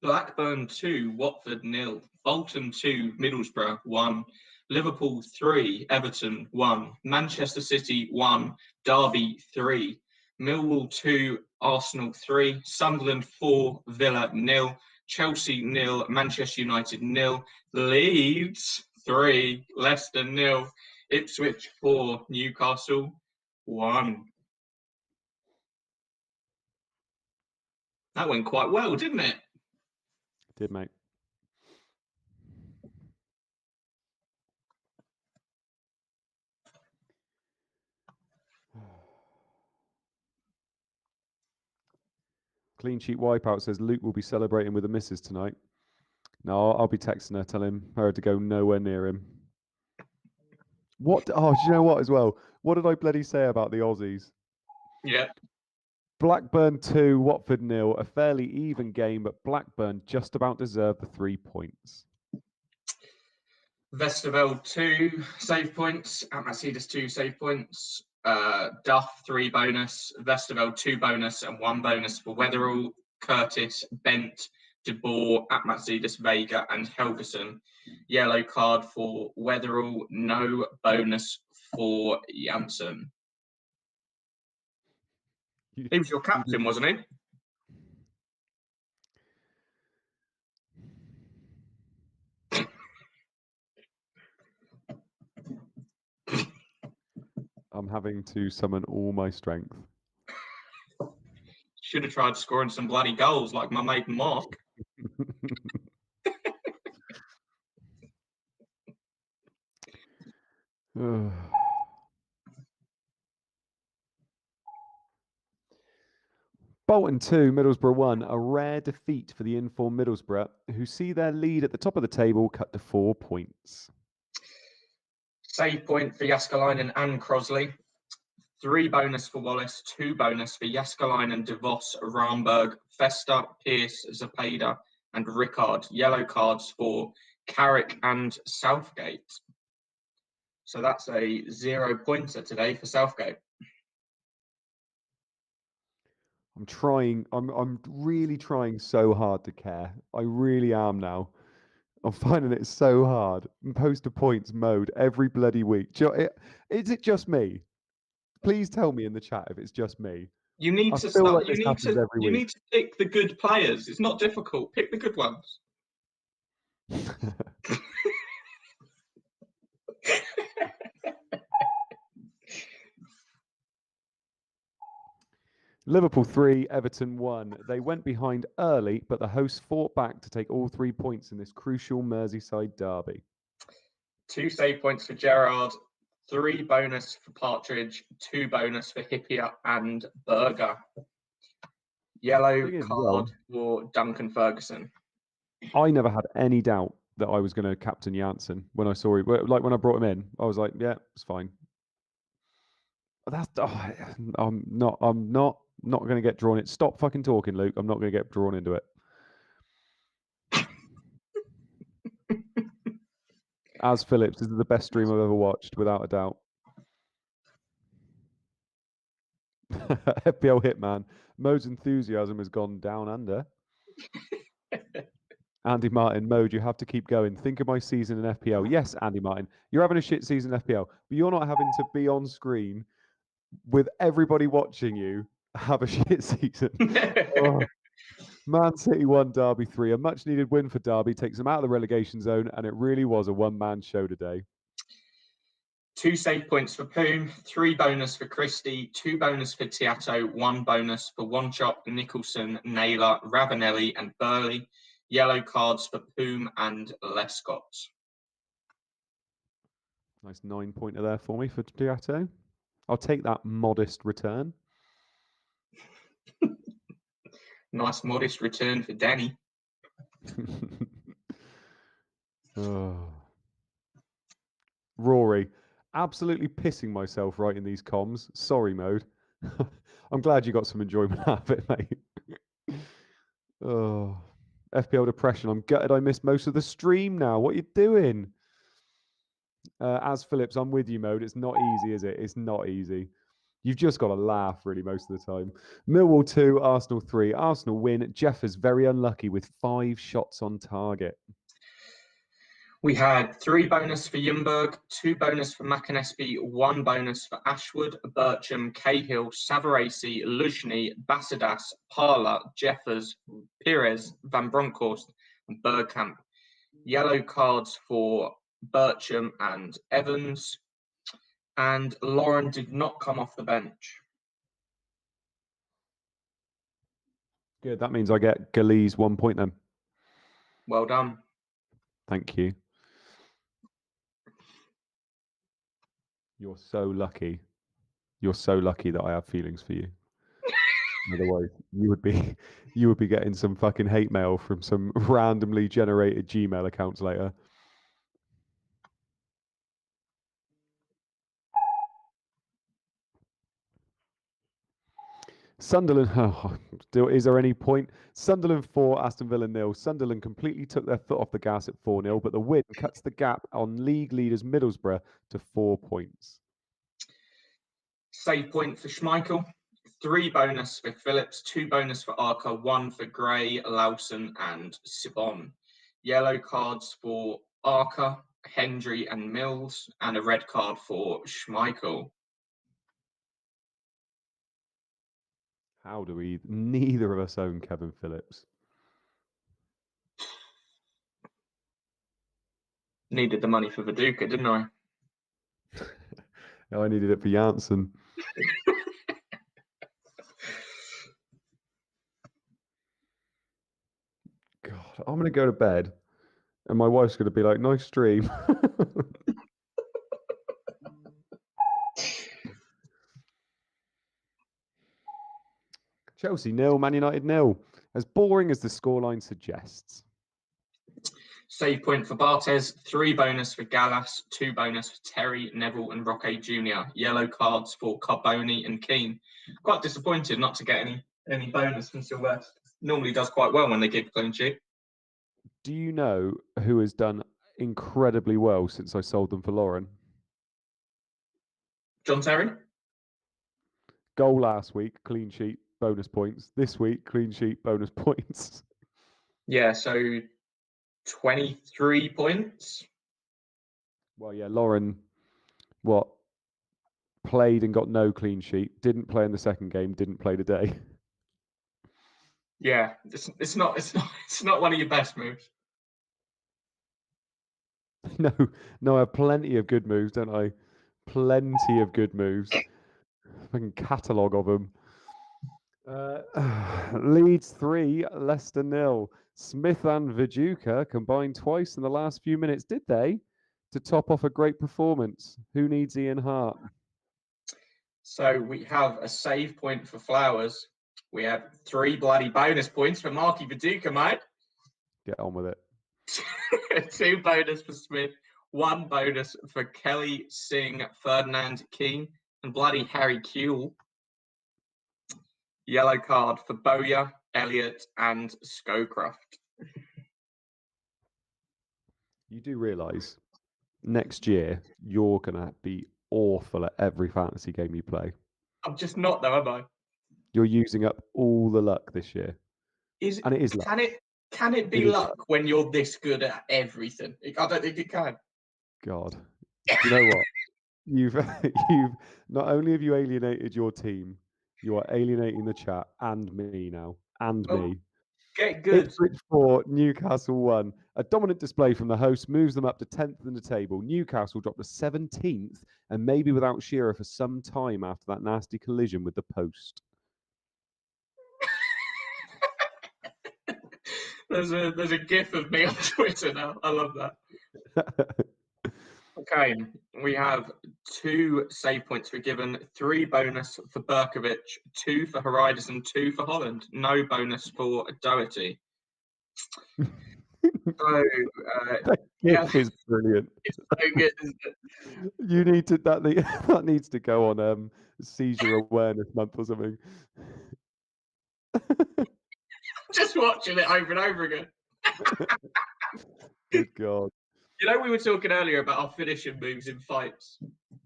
Blackburn 2, Watford 0. Bolton 2, Middlesbrough 1. Liverpool 3, Everton 1. Manchester City 1. Derby 3. Millwall 2, Arsenal 3. Sunderland 4, Villa 0. Chelsea 0, Manchester United 0. Leeds 3, Leicester 0. Ipswich 4, Newcastle 1. That went quite well, didn't it? Did, mate. Clean sheet wipeout says Luke will be celebrating with the missus tonight. No, I'll be texting her, telling her to go nowhere near him. What? Oh, do you know what as well? What did I bloody say about the Aussies? Yeah. Blackburn 2, Watford 0. A fairly even game, but Blackburn just about deserved the 3 points. Vesterveld 2 save points. Atmasidis 2 save points. Duff 3 bonus. Vesterveld 2 bonus and 1 bonus for Weatherall, Curtis, Bent, De Boer, Atmasidis, Vega, and Helgeson. Yellow card for Weatherall. No bonus for Janssen. He was your captain, wasn't he? I'm having to summon all my strength. Should have tried scoring some bloody goals like my mate Mark. Bolton 2, Middlesbrough 1, a rare defeat for the informed Middlesbrough, who see their lead at the top of the table cut to 4 points. Save point for Jaskalainen and Crosley. 3 bonus for Wallace, 2 bonus for Jaskalainen, DeVos, Ramberg, Festa, Pearce, Zapeda, and Rickard. Yellow cards for Carrick and Southgate. So that's a 0-pointer today for Southgate. I'm really trying so hard to care. I really am now. I'm finding it so hard. Post to points mode every bloody week. Is it just me? Please tell me in the chat if it's just me. You need to feel start. like this happens every week. Need to pick the good players. It's not difficult. Pick the good ones. Liverpool 3, Everton 1. They went behind early, but the hosts fought back to take all 3 points in this crucial Merseyside derby. 2 save points for Gerrard, 3 bonus for Partridge, 2 bonus for Hippier and Berger. Yellow card for Duncan Ferguson. I never had any doubt that I was going to captain Janssen when I saw him. Like when I brought him in, I was like, yeah, it's fine. I'm not going to get drawn in. Stop fucking talking, Luke. I'm not going to get drawn into it. As Phillips, this is the best stream I've ever watched, without a doubt. FPL Hitman. Mode's enthusiasm has gone down under. Andy Martin, Mode, you have to keep going. Think of my season in FPL. Yes, Andy Martin, you're having a shit season in FPL, but you're not having to be on screen with everybody watching you have a shit season. Man City 1, Derby 3. A much needed win for Derby takes them out of the relegation zone, and it really was a one-man show today. 2 save points for Poom, 3 bonus for Christie, 2 bonus for Tiato, 1 bonus for Wanchop, Nicholson, Naylor, Ravanelli, and Burley. Yellow cards for Poom and Lescott. Nice 9-pointer there for me for Tiato. I'll take that modest return. Nice modest return for Danny. Rory, absolutely pissing myself right in these comms. Sorry, Mode. I'm glad you got some enjoyment out of it, mate. FPL depression. I'm gutted I missed most of the stream now. What are you doing? As Phillips, I'm with you, Mode. It's not easy, is it? It's not easy. You've just got to laugh, really, most of the time. Millwall 2, Arsenal 3. Arsenal win. Jeff is very unlucky with 5 shots on target. We had 3 bonus for Ljungberg, 2 bonus for Macanesby, 1 bonus for Ashwood, Bircham, Cahill, Savarese, Luzhny, Basadas, Parla, Jeffers, Pires, Van Bronckhorst, and Bergkamp. Yellow cards for Bircham and Evans. And Lauren did not come off the bench. Good. That means I get Galees 1 point then. Well done. Thank you. You're so lucky. You're so lucky that I have feelings for you. Otherwise, you would be getting some fucking hate mail from some randomly generated Gmail accounts later. Sunderland, is there any point? Sunderland 4, Aston Villa 0. Sunderland completely took their foot off the gas at 4-0, but the win cuts the gap on league leaders Middlesbrough to 4 points. Save point for Schmeichel, 3 bonus for Phillips, 2 bonus for Arca, 1 for Gray, Lawson, and Sibon. Yellow cards for Arca, Hendry and Mills, and a red card for Schmeichel. How do we? Neither of us own Kevin Phillips. Needed the money for Viduka, didn't I? No, I needed it for Janssen. God, I'm gonna go to bed, and my wife's gonna be like, "Nice stream." Chelsea 0, Man United 0. As boring as the scoreline suggests. Save point for Bartes, 3 bonus for Gallas, 2 bonus for Terry, Neville, and Roque Jr. Yellow cards for Carboni and Keane. Quite disappointed not to get any bonus from Sylvester. Normally does quite well when they give clean sheet. Do you know who has done incredibly well since I sold them for Lauren? John Terry? Goal last week, clean sheet, bonus points. This week, clean sheet, bonus points. Yeah, so 23 points. Well, yeah, Lauren, played and got no clean sheet, didn't play in the second game, didn't play today. Yeah, it's not one of your best moves. No, I have plenty of good moves, don't I? Plenty of good moves. Fucking catalogue of them. Leeds 3, Leicester 0. Smith and Viduka combined twice in the last few minutes, did they? To top off a great performance. Who needs Ian Hart? So we have a save point for Flowers. We have 3 bloody bonus points for Marky Viduka, mate. Get on with it. 2 bonus for Smith, 1 bonus for Kelly, Singh, Ferdinand, Keane, and bloody Harry Kewell. Yellow card for Bowyer, Elliott, and Scowcroft. You do realise next year you're going to be awful at every fantasy game you play. I'm just not, though, am I? You're using up all the luck this year. And it is luck. Can it be luck when you're this good at everything? I don't think it can. God. Do you know what? You've not only have you alienated your team, you are alienating the chat and me now. And me. Get good. Ipswich 4, Newcastle 1. A dominant display from the host moves them up to 10th in the table. Newcastle dropped to 17th and maybe without Shearer for some time after that nasty collision with the post. There's a gif of me on Twitter now. I love that. Okay, we have 2 save points for Given, 3 bonus for Berkovic, 2 for Harides, 2 for Holland. No bonus for Doherty. So, That is brilliant. It's so good, isn't it? You need to that needs to go on seizure awareness month or something. Just watching it over and over again. Good God. You know, we were talking earlier about our finishing moves in fights.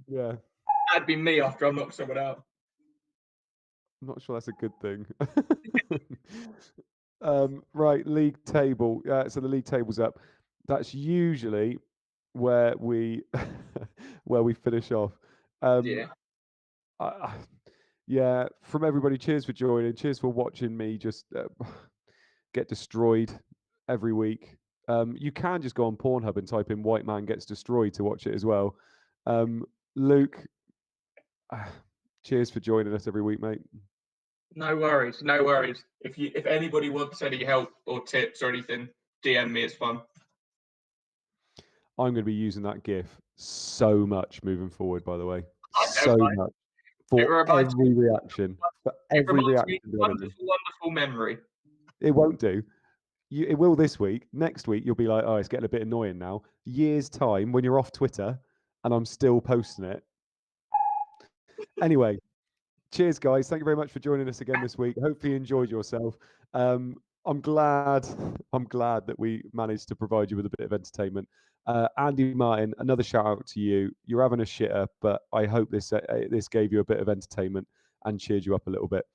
Yeah. That'd be me after I knock someone out. I'm not sure that's a good thing. Right, league table. So the league table's up. That's usually where we finish off. Yeah. Yeah, from everybody, cheers for joining. Cheers for watching me just get destroyed every week. You can just go on Pornhub and type in "white man gets destroyed" to watch it as well. Luke, cheers for joining us every week, mate. No worries, no worries. If anybody wants any help or tips or anything, DM me. It's fun. I'm going to be using that GIF so much moving forward. By the way, so much for every reaction. For every reaction. Wonderful memory. It won't do. It will this week. Next week, you'll be like, oh, it's getting a bit annoying now. Years' time, when you're off Twitter, and I'm still posting it. Anyway, cheers, guys. Thank you very much for joining us again this week. Hopefully you enjoyed yourself. I'm glad that we managed to provide you with a bit of entertainment. Andy Martin, another shout out to you. You're having a shitter, but I hope this gave you a bit of entertainment and cheered you up a little bit.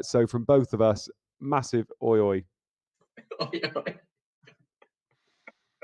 So from both of us, massive oi oi. Oi, oi.